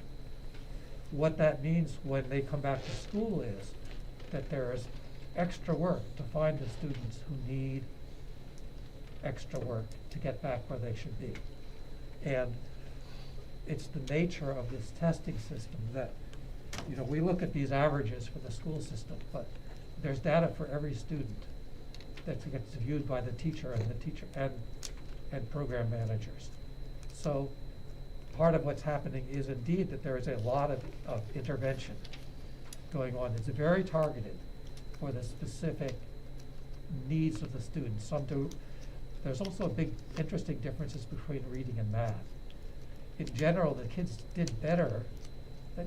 What that means when they come back to school is that there is extra work to find the students who need extra work to get back where they should be. And it's the nature of this testing system that, you know, we look at these averages for the school system, but there's data for every student that gets viewed by the teacher and program managers. So part of what's happening is indeed that there is a lot of intervention going on. It's very targeted for the specific needs of the students. Some do. There's also a big interesting differences between reading and math. In general, the kids did better.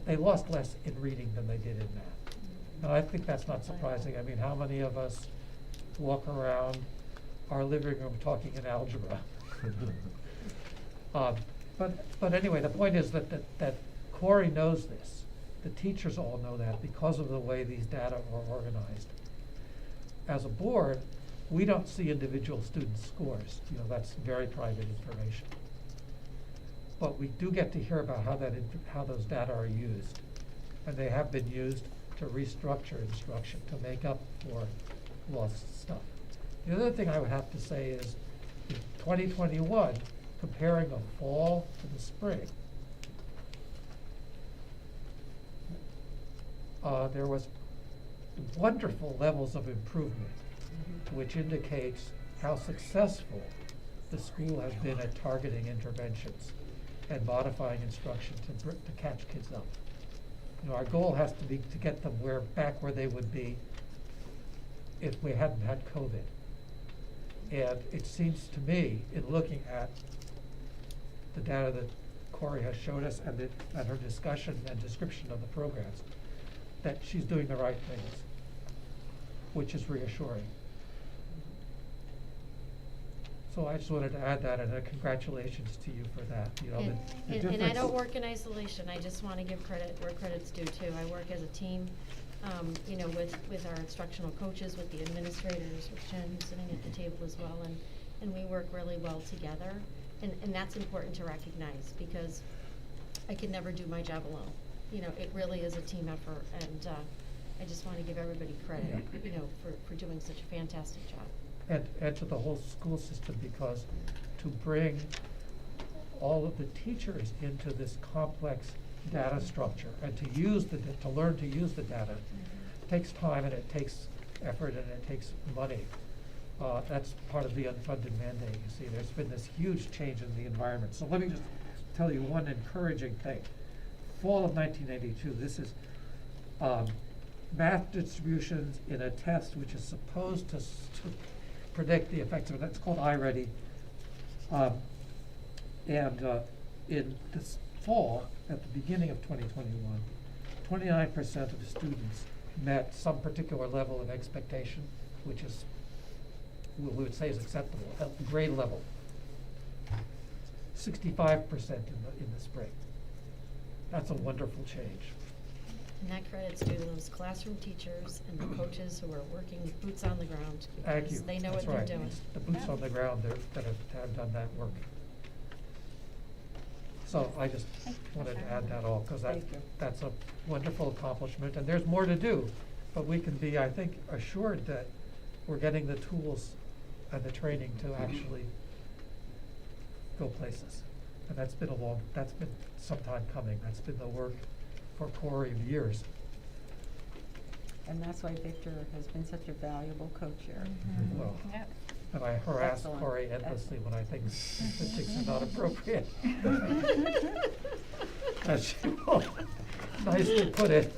They lost less in reading than they did in math. And I think that's not surprising. I mean, how many of us walk around our living room talking in algebra? But anyway, the point is that Corey knows this. The teachers all know that because of the way these data are organized. As a board, we don't see individual student scores. You know, that's very private information. But we do get to hear about how those data are used. And they have been used to restructure instruction, to make up for lost stuff. The other thing I would have to say is, in 2021, comparing a fall to the spring, there was wonderful levels of improvement, which indicates how successful the school has been at targeting interventions and modifying instruction to catch kids up. You know, our goal has to be to get them back where they would be if we hadn't had COVID. And it seems to me, in looking at the data that Corey has showed us and her discussion and description of the programs, that she's doing the right things, which is reassuring. So I just wanted to add that, and congratulations to you for that. You know, the And I difference- don't work in isolation, I just wanna give credit where credit's due too. I work as a team, you know, with our instructional coaches, with the administrators, with Jen, who's sitting at the table as well, and we work really well together. And that's important to recognize, because I could never do my job alone. You know, it really is a team effort, and I just wanna give everybody credit, you know, for doing such a fantastic job. And to the whole school system, because to bring all of the teachers into this complex data structure and to learn to use the data takes time, and it takes effort, and it takes money. That's part of the unfunded mandate. You see, there's been this huge change in the environment. So let me just tell you one encouraging thing. Fall of 1982, this is math distributions in a test which is supposed to predict the effects of it. That's called iReady. In this fall, at the beginning of 2021, 29% of students met some particular level of expectation, which is, we would say is acceptable, at the grade level. 65% in the spring. That's a wonderful change. And that credit's due to those classroom teachers and the coaches who are working boots on the ground, Thank because you. they know what That's they're right. doing. It's the boots on the ground that have done that work. So I just wanted to add that all, because that's a wonderful accomplishment, and there's more to do. But we can be, I think, assured that we're getting the tools and the training to actually go places. And that's been some time coming. That's been the work for Corey of years. And that's why Victor has been such a valuable co-chair. Well, Yep. and I harass Excellent. Corey endlessly when I think statistics are not appropriate. As she nicely put it,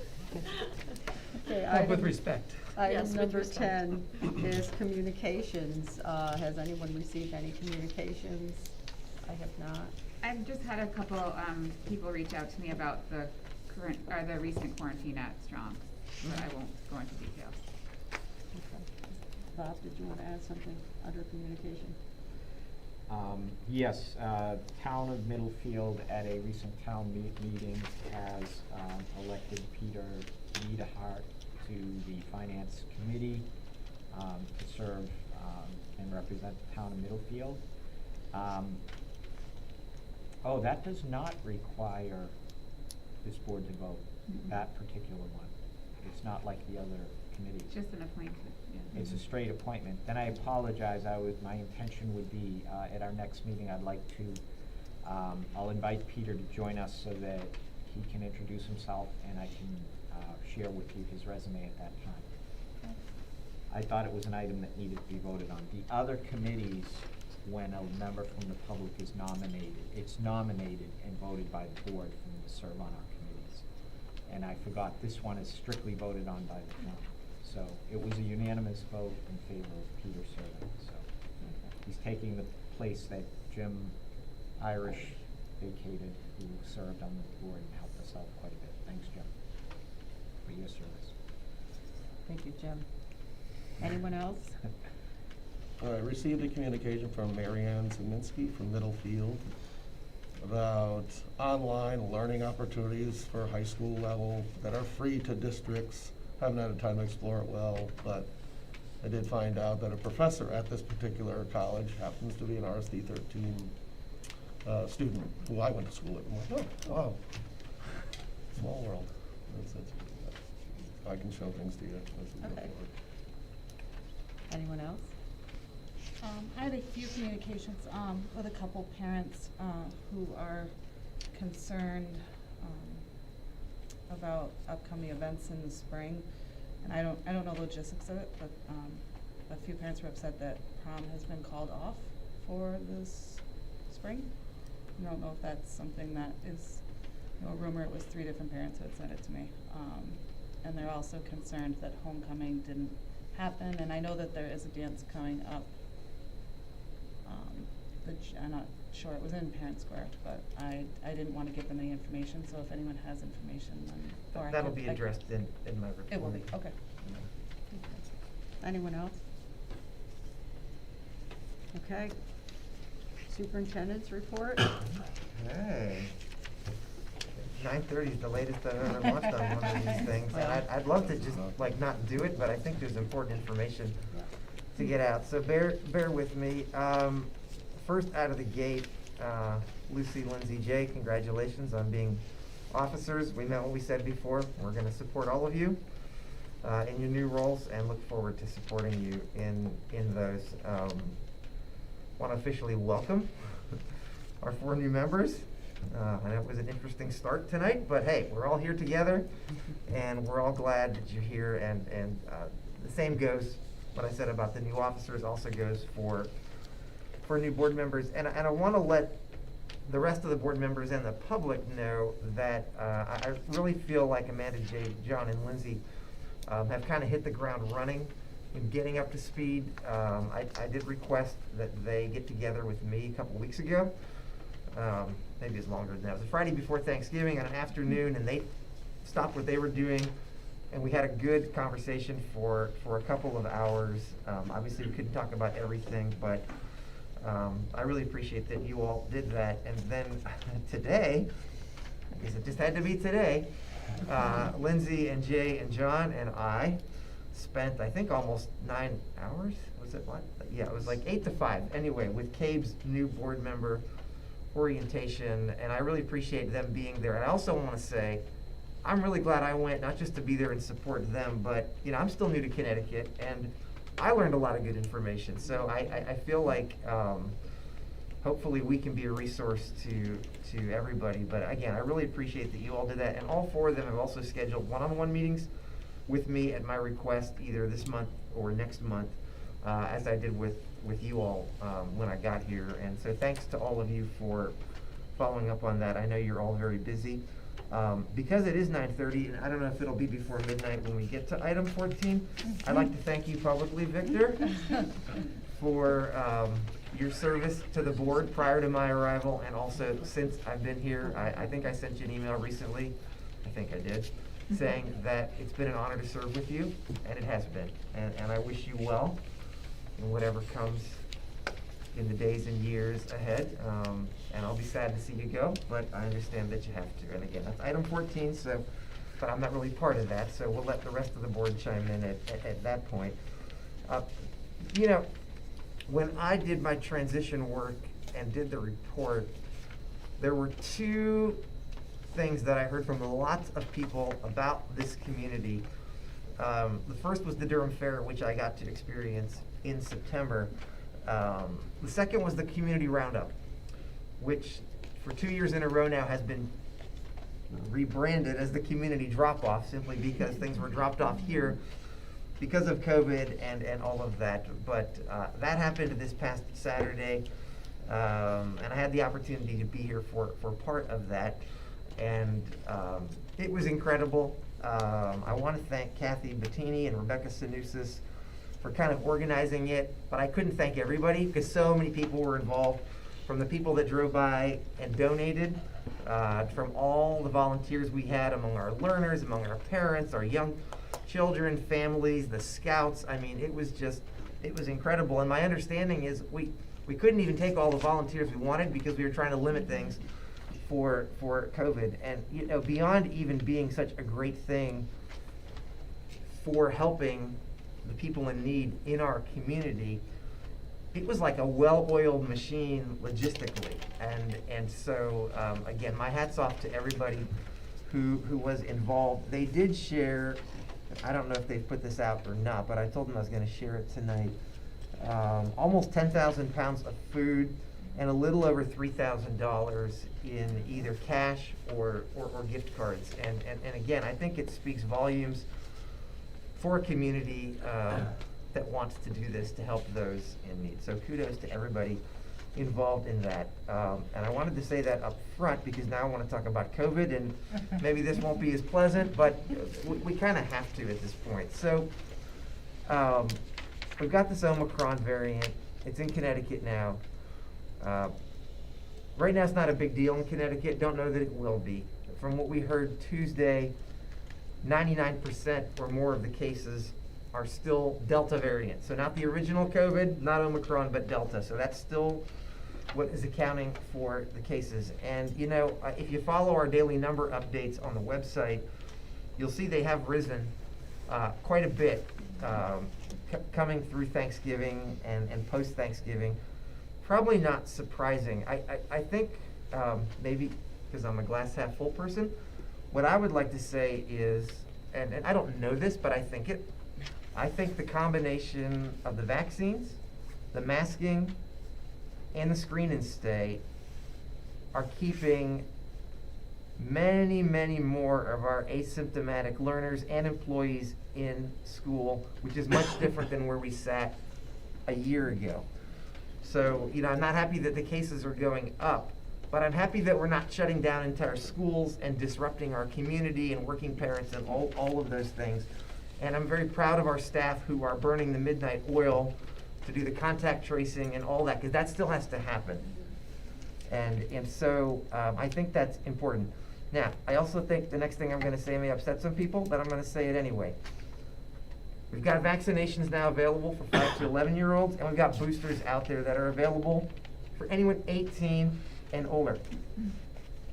Okay, but with item- respect. Yes, Item with number respect. 10 is communications. Has anyone received any communications? I have not. I've just had a couple, people reach out to me about the recent quarantine at Strong, but I won't go into detail. Okay. Bob, did you want to add something under communication? Yes, Town of Middlefield at a recent town meeting has elected Peter Niederhart to the Finance Committee to serve and represent the town of Middlefield. Oh, that does not require this board to vote, that particular one. It's not like the other committees. It's just an appointment, yeah. It's a straight appointment. Then I apologize, my intention would be, at our next meeting, I'd like to, I'll invite Peter to join us so that he can introduce himself and I can, share with you his resume at that time. I thought it was an item that needed to be voted on. The other committees, when a member from the public is nominated, it's nominated and voted by the board for them to serve on our committees. And I forgot, this one is strictly voted on by the town. So it was a unanimous vote in favor of Peter serving, so. He's taking the place that Jim Irish vacated, who served on the board and helped us out quite a bit. Thanks, Jim, for your service. Thank you, Jim. Anyone else? I received a communication from Marianne Zeminski from Middlefield about online learning opportunities for high school level that are free to districts. Haven't had a time to explore it well, but I did find out that a professor at this particular college happens to be an RSD13 student who I went to school with. I'm like, oh, wow, small world. I can show things to you as we go Okay. forward. Anyone else? I had a few communications, with a couple parents, who are concerned, about upcoming events in the spring. And I don't know the logistics of it, but, a few parents were upset that prom has been called off for this spring. I don't know if that's something that is, a rumor. It was 3 different parents who had sent it to me. And they're also concerned that homecoming didn't happen, and I know that there is a dance coming up. I'm not sure, it was in Parent Square, but I didn't want to give them any information, so if anyone has information, then, or I That'll could- be addressed in my report. It will be, okay. Anyone else? Okay. Superintendent's report? Hey. 9:30 is the latest I've ever launched on one of these things. And I'd love to just like not do it, but I think there's important information to get out. So bear with me. First out of the gate, Lucy, Lindsay, Jay, congratulations on being officers. We meant what we said before. We're going to support all of you in your new roles and look forward to supporting you in those. Want to officially welcome our 4 new members. And it was an interesting start tonight, but hey, we're all here together, and we're all glad that you're here. And the same goes, what I said about the new officers also goes for new board members. And I want to let the rest of the board members and the public know that I really feel like Amanda, Jay, John, and Lindsay have kind of hit the ground running in getting up to speed. I did request that they get together with me a couple weeks ago. Maybe it's longer than that. It was a Friday before Thanksgiving on an afternoon, and they stopped what they were doing, and we had a good conversation for a couple of hours. Obviously, we couldn't talk about everything, but I really appreciate that you all did that. And then today, I guess it just had to be today, Lindsay and Jay and John and I spent, I think, almost 9 hours. Was it what? Yeah, it was like 8 to 5. Anyway, with CABE's new board member orientation, and I really appreciate them being there. And I also want to say, I'm really glad I went, not just to be there and support them, but I'm still new to Connecticut, and I learned a lot of good information. So I feel like hopefully we can be a resource to everybody. But again, I really appreciate that you all did that, and all 4 of them have also scheduled one-on-one meetings with me at my request, either this month or next month, as I did with you all when I got here. And so thanks to all of you for following up on that. I know you're all very busy. Because it is 9:30, and I don't know if it'll be before midnight when we get to item 14, I'd like to thank you publicly, Victor, for your service to the board prior to my arrival, and also since I've been here. I think I sent you an email recently, I think I did, saying that it's been an honor to serve with you, and it has been. And I wish you well in whatever comes in the days and years ahead. And I'll be sad to see you go, but I understand that you have to. And again, that's item 14, so, but I'm not really part of that, so we'll let the rest of the board chime in at that point. When I did my transition work and did the report, there were 2 things that I heard from lots of people about this community. The first was the Durham Fair, which I got to experience in September. The second was the Community Roundup, which for 2 years in a row now has been rebranded as the Community Drop-Off, simply because things were dropped off here because of COVID and all of that. But that happened this past Saturday, and I had the opportunity to be here for part of that, and it was incredible. I want to thank Kathy Bettini and Rebecca Sanusis for kind of organizing it, but I couldn't thank everybody because so many people were involved, from the people that drove by and donated, from all the volunteers we had among our learners, among our parents, our young children, families, the scouts. I mean, it was incredible. And my understanding is we couldn't even take all the volunteers we wanted because we were trying to limit things for COVID. And, you know, beyond even being such a great thing for helping the people in need in our community, it was like a well-oiled machine logistically. And so, again, my hat's off to everybody who was involved. They did share, I don't know if they've put this out or not, but I told them I was gonna share it tonight. Almost 10,000 pounds of food and a little over $3,000 in either cash or gift cards. And again, I think it speaks volumes for a community that wants to do this to help those in need. So kudos to everybody involved in that. And I wanted to say that up front because now I want to talk about COVID, and maybe this won't be as pleasant, but we kind of have to at this point. So we've got this Omicron variant. It's in Connecticut now. Right now it's not a big deal in Connecticut. Don't know that it will be. From what we heard Tuesday, 99% or more of the cases are still Delta variant. So not the original COVID, not Omicron, but Delta. So that's still what is accounting for the cases. And you know, if you follow our daily number updates on the website, you'll see they have risen quite a bit coming through Thanksgiving and post-Thanksgiving. Probably not surprising. I think maybe because I'm a glass half full person, what I would like to say is, and I don't know this, but I think the combination of the vaccines, the masking, and the screen and stay are keeping many, many more of our asymptomatic learners and employees in school, which is much different than where we sat a year ago. So, you know, I'm not happy that the cases are going up, but I'm happy that we're not shutting down entire schools and disrupting our community and working parents and all of those things. And I'm very proud of our staff who are burning the midnight oil to do the contact tracing and all that, because that still has to happen. And so I think that's important. Now, I also think the next thing I'm going to say may upset some people, but I'm going to say it anyway. We've got vaccinations now available for 5 to 11-year-olds, and we've got boosters out there that are available for anyone 18 and older.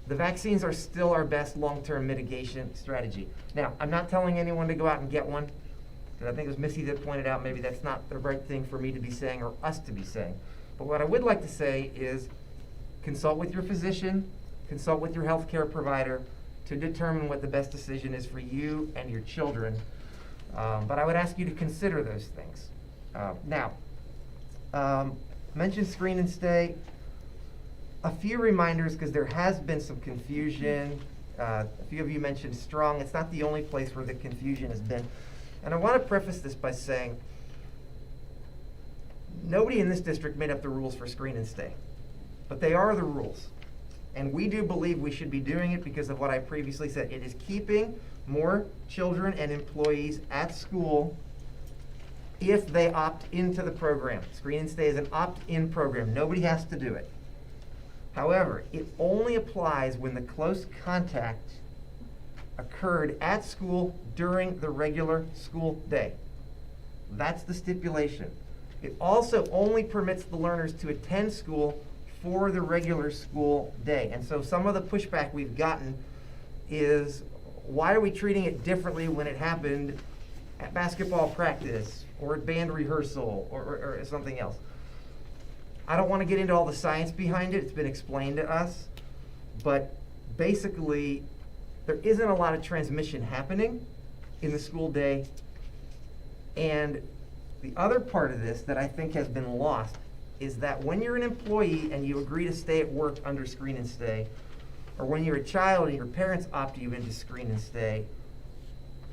The vaccines are still our best long-term mitigation strategy. Now, I'm not telling anyone to go out and get one, because I think it was Misty that pointed out maybe that's not the right thing for me to be saying or us to be saying. But what I would like to say is consult with your physician, consult with your healthcare provider to determine what the best decision is for you and your children. But I would ask you to consider those things. Now, mention screen and stay. A few reminders, because there has been some confusion. A few of you mentioned strong. It's not the only place where the confusion has been. And I want to preface this by saying nobody in this district made up the rules for screen and stay, but they are the rules. And we do believe we should be doing it because of what I previously said. It is keeping more children and employees at school if they opt into the program. Screen and stay is an opt-in program. Nobody has to do it. However, it only applies when the close contact occurred at school during the regular school day. That's the stipulation. It also only permits the learners to attend school for the regular school day. And so some of the pushback we've gotten is, why are we treating it differently when it happened at basketball practice or at band rehearsal or something else? I don't want to get into all the science behind it. It's been explained to us. But basically, there isn't a lot of transmission happening in the school day. And the other part of this that I think has been lost is that when you're an employee and you agree to stay at work under screen and stay, or when you're a child and your parents opt you into screen and stay,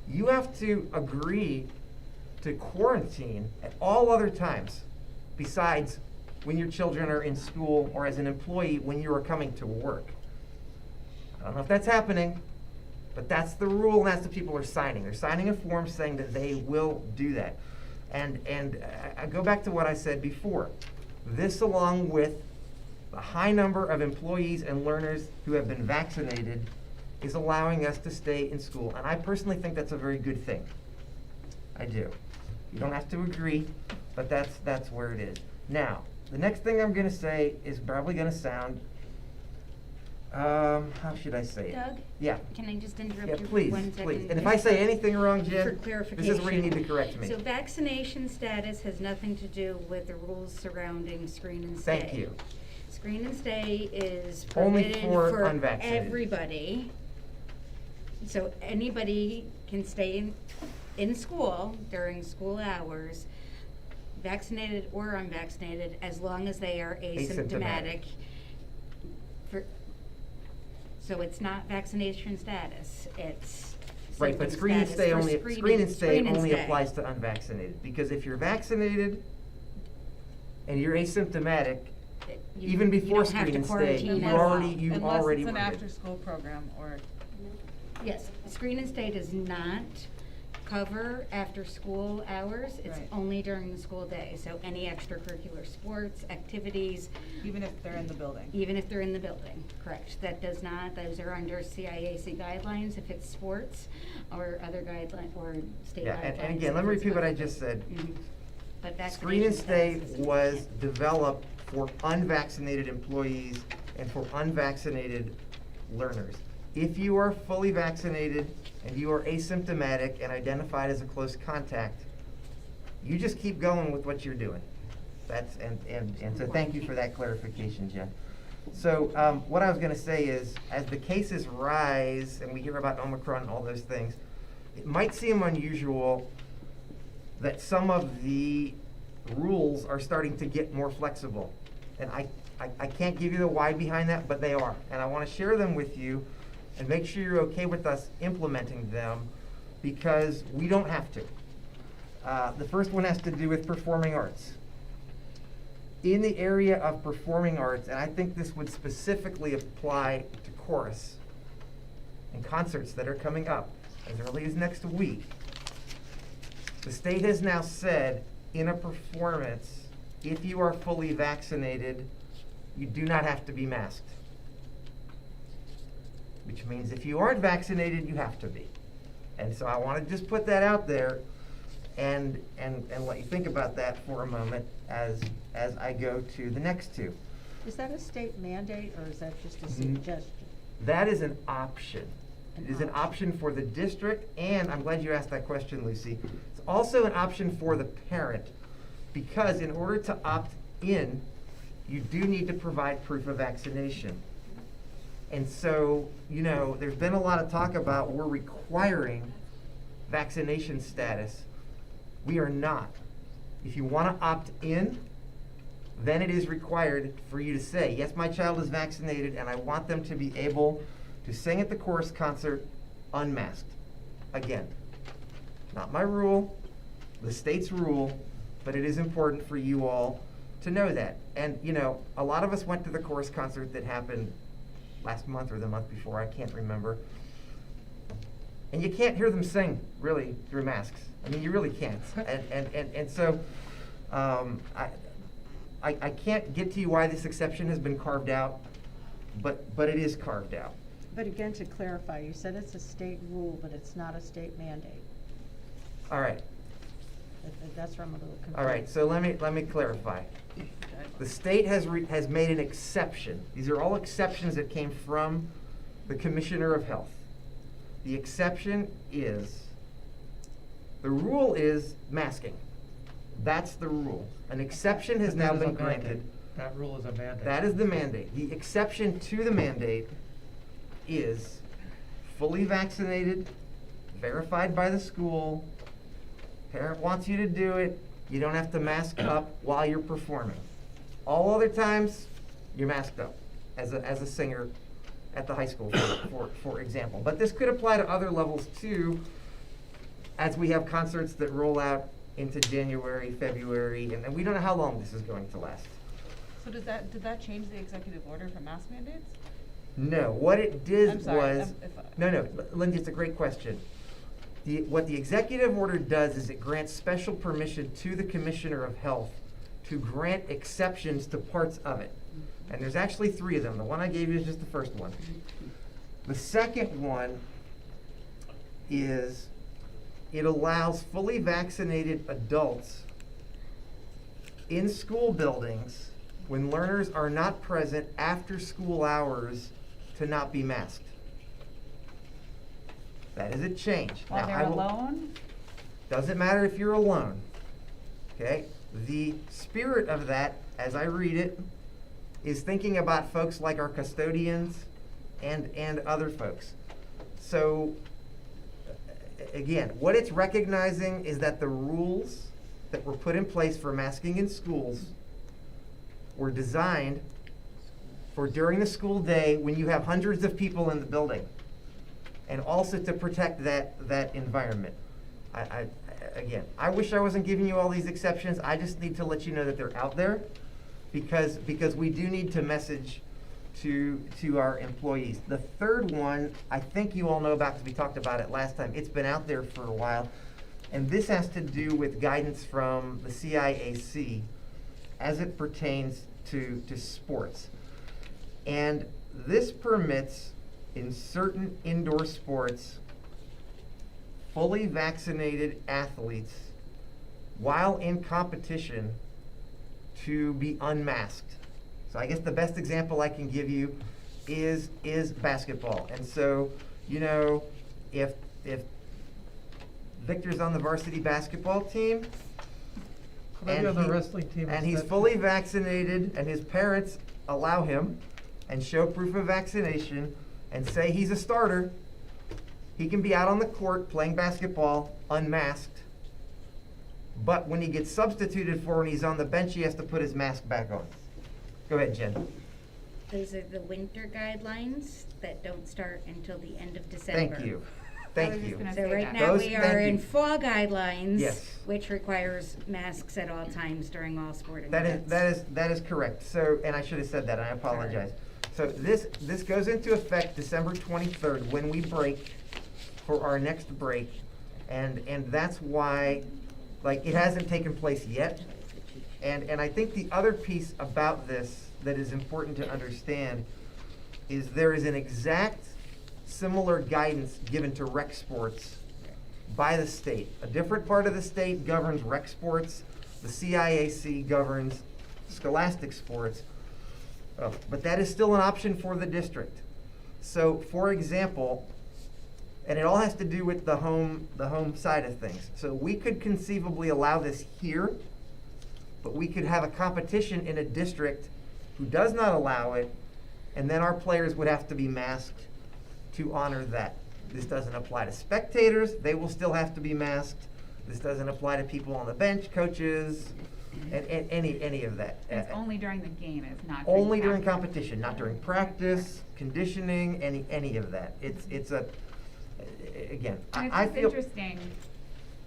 you have to agree to quarantine at all other times besides when your children are in school or as an employee when you are coming to work. I don't know if that's happening, but that's the rule, and that's what people are signing. They're signing a form saying that they will do that. And I go back to what I said before. This, along with the high number of employees and learners who have been vaccinated, is allowing us to stay in school. And I personally think that's a very good thing. I do. You don't have to agree, but that's where it is. Now, the next thing I'm gonna say is probably gonna sound, how should I say it? Doug? Yeah. Can I just Yeah, interrupt you for please, 1 second? please. And if I say anything wrong, For Jen, clarification. this is where you need to correct me. So vaccination status has nothing to do with the rules surrounding screen and stay. Thank you. Screen and stay is Only permitted for for unvaccinated. everybody. So anybody can stay in school during school hours, vaccinated or unvaccinated, as long as they are asymptomatic. So it's not vaccination status, it's Right, but symptom screen and status stay for only, screen and stay screen and only stay. applies to unvaccinated. Because if you're vaccinated and you're asymptomatic, even before don't have screen to and stay, quarantine you at all. already were Unless it's good. an after-school program or. Yes, screen and stay does not cover after-school hours. It's Right. only during the school day. So any extracurricular sports, activities. Even if they're in the building. Even if they're in the building, correct. That does not, those are under CIAC guidelines if it's sports or other guideline, or state Yeah, guidelines. and again, let me if it's repeat what I COVID. just said. Mhm. But Screen and vaccination stay status is- was developed for unvaccinated employees and for unvaccinated learners. If you are fully vaccinated and you are asymptomatic and identified as a close contact, you just keep going with what you're doing. That's, and so thank you for that clarification, Jen. So, what I was gonna say is, as the cases rise and we hear about Omicron and all those things, it might seem unusual that some of the rules are starting to get more flexible. And I can't give you the why behind that, but they are. And I wanna share them with you and make sure you're okay with us implementing them, because we don't have to. The first one has to do with performing arts. In the area of performing arts, and I think this would specifically apply to chorus and concerts that are coming up as early as next week, the state has now said in a performance, if you are fully vaccinated, you do not have to be masked. Which means if you aren't vaccinated, you have to be. And so I want to just put that out there and let you think about that for a moment as I go to the next two. Is that a state mandate, or is that just a Mhm. suggestion? That is an option. It is an option for the district, and I'm glad you asked that question, Lucy. It's also an option for the parent, because in order to opt in, you do need to provide proof of vaccination. And so, you know, there's been a lot of talk about we're requiring vaccination status. We are not. If you want to opt in, then it is required for you to say, yes, my child is vaccinated and I want them to be able to sing at the chorus concert unmasked. Again, not my rule, the state's rule, but it is important for you all to know that. And, you know, a lot of us went to the chorus concert that happened last month or the month before, I can't remember. And you can't hear them sing, really, through masks. I mean, you really can't. And so, I can't get to you why this exception has been carved out, but it is carved out. But again, to clarify, you said it's a state rule, but it's not a state mandate. All right, That's where I'm a little confused. all right, so let me clarify. The state has made an exception. These are all exceptions that came from the Commissioner of Health. The exception is, the rule is masking. That's the rule. An exception has But now that is a been granted. mandate. That rule is a mandate. That is the mandate. The exception to the mandate is fully vaccinated, verified by the school, parent wants you to do it, you don't have to mask up while you're performing. All other times, you're masked up as a singer at the high school, for example. But this could apply to other levels too, as we have concerts that roll out into January, February, and we don't know how long this is going to last. So did that change the executive order for mask mandates? No, what it did I'm sorry, was, if I- no, Lindsay, it's a great question. What the executive order does is it grants special permission to the Commissioner of Health to grant exceptions to parts of it. And there's actually 3 of them. The one I gave you is just the first one. The second one is it allows fully vaccinated adults in school buildings when learners are not present after school hours to not be masked. That is a change. While Now, they're I will- alone? Doesn't matter if you're alone, okay? The spirit of that, as I read it, is thinking about folks like our custodians and other folks. So, again, what it's recognizing is that the rules that were put in place for masking in schools were designed for during the school day when you have hundreds of people in the building, and also to protect that environment. Again, I wish I wasn't giving you all these exceptions. I just need to let you know that they're out there, because we do need to message to our employees. The third one, I think you all know about because we talked about it last time. It's been out there for a while, and this has to do with guidance from the CIAC as it pertains to sports. And this permits, in certain indoor sports, fully vaccinated athletes, while in competition, to be unmasked. So I guess the best example I can give you is basketball. And so, you know, if Victor's on the varsity basketball team, Maybe on the wrestling team and he's instead. fully vaccinated, and his parents allow him and show proof of vaccination and say he's a starter, he can be out on the court playing basketball unmasked. But when he gets substituted for when he's on the bench, he has to put his mask back on. Go ahead, Jen. Those are the winter guidelines that don't start until the end of December. Thank you. Thank you. So right now we are in fall guidelines, Yes. which requires masks at all times during all sporting That events. is correct. So, and I should have said that, and I apologize. So this goes into effect December 23rd when we break for our next break. And that's why, like, it hasn't taken place yet. And I think the other piece about this that is important to understand is there is an exact similar guidance given to rec sports by the state. A different part of the state governs rec sports. The CIAC governs scholastic sports. But that is still an option for the district. So, for example, and it all has to do with the home side of things. So we could conceivably allow this here, but we could have a competition in a district who does not allow it, and then our players would have to be masked to honor that. This doesn't apply to spectators. They will still have to be masked. This doesn't apply to people on the bench, coaches, and any of that. It's only during the game, it's not Only during practice. competition, not during practice, conditioning, any of that. It's a, again, And I it's just feel. interesting,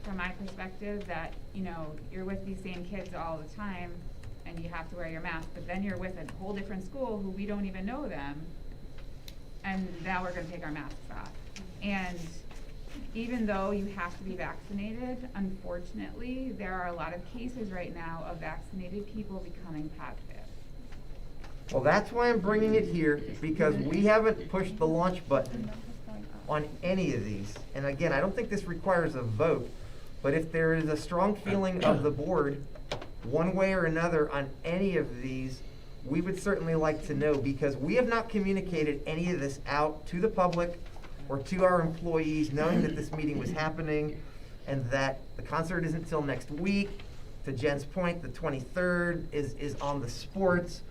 from my perspective, that, you know, you're with these same kids all the time, and you have to wear your mask, but then you're with a whole different school who we don't even know them, and now we're gonna take our masks off. And even though you have to be vaccinated, unfortunately, there are a lot of cases right now of vaccinated people becoming positive. Well, that's why I'm bringing it here, because we haven't pushed the launch button on any of these. And again, I don't think this requires a vote, but if there is a strong feeling of the board, one way or another, on any of these, we would certainly like to know, because we have not communicated any of this out to the public or to our employees, knowing that this meeting was happening and that the concert isn't until next week. To Jen's point, the 23rd is on the sports.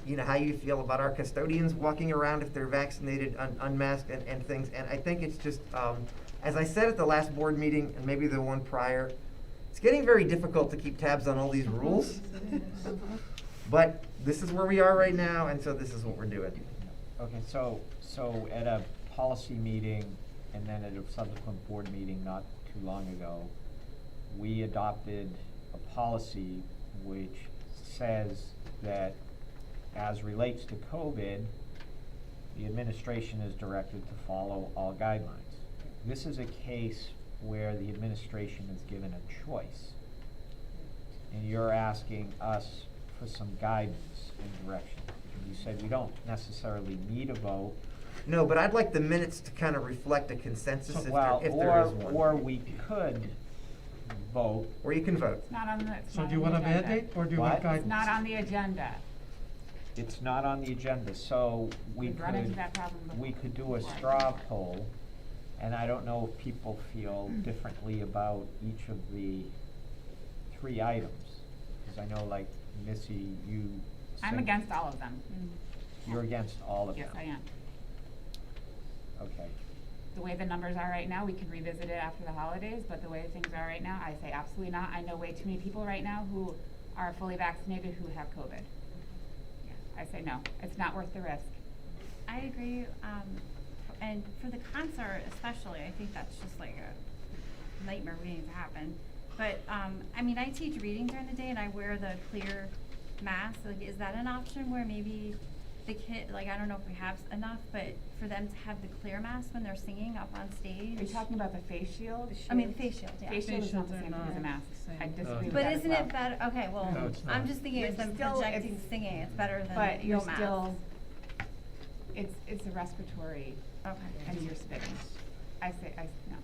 You know, how you feel about our custodians walking around if they're vaccinated, unmasked and things. And I think it's just, as I said at the last board meeting, and maybe the one prior, it's getting very difficult to keep tabs on all these rules. But this is where we are right now, and so this is what we're doing. Okay, so at a policy meeting and then at a subsequent board meeting not too long ago, we adopted a policy which says that as relates to COVID, the administration is directed to follow all guidelines. This is a case where the administration is given a choice, and you're asking us for some guidance and direction. And you said we don't necessarily need a vote, No, but I'd like the minutes to kind of reflect a consensus if Well, there is one. or we could vote. Or you can vote. It's not on the, it's So not do you on the want a agenda. mandate, or do you want What? guidance? It's not on the agenda. It's not on the agenda, so we We've run into could, that problem before. we could do a straw poll, and I don't know if people feel differently about each of the 3 items. Because I know, like, Missy, you I'm said against all of them. you're against all of them. Yes, I am. Okay. The way the numbers are right now, we can revisit it after the holidays, but the way things are right now, I say absolutely not. I know way too many people right now who are fully vaccinated who have COVID. Yeah, I say no. It's not worth the risk. I agree, and for the concert especially, I think that's just like a nightmare waiting to happen. But, I mean, I teach reading during the day and I wear the clear mask. Like, is that an option where maybe the kid, like, I don't know if we have enough, but for them to have the clear mask when they're singing up on stage? Are you talking about the face shield? I mean, face shield, yeah. Face shield is not the same Face thing as a shields are mask. not I the same. disagree with But that as isn't well. it better, okay, well, No, it's I'm not. just thinking it's You're them still- projecting it's- singing, it's better than But you're no mask. still, it's a respiratory, Okay. and you're spitting. I say, no.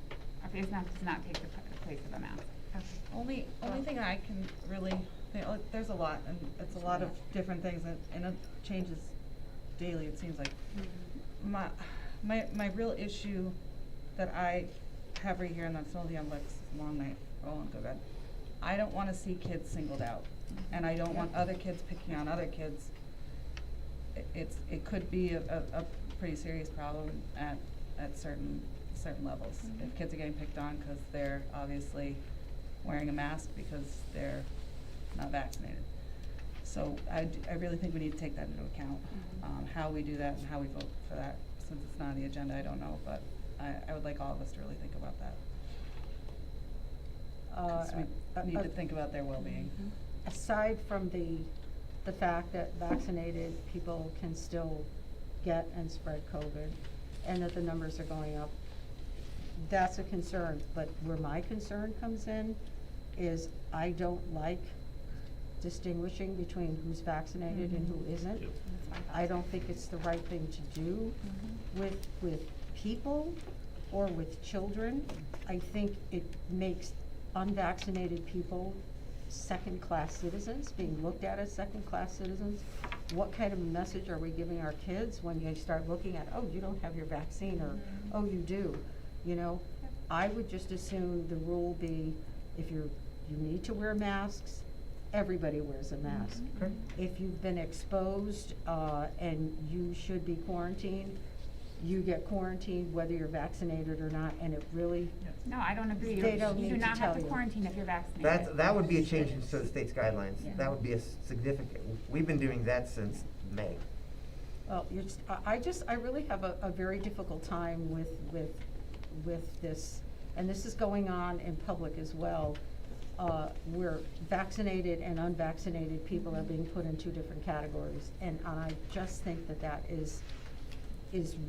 Our face mask does not take the place of a mask. Only thing I can really, there's a lot, and it's a lot of different things, and it changes daily, it seems like. My real issue that I have right here, and that's only on Lex, long night, Roland, go bed. I don't wanna see kids singled out, and I don't want other kids picking on other kids. It could be a pretty serious problem at certain levels. If kids are getting picked on because they're obviously wearing a mask because they're not vaccinated. So I really think we need to take that into account. How we do that and how we vote for that, since it's not on the agenda, I don't know, but I would like all of us to really think about that. 'Cause we need to think about their well-being. Aside from the fact that vaccinated people can still get and spread COVID, and that the numbers are going up, that's a concern. But where my concern comes in is I don't like distinguishing between who's vaccinated and who isn't. I don't think it's the right thing to do with people or with children. I think it makes unvaccinated people second-class citizens, being looked at as second-class citizens. What kind of message are we giving our kids when they start looking at, oh, you don't have your vaccine, or, oh, you do, you know? I would just assume the rule be, if you need to wear masks, everybody wears a mask. Okay. If you've been exposed, and you should be quarantined, you get quarantined whether you're vaccinated or not, and it really, No, I don't agree. They don't You do need to not have tell to you. quarantine if you're vaccinated. That would be a change to the state's guidelines. Yeah. That would be a significant, we've been doing that since May. well, I really have a very difficult time with this, and this is going on in public as well, where vaccinated and unvaccinated people are being put in 2 different categories, and I just think that is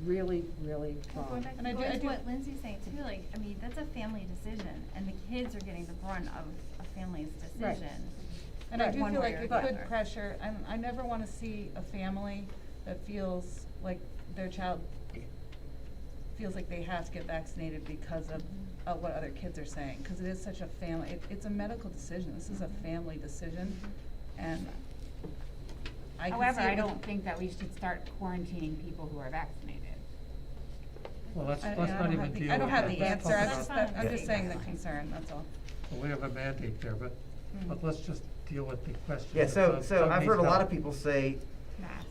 really, really Well, wrong. going back And I to do- I do- what Lindsay's saying too, like, I mean, that's a family decision, and the kids are getting the brunt of a family's Right. decision. And I Right. do One feel way like or it the could other. pressure, and I never wanna see a family that feels like their child feels like they have to get vaccinated because of what other kids are saying, cause it is such a family, it's a medical decision, this is a family decision, and I can see However, I it with- don't think that we should start quarantining people who are vaccinated. Well, let's I not don't even have the- deal I don't with have that. the Let's answer, talk about- I'm just saying the concern, that's all. Well, we have a mandate there, but let's just deal with the question. Yeah, so of I've heard a needs lot help. of people say, Mask.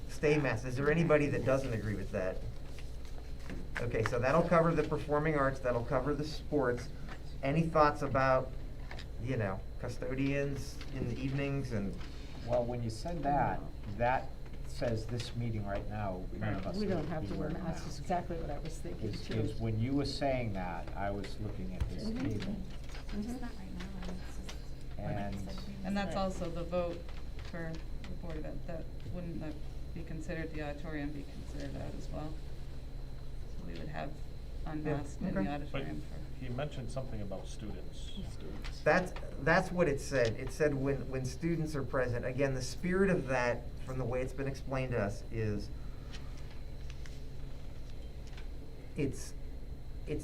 stay masked. Is there anybody that doesn't agree with that? Okay, so that'll cover the performing arts, that'll cover the sports. Any thoughts about, custodians in the evenings and? Well, when you said that, that says this meeting right now, none of us We don't need have to wear wearing masks, is exactly what I was thinking Is too. when you were saying that, I was looking at this table, Just not right now, and And that's also the vote for the board event, that wouldn't that be considered, the auditorium be considered that as well? So we would have unmasked in okay. the But auditorium for. he mentioned something about students. That's what it said. It said when students are present. Again, the spirit of that, from the way it's been explained to us, is it's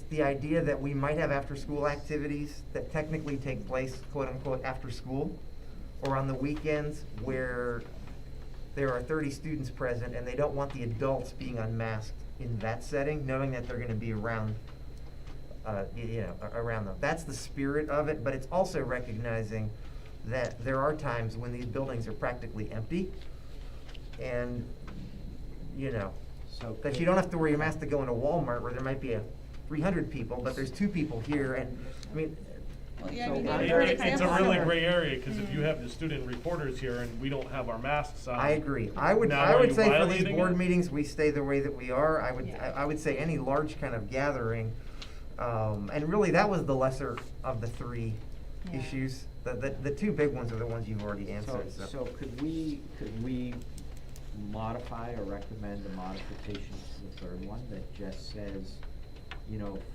the idea that we might have after-school activities that technically take place, quote-unquote, after school, or on the weekends where there are 30 students present and they don't want the adults being unmasked in that setting, knowing that they're gonna be around, around them. That's the spirit of it, but it's also recognizing that there are times when these buildings are practically empty, and, So that you don't have to wear your mask to go into Walmart where there might be 300 people, but there's 2 people here, and, I mean, Well, yeah, So I mean, I- for It's a example- really gray area, cause if you have the student reporters here and we don't have our masks on. I agree. I would now are you say for these violating board it? meetings, we stay the way that we are. I Yeah. would say any large kind of gathering, and really that was the lesser of the 3 Yeah. issues. The 2 big ones are the ones you've already answered, so. So could we modify or recommend a modification to the third one that just says,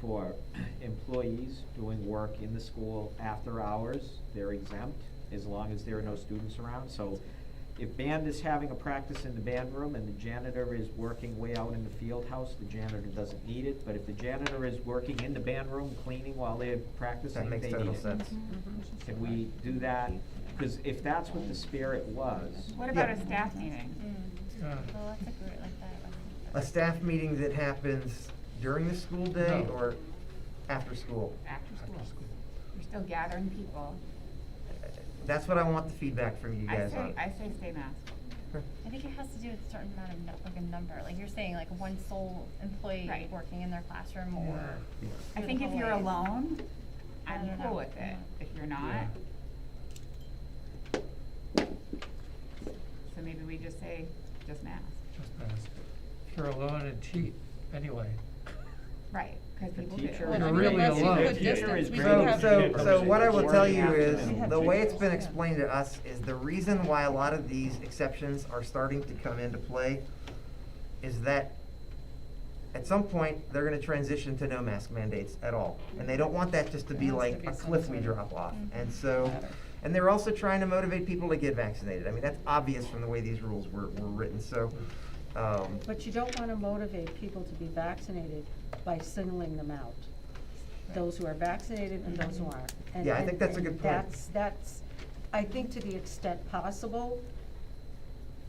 for employees doing work in the school after hours, they're exempt as long as there are no students around? So if band is having a practice in the band room and the janitor is working way out in the field house, the janitor doesn't need it. But if the janitor is working in the band room cleaning while they're practicing, That makes they need total it. sense. Can we do that? Because if that's what the spirit was. What about Yeah. a staff meeting? Yeah. Well, that's a good, like that. A staff meeting that happens during the school day No. or after school? After school. You're still gathering people. That's what I want the feedback from you I guys say, on. I say stay masked. I think it has to do with a certain amount of, like a number, like you're saying, like one sole employee Right. working in their classroom or. I through think the if you're hallways. alone, I I'm don't cool know. with it. Yeah. If you're not, Yeah. so maybe we just say, just mask. Just mask. If you're alone and cheat, anyway. Right, cause The people do. teacher Well, is You're really unless you alone. put The teacher distance, is we great. could have. So what I will tell you is, Morning, the way it's been Yeah. explained to us is the reason why a lot of these exceptions are starting to come into play is that at some point, they're gonna transition to no mask mandates at all. And they don't want that just to There be has to like be a some cliff we sort of- drop off. Mhm. And so, Got it. and they're also trying to motivate people to get vaccinated. I mean, that's obvious from the way these rules were written, so, But you don't wanna motivate people to be vaccinated by singling them out. Those who are vaccinated and those who aren't. And- Yeah, I think that's a good point. That's, I think to the extent possible,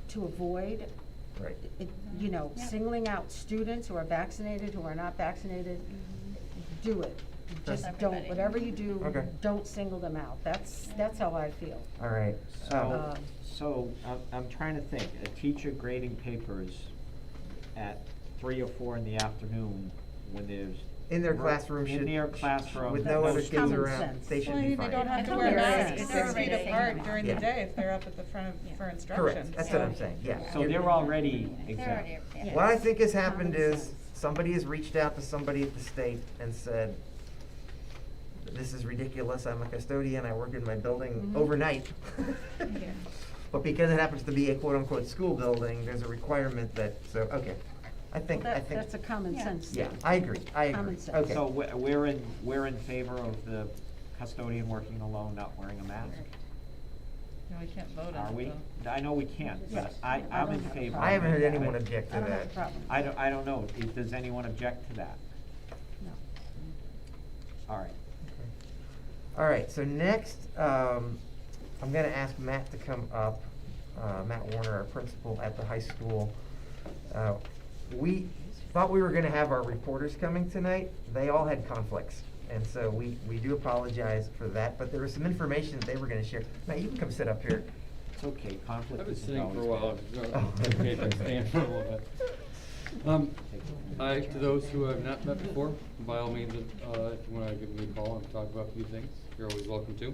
to avoid, right. Yeah. singling out students who are vaccinated, who are not vaccinated, do it. Just don't, Everybody. whatever you do, Okay. don't single them out. That's how I feel. All right. So, I'm trying to think, a teacher grading papers at 3 or 4 in the afternoon when there's. In their work classroom In should- their classroom. with no other That's kids common around, sense. they should Well, I be mean, they fine. don't have to It's wear common masks sense. 6 Everybody feet saying apart that. during Yeah. the day if they're up at the front Yeah. for instructions. Correct, that's what I'm so- saying, yeah. So they're already They're exempt. already, yeah. What I think has happened Common is, sense. somebody has reached out to somebody at the state and said, this is ridiculous, I'm a custodian, I work in my building Mhm. overnight. Yeah. But because it happens to be a quote-unquote school building, there's a requirement that, so, okay. I think, Well, that's a common Yeah. sense yeah, thing. I agree, Common sense. okay. So we're in favor of the custodian working alone, not wearing a mask? No, we can't vote on Are it, we? though. I know we can't, but Yes. I'm I don't in have a favor. problem. I haven't heard of anyone that. object I to don't have a that. problem. I don't know, does anyone object to that? No. All right. All right, so next, I'm gonna ask Matt to come up, Matt Warner, our principal at the high school. We thought we were gonna have our reporters coming tonight, they all had conflicts. And so we do apologize for that, but there was some information that they were gonna share. Matt, you can come sit up here. It's okay, conflict I've been isn't sitting for a always while. bad. Oh. Okay, if I stand for a little bit. Hi, to those who have not met before, by all means, if you wanna give me a call and talk about a few things, you're always welcome to.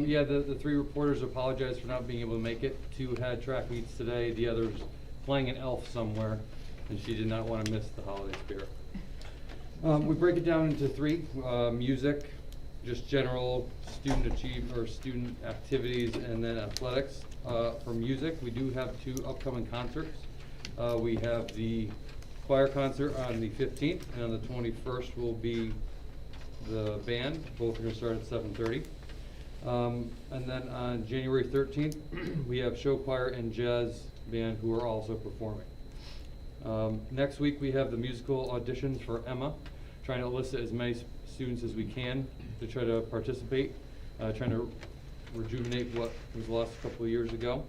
Yeah, the 3 reporters apologize for not being able to make it. 2 had track meets today, the other's playing an elf somewhere, and she did not wanna miss the holiday spirit. We break it down into 3, music, just general student activities, and then athletics. For music, we do have 2 upcoming concerts. We have the choir concert on the 15th, and on the 21st will be the band. Both are gonna start at 7:30. And then on January 13th, we have show choir and jazz band who are also performing. Next week, we have the musical auditions for Emma, trying to elicit as many students as we can to try to participate, trying to rejuvenate what was lost a couple of years ago.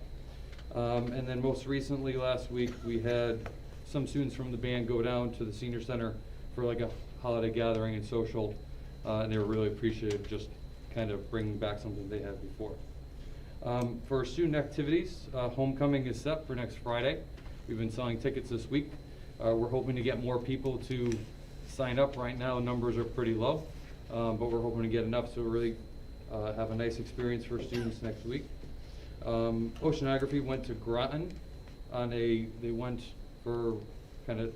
And then most recently, last week, we had some students from the band go down to the senior center for like a holiday gathering and social, and they were really appreciative, just kind of bringing back something they had before. For student activities, homecoming is set for next Friday. We've been selling tickets this week. We're hoping to get more people to sign up. Right now, numbers are pretty low, but we're hoping to get enough to really have a nice experience for students next week. Oceanography went to Groton they went for kind of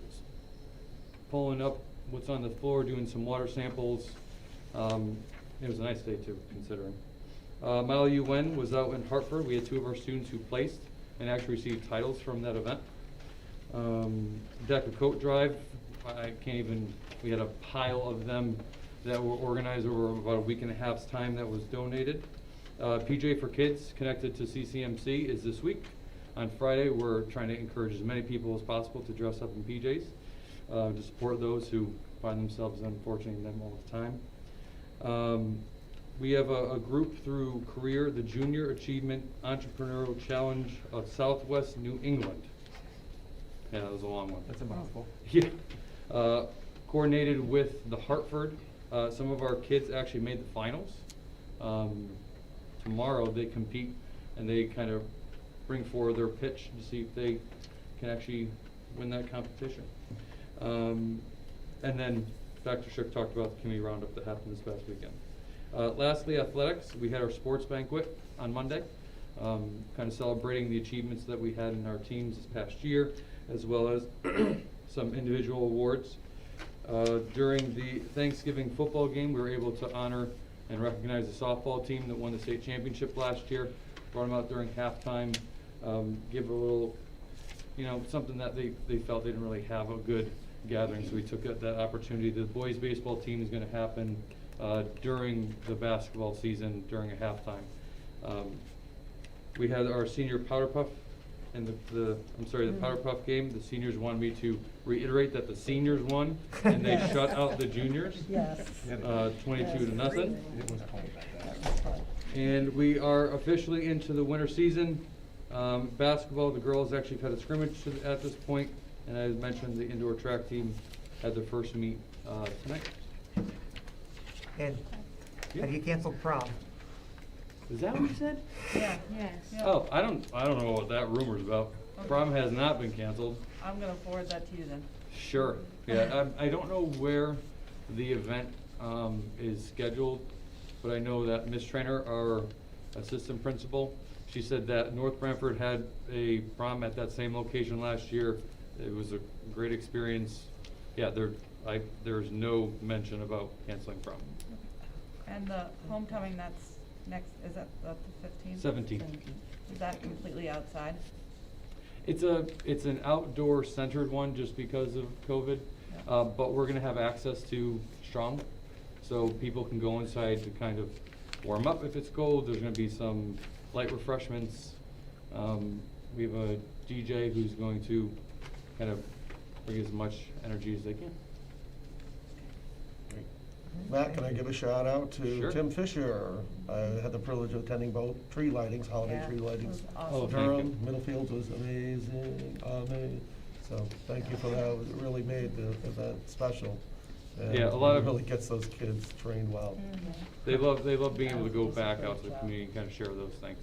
pulling up what's on the floor, doing some water samples. It was a nice day too, considering. Model UN was out in Hartford. We had 2 of our students who placed and actually received titles from that event. Deck a Coat Drive, we had a pile of them that were organized over about a week and a half's time that was donated. PJ for Kids, connected to CCMC, is this week. On Friday, we're trying to encourage as many people as possible to dress up in PJs to support those who find themselves unfortunately in them all the time. We have a group through Career, the Junior Achievement Entrepreneurial Challenge of Southwest New England. Yeah, that was a long one. That's a mouthful. Yeah. Coordinated with the Hartford. Some of our kids actually made the finals. Tomorrow they compete and they kind of bring forward their pitch to see if they can actually win that competition. And then Dr. Shook talked about the community roundup that happened this past weekend. Lastly, athletics. We had our sports banquet on Monday, kind of celebrating the achievements that we had in our teams this past year, as well as some individual awards. During the Thanksgiving football game, we were able to honor and recognize the softball team that won the state championship last year. Brought them out during halftime, give a little, something that they felt they didn't really have a good gathering, so we took that opportunity. The boys baseball team is going to happen during the basketball season during a halftime. We had our senior powder puff and the powder puff game. The seniors wanted me to reiterate that the seniors won and they shut out the juniors. Yes. 22-0. And we are officially into the winter season. Basketball, the girls actually had a scrimmage at this point, and as mentioned, the indoor track team had their first meet tonight. And have you canceled prom? Is that what you said? Yeah. Yes. Oh, I don't know what that rumor's about. Okay. Prom has not been canceled. I'm gonna forward that to you then. Sure. Yeah, I don't know where the event is scheduled, but I know that Miss Trainer, our assistant principal, she said that North Branford had a prom at that same location last year. It was a great experience. Yeah, there's no mention about canceling prom. And the homecoming that's next, is that the 15th? 17th. Is that completely outside? It's an outdoor centered one just because of COVID, but we're gonna have access to Strong, so people can go inside to kind of warm up if it's cold. There's gonna be some light refreshments. We have a DJ who's going to kind of bring as much energy as they can. Matt, can I give a shout out to Sure. Tim Fisher? I had the privilege of attending both tree lightings, holiday Yeah, tree it lightings. was awesome. Oh, thank Durham, you. Middlefield was amazing. So thank you for that. It really made the event special. And Yeah, a lot it of- really gets those kids trained well. They love being able to go back out to the community and kind of share those things.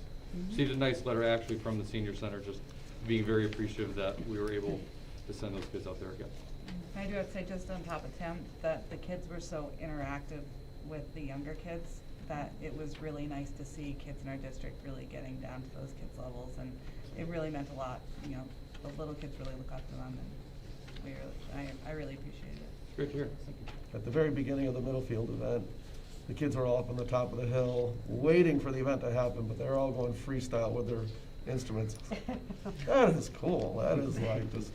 Received a nice letter actually from the senior center, just being very appreciative that we were able to send those kids out there again. I do have to say, just on top of Tim, that the kids were so interactive with the younger kids that it was really nice to see kids in our district really getting down to those kids' levels, and it really meant a lot. The little kids really look up to them, and I really appreciated it. Great to hear. Thank you. At the very beginning of the Middlefield event, the kids were all up on the top of the hill, waiting for the event to happen, but they're all going freestyle with their instruments. That is cool. That is like just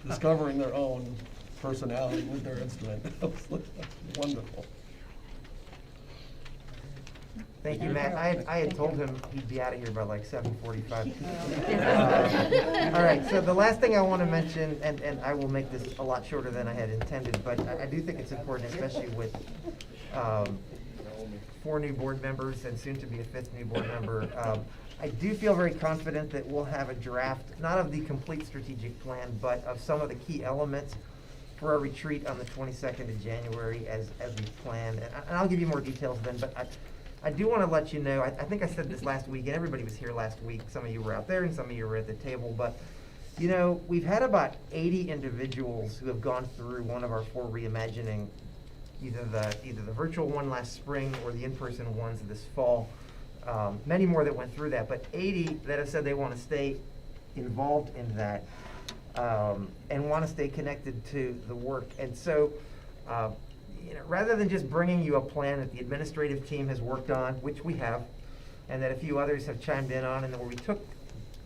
discovering their own personality with their instrument. That was wonderful. Thank you, Matt. I had told him he'd be out of here by like 7:45. All right, so the last thing I want to mention, and I will make this a lot shorter than I had intended, but I do think it's important, especially with 4 new board members and soon to be a 5th new board member. I do feel very confident that we'll have a draft, not of the complete strategic plan, but of some of the key elements for our retreat on the 22nd of January as we planned. And I'll give you more details then, but I do want to let you know, I think I said this last week, and everybody was here last week. Some of you were out there and some of you were at the table, but you know, we've had about 80 individuals who have gone through one of our 4 reimagining, either the virtual one last spring or the in-person ones this fall. Many more that went through that, but 80 that have said they want to stay involved in that and want to stay connected to the work. And so, you know, rather than just bringing you a plan that the administrative team has worked on, which we have, and that a few others have chimed in on, and where we took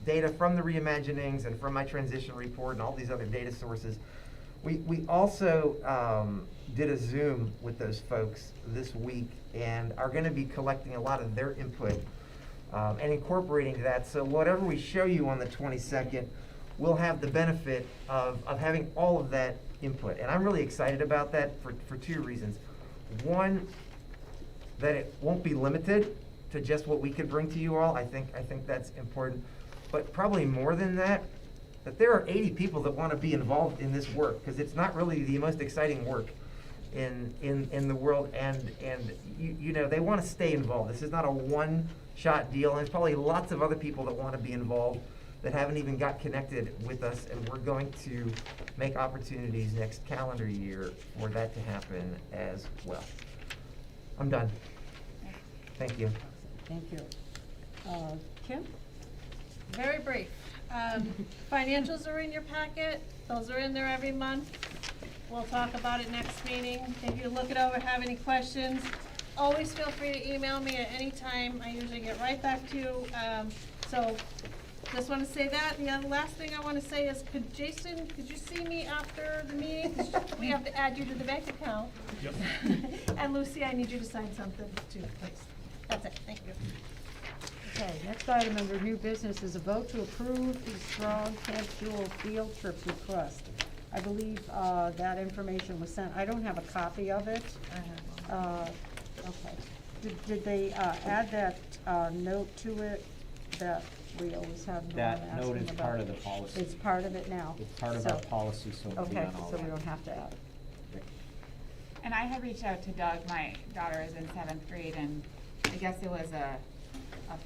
data from the reimaginings and from my transition report and all these other data sources, we also did a Zoom with those folks this week and are going to be collecting a lot of their input and incorporating that. So whatever we show you on the 22nd, we'll have the benefit of having all of that input. And I'm really excited about that for 2 reasons. One, that it won't be limited to just what we could bring to you all. I think that's important. But probably more than that, that there are 80 people that want to be involved in this work, because it's not really the most exciting work in the world, and you know, they want to stay involved. This is not a one-shot deal, and there's probably lots of other people that want to be involved that haven't even got connected with us, and we're going to make opportunities next calendar year for that to happen as well. I'm done. Thank you. Thank you. Kim? Very brief. Financials are in your packet. Those are in there every month. We'll talk about it next meeting. If you look it over, have any questions, always feel free to email me at any time. I usually get right back to you. So just want to say that. The other last thing I want to say is, could you see me after the meeting? 'Cause we have to add you to the bank account. Yep. And Lucy, I need you to sign something too, please. That's it. Thank you. Okay, next item under new business is a vote to approve the Strong Camp Jewel field trip request. I believe that information was sent. I don't have a copy of it. I have Okay. Did they add that note to it that we always have Norm That asking note is about? part of the policy. It's part of it now? It's part of our policy, so it'll be on all Okay, so we that. don't have to add it. And I had reached out to Doug, my daughter is in 7th grade, and I guess it was a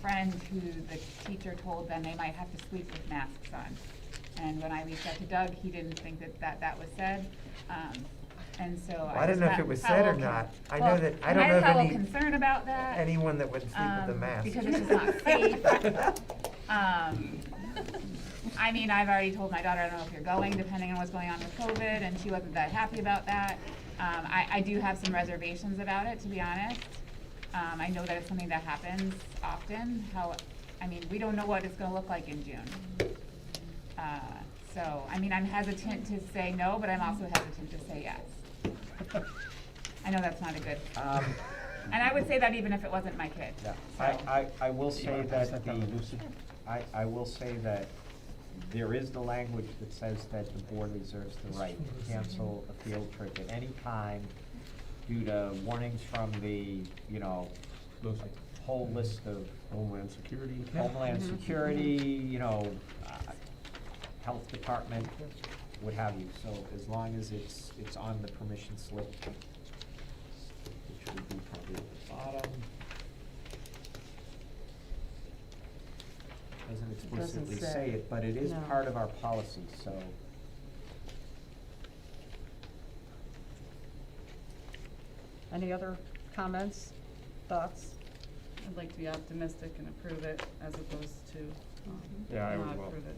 friend who the teacher told them they might have to sweep with masks on. And when I reached out to Doug, he didn't think that was said. And so Well, I don't know if it was said or not. I know that, I don't know I of have a any, concern about that. anyone that would sleep with a mask. Because it's just not safe. I mean, I've already told my daughter, I don't know if you're going, depending on what's going on with COVID, and she wasn't that happy about that. I do have some reservations about it, to be honest. I know that it's something that happens often. I mean, we don't know what it's gonna look like in June. So, I mean, I'm hesitant to say no, but I'm also hesitant to say yes. I know that's not a good, and I would say that even if it wasn't my kid. Yeah, I will say that I will say that there is the language that says that the board reserves the right to cancel a field trip at any time due to warnings from the, you know, whole list of Homeland Security. Homeland Security, you know, Health Department, what have you. So as long as it's on the permission slip, which would be probably at the bottom. Doesn't explicitly say it, but it is No. part of our policy, so. Any other comments, thoughts? I'd like to be optimistic and approve it as opposed to Yeah, I not would well. approve it.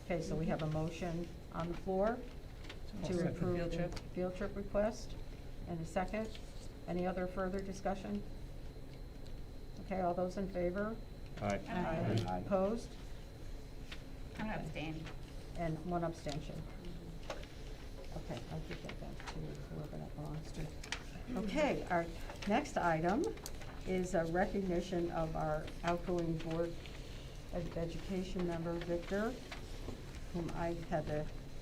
Okay, so we have a motion on the floor to Second. approve Field the trip. field trip request. And a second. Any other further discussion? Okay, all those in favor? Aye. Aye. Opposed? I'm gonna abstain. And one abstention. Okay, I'll give that back to whoever that belongs to. Okay, our next item is a recognition of our outgoing Board of Education member, Victor, whom I had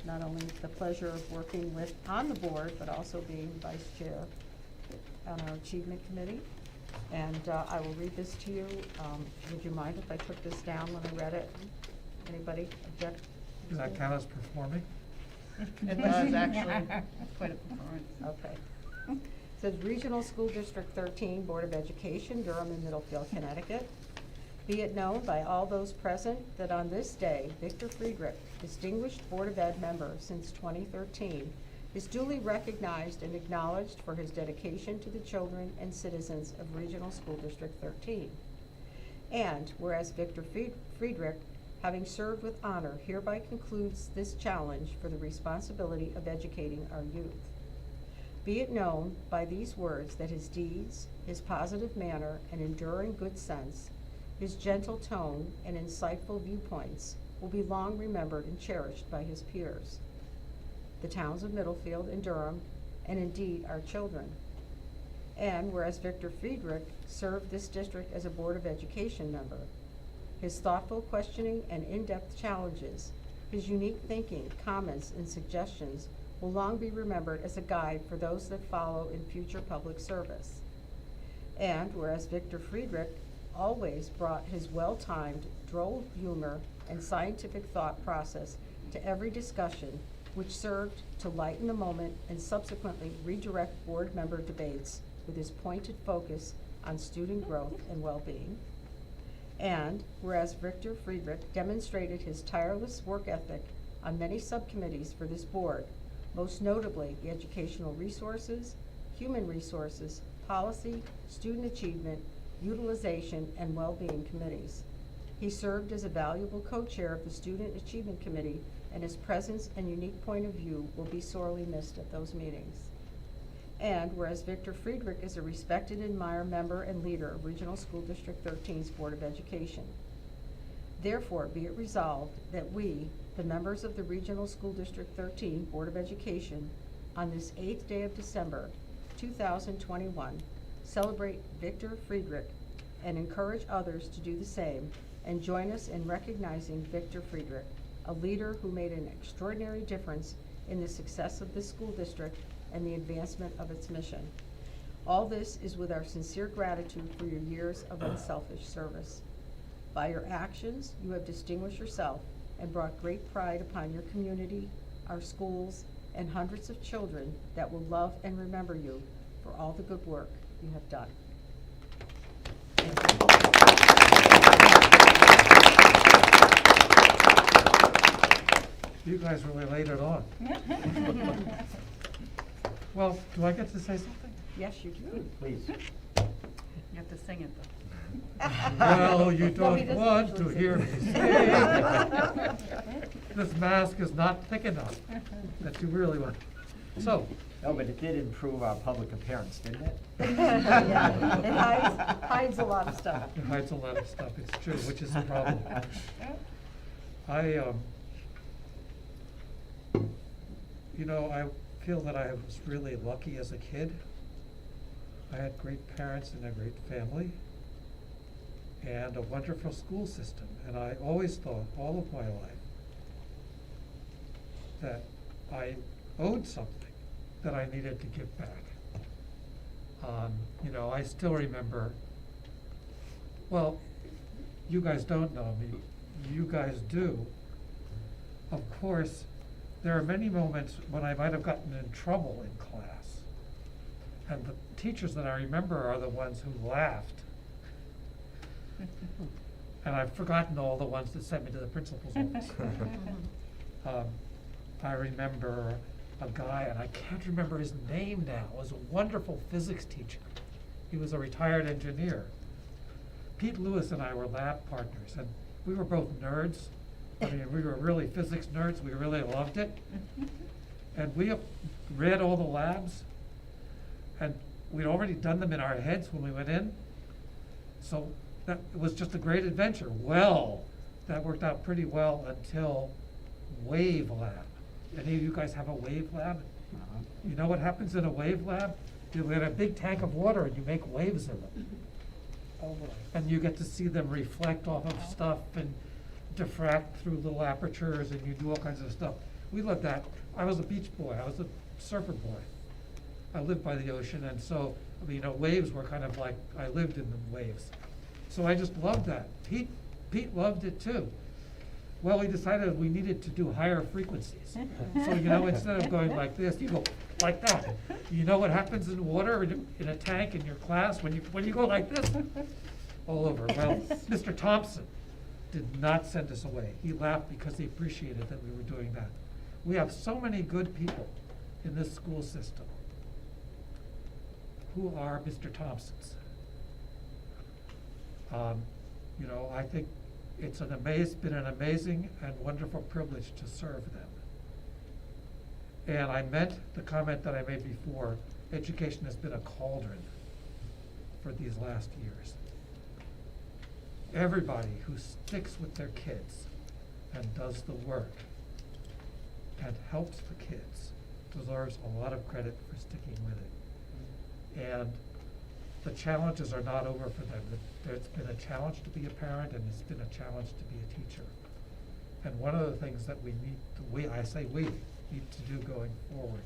not only the pleasure of working with on the board, but also being vice chair on our achievement committee. And I will read this to you. Would you mind if I took this down when I read it? Anybody object? Does that count as performing? It does, actually. Quite a performance. Okay. It says Regional School District 13, Board of Education, Durham and Middlefield, Connecticut. Be it known by all those present that on this day, Victor Friedrich, distinguished Board of Ed member since 2013, is duly recognized and acknowledged for his dedication to the children and citizens of Regional School District 13. And whereas Victor Friedrich, having served with honor, hereby concludes this challenge for the responsibility of educating our youth. Be it known by these words that his deeds, his positive manner and enduring good sense, his gentle tone and insightful viewpoints will be long remembered and cherished by his peers, the towns of Middlefield and Durham, and indeed our children. And whereas Victor Friedrich served this district as a Board of Education member, his thoughtful questioning and in-depth challenges, his unique thinking, comments, and suggestions will long be remembered as a guide for those that follow in future public service. And whereas Victor Friedrich always brought his well-timed, droll humor and scientific thought process to every discussion, which served to lighten the moment and subsequently redirect board member debates with his pointed focus on student growth and well-being. And whereas Victor Friedrich demonstrated his tireless work ethic on many subcommittees for this board, most notably the Educational Resources, Human Resources, Policy, Student Achievement, Utilization, and Well-Being Committees. He served as a valuable co-chair of the Student Achievement Committee, and his presence and unique point of view will be sorely missed at those meetings. And whereas Victor Friedrich is a respected and admired member and leader of Regional School District 13's Board of Education, therefore be it resolved that we, the members of the Regional School District 13 Board of Education, on this 8th day of December, 2021, celebrate Victor Friedrich and encourage others to do the same, and join us in recognizing Victor Friedrich, a leader who made an extraordinary difference in the success of this school district and the advancement of its mission. All this is with our sincere gratitude for your years of unselfish service. By your actions, you have distinguished yourself and brought great pride upon your community, our schools, and hundreds of children that will love and remember you for all the good work you have done. You guys really laid it on. Well, do I get to say something? Yes, you do. Please. You have to sing it though. Well, you No, he don't doesn't want usually to hear me sing. say. This mask is not thick enough that you really want. So. No, but it did improve our public appearance, didn't it? Yeah, it hides a lot of stuff. It hides a lot of stuff, it's true, which is the problem. I feel that I was really lucky as a kid. I had great parents and a great family and a wonderful school system. And I always thought all of my life that I owed something, that I needed to give back. I still remember, well, you guys don't know me, you guys do. Of course, there are many moments when I might have gotten in trouble in class. And the teachers that I remember are the ones who laughed. And I've forgotten all the ones that sent me to the principal's office. I remember a guy, and I can't remember his name now, was a wonderful physics teacher. He was a retired engineer. Pete Lewis and I were lab partners, and we were both nerds. I mean, we were really physics nerds. We really loved it. And we read all the labs, and we'd already done them in our heads when we went in. So that it was just a great adventure. Well, that worked out pretty well until wave lab. Any of you guys have a wave lab? You know what happens in a wave lab? You get a big tank of water and you make waves in them. Oh, boy. And you get to see them reflect off of stuff and diffract through little apertures, and you do all kinds of stuff. We loved that. I was a beach boy. I was a surfer boy. I lived by the ocean, and so, I mean, waves were kind of like, I lived in the waves. So I just loved that. Pete loved it too. Well, we decided we needed to do higher frequencies. So, instead of going like this, you go like that. You know what happens in water in a tank in your class when you go like this? All over. Well, Mr. Thompson did not send us away. He laughed because he appreciated that we were doing that. We have so many good people in this school system who are Mr. Thompsons. I think it's been an amazing and wonderful privilege to serve them. And I meant the comment that I made before, education has been a cauldron for these last years. Everybody who sticks with their kids and does the work and helps the kids deserves a lot of credit for sticking with it. And the challenges are not over for them. There's been a challenge to be a parent, and it's been a challenge to be a teacher. And one of the things that we need to do going forward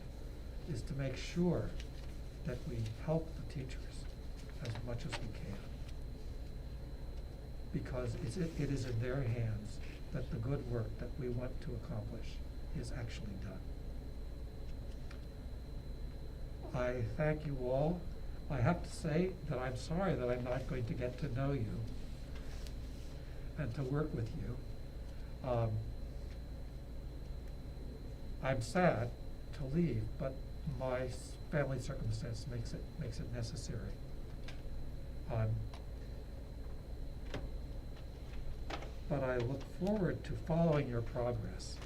is to make sure that we help the teachers as much as we can. Because it is in their hands that the good work that we want to accomplish is actually done. I thank you all. I have to say that I'm sorry that I'm not going to get to know you and to work with you. I'm sad to leave, but my family circumstance makes it necessary. But I look forward to following your progress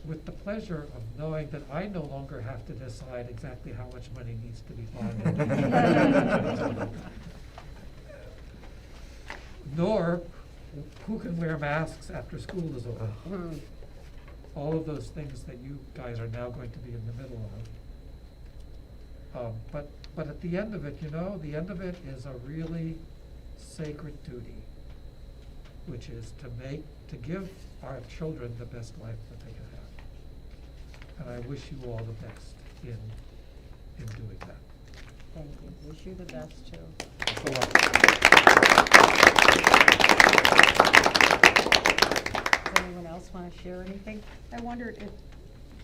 with the pleasure of knowing that I no longer have to decide exactly how much money needs to be bonded. Nor who can wear masks after school is over. All of those things that you guys are now going to be in the middle of. But at the end of it, the end of it is a really sacred duty, which is to give our children the best life that they can have. And I wish you all the best in doing that. Thank you. Wish you the best too. Does anyone else want to share anything? I wondered if,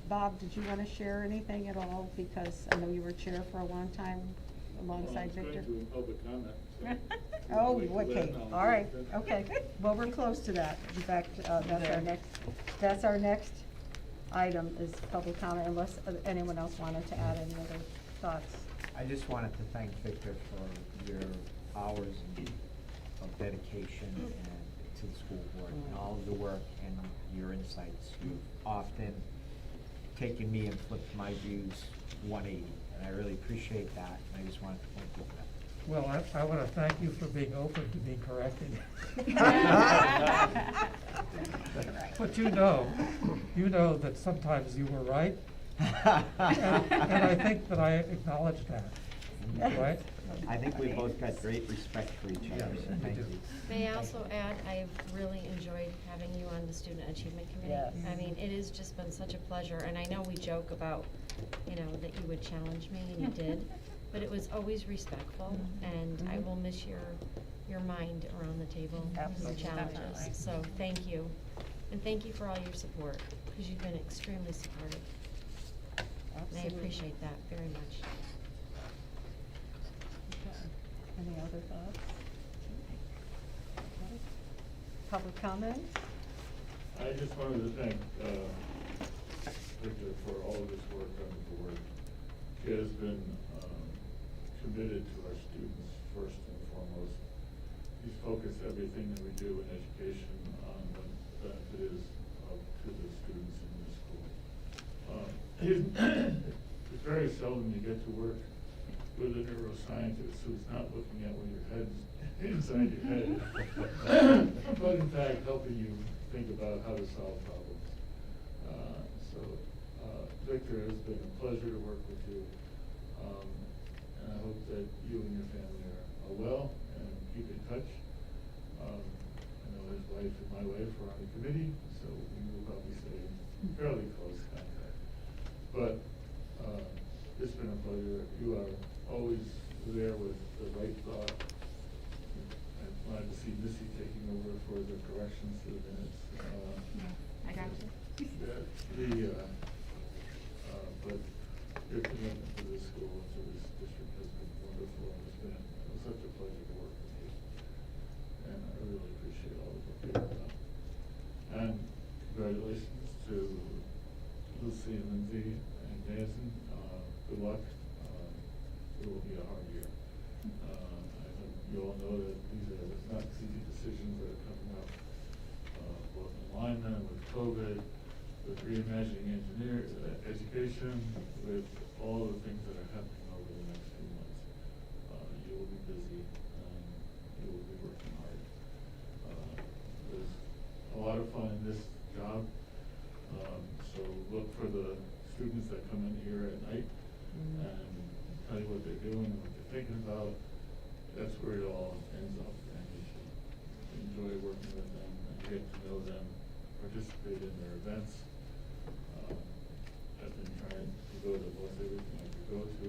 Bob, did you want to share anything at all? Because I know you were chair for a long time alongside Victor. I'm public comment. Oh, okay, all right, okay. Well, we're close to that. In fact, that's our next item is public comment, unless anyone else wanted to add any other thoughts. I just wanted to thank Victor for your hours of dedication and to the school board and all of the work and your insights. You've often taken me and flipped my views 180, and I really appreciate that, and I just wanted to thank you for that. Well, I want to thank you for being open to being corrected. But you know that sometimes you were right, and I think that I acknowledge that, right? I think we both got great respect for each other, so thank you. May I also add, I've really enjoyed having you on the Student Achievement Committee. Yes. I mean, it has just been such a pleasure, and I know we joke about, that you would challenge me, and you did, but it was always respectful, and I will miss your mind around the table, your challenges. Definitely. So thank you, and thank you for all your support, because you've been extremely supportive. And I appreciate that very much. Any other thoughts? Public comment? I just wanted to thank Victor for all of his work on the board. He has been committed to our students first and foremost. He's focused everything that we do in education on what the benefit is to the students in the school. It's very seldom you get to work with a neuroscientist who's not looking at where your head's inside your head, but in fact helping you think about how to solve problems. Victor, it's been a pleasure to work with you, and I hope that you and your family are well and keep in touch. I know his wife and my wife were on the committee, so we will probably stay in fairly close contact. But it's been a pleasure. You are always there with the right thought. I'm glad to see Misty taking over for the corrections to the minutes. I got you. But your commitment to this school and to this district has been wonderful, and it's been such a pleasure to work with you. And I really appreciate all the work you've done. And congratulations to Lucy and Lindsay and Nancy. Good luck. It will be a hard year. I think you all know that these are not easy decisions that are coming up, both in alignment with COVID, with reimagining education, with all the things that are happening over the next few months. You will be busy, and you will be working hard. There's a lot of fun in this job, so look for the students that come in here at night and tell you what they're doing and what they're thinking about. That's where it all ends up, and you should enjoy working with them and get to know them, participate in their events. I've been trying to go to most everything I could go to,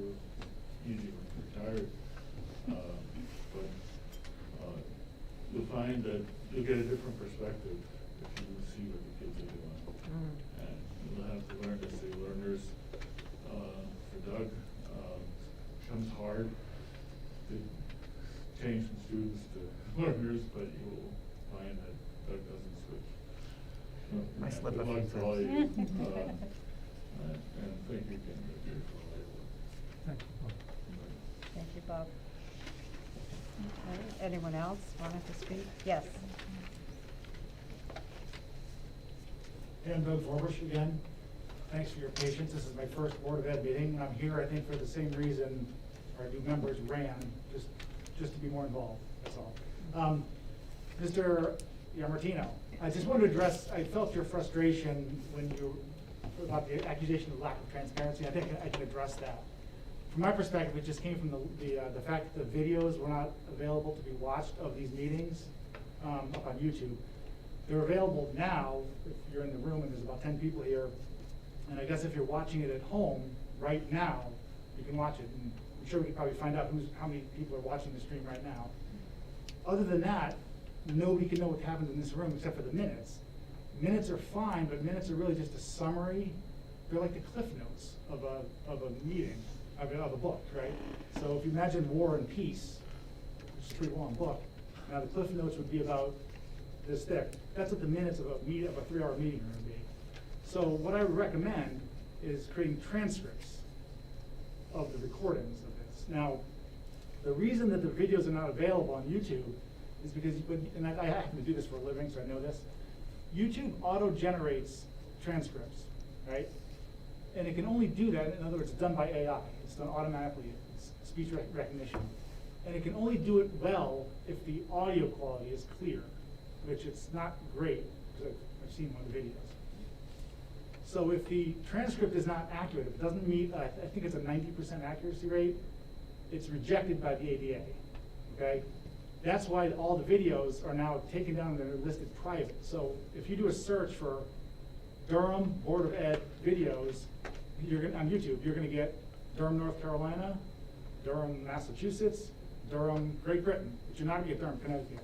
easy when you're retired. But you'll find that you'll get a different perspective if you see what the kids are doing. And you'll have to learn to say learners. For Doug, it becomes hard to change from students to learners, but you will find that Doug doesn't switch. I slip Good a luck few to all you. times. And thank you again for all your work. Thank you, Bob. Thank you, Bob. Okay, anyone else wanted to speak? Yes. Hey, I'm Doug Forbush again. Thanks for your patience. This is my first Board of Ed meeting. I'm here, I think, for the same reason our new members ran, just to be more involved, that's all. Mr. Martino, I just wanted to address, I felt your frustration when you, about the accusation of lack of transparency. I think I can address that. From my perspective, it just came from the fact that the videos were not available to be watched of these meetings up on YouTube. They're available now if you're in the room, and there's about 10 people here. And I guess if you're watching it at home right now, you can watch it. And I'm sure we could probably find out how many people are watching the stream right now. Other than that, nobody can know what happens in this room except for the minutes. Minutes are fine, but minutes are really just a summary. They're like the cliff notes of a meeting, of a book, right? So if you imagine War and Peace, which is a pretty long book, now the cliff notes would be about this thick. That's what the minutes of a 3-hour meeting are going to be. So what I would recommend is creating transcripts of the recordings of this. Now, the reason that the videos are not available on YouTube is because, and I happen to do this for a living, so I know this. YouTube auto-generates transcripts, right? And it can only do that, in other words, it's done by AI. It's done automatically, it's speech recognition. And it can only do it well if the audio quality is clear, which it's not great, because I've seen one of the videos. So if the transcript is not accurate, if it doesn't meet, I think it's a 90% accuracy rate, it's rejected by the ADA, okay? That's why all the videos are now taken down and they're listed private. So if you do a search for Durham Board of Ed videos on YouTube, you're gonna get Durham, North Carolina, Durham, Massachusetts, Durham, Great Britain, but you're not gonna get Durham, Connecticut,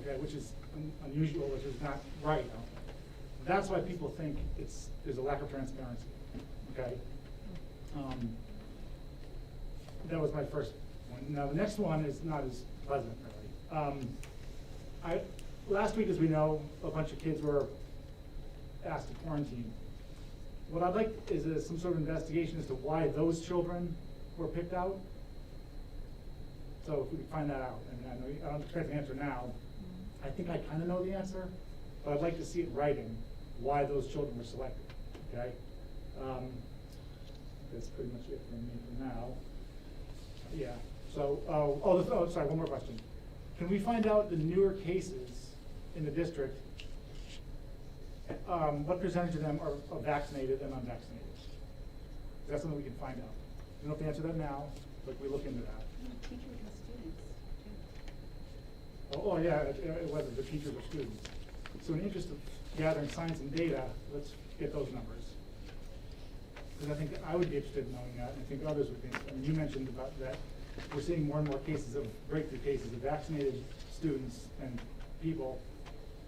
okay, which is unusual, which is not right, I don't think. That's why people think there's a lack of transparency, okay? That was my first one. Now the next one is not as pleasant, really. Last week, as we know, a bunch of kids were asked to quarantine. What I'd like is some sort of investigation as to why those children were picked out. So if we could find that out, and I don't expect the answer now. I think I kind of know the answer, but I'd like to see it in writing why those children were selected, okay? That's pretty much it for me for now. Yeah, so, sorry, one more question. Can we find out the newer cases in the district, what percentage of them are vaccinated and unvaccinated? That's something we can find out. We don't have to answer that now, but we look into that. Teachers and students, too. Oh, yeah, whether the teachers or students. So in the interest of gathering science and data, let's get those numbers. Because I think I would be interested in knowing that, and I think others would think. I mean, you mentioned about that we're seeing more and more cases of breakthrough cases of vaccinated students and people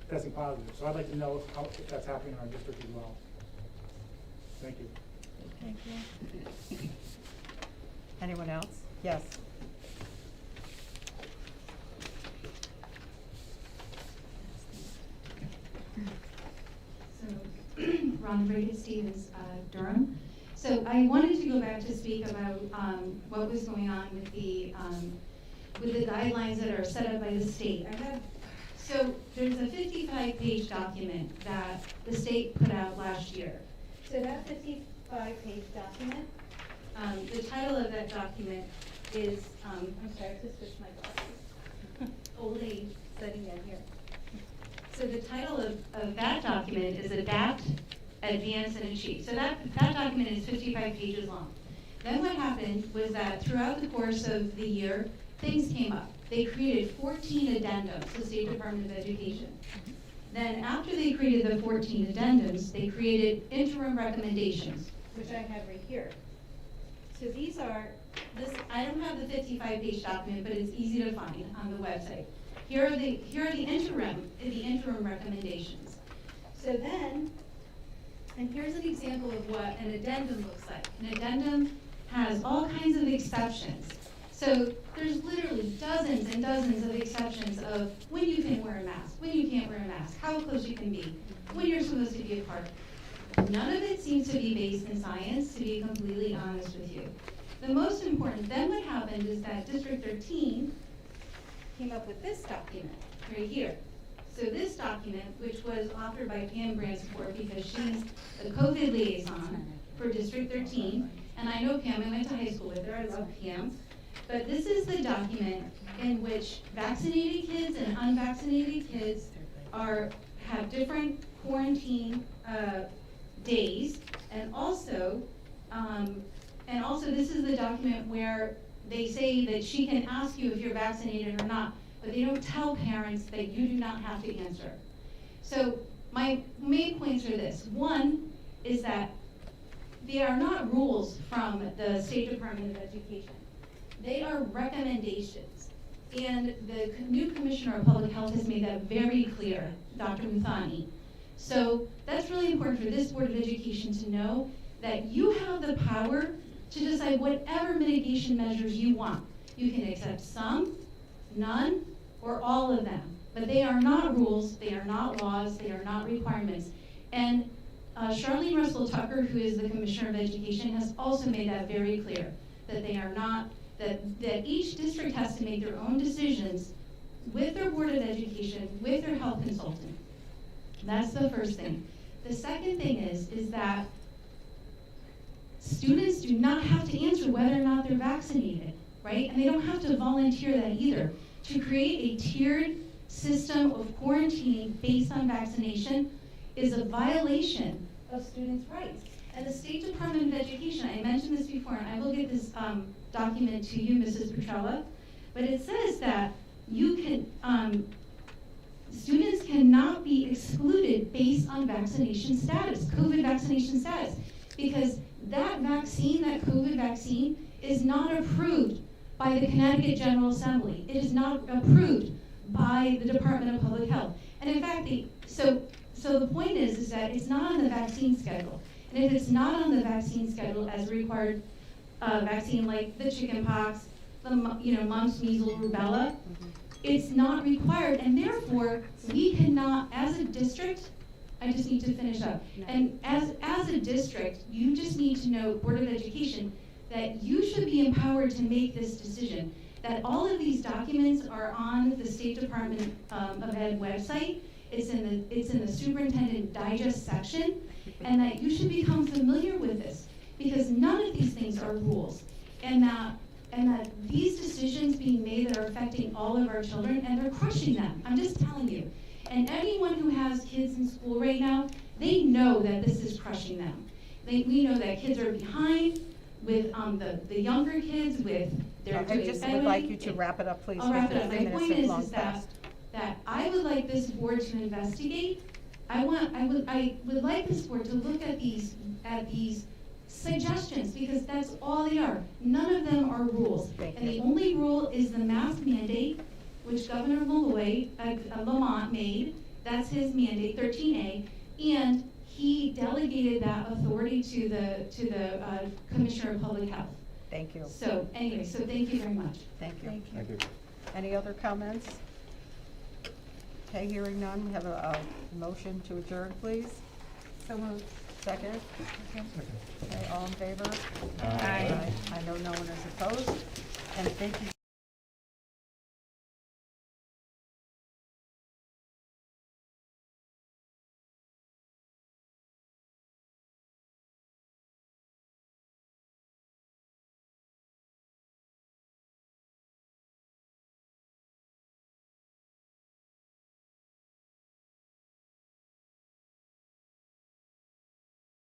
testing positive. So I'd like to know if that's happening in our district as well. Thank you. Thank you. Anyone else? Yes. So, Ron Brady Stevens, Durham. So I wanted to go back to speak about what was going on with the guidelines that are set up by the state. So there's a 55-page document that the state put out last year. So that 55-page document, the title of that document is, I'm sorry, I just switched my glasses. Old age setting in here. So the title of that document is Adapt, Advance, and Achieve. So that document is 55 pages long. Then what happened was that throughout the course of the year, things came up. They created 14 addendums, the State Department of Education. Then after they created the 14 addendums, they created interim recommendations, which I have right here. So these are, I don't have the 55-page document, but it's easy to find on the website. Here are the interim recommendations. So then, and here's an example of what an addendum looks like. An addendum has all kinds of exceptions. So there's literally dozens and dozens of exceptions of when you can wear a mask, when you can't wear a mask, how close you can be, when you're supposed to be apart. None of it seems to be based in science, to be completely honest with you. The most important, then what happened is that District 13 came up with this document right here. So this document, which was authored by Pam Bransport because she's the COVID liaison for District 13, and I know Pam, I went to high school with her, I love Pam. But this is the document in which vaccinated kids and unvaccinated kids have different quarantine days, and also this is the document where they say that she can ask you if you're vaccinated or not, but they don't tell parents that you do not have to answer. So my main points are this. One is that they are not rules from the State Department of Education. They are recommendations. And the new Commissioner of Public Health has made that very clear, Dr. Muthani. So that's really important for this Board of Education to know that you have the power to decide whatever mitigation measures you want. You can accept some, none, or all of them. But they are not rules, they are not laws, they are not requirements. And Charlene Russell Tucker, who is the Commissioner of Education, has also made that very clear, that they are not, that each district has to make their own decisions with their Board of Education, with their health consultant. That's the first thing. The second thing is that students do not have to answer whether or not they're vaccinated, right? And they don't have to volunteer that either. To create a tiered system of quarantine based on vaccination is a violation of students' rights. And the State Department of Education, I mentioned this before, and I will get this document to you, Mrs. Petrella, but it says that you can, students cannot be excluded based on vaccination status, COVID vaccination status, because that vaccine, that COVID vaccine, is not approved by the Connecticut General Assembly. It is not approved by the Department of Public Health. And in fact, so the point is that it's not on the vaccine schedule. And if it's not on the vaccine schedule as required vaccine like the chickenpox, the mumps, measles, rubella, it's not required, and therefore we cannot, as a district, I just need to finish up. And as a district, you just need to know, Board of Education, that you should be empowered to make this decision. That all of these documents are on the State Department of Ed website. It's in the Superintendent Digest section, and that you should become familiar with this, because none of these things are rules, and that these decisions being made that are affecting all of our children, and they're crushing them. I'm just telling you. And anyone who has kids in school right now, they know that this is crushing them. We know that kids are behind with the younger kids, with their I just would like you to wrap it up, please. I'll wrap it up. My because the 3 point minutes have is long that passed. that I would like this board to investigate. I would like this board to look at these suggestions, because that's all they are. None of them are rules. Thank And you. the only rule is the mask mandate, which Governor Lamont made. That's his mandate, 13A, and he delegated that authority to the Commissioner of Public Health. Thank you. So anyway, so thank you very much. Thank you. Thank you. Any other comments? Okay, hearing none, we have a motion to adjourn, please. So moved. Second? Okay, all in favor? Aye. I know no one is opposed. And thank you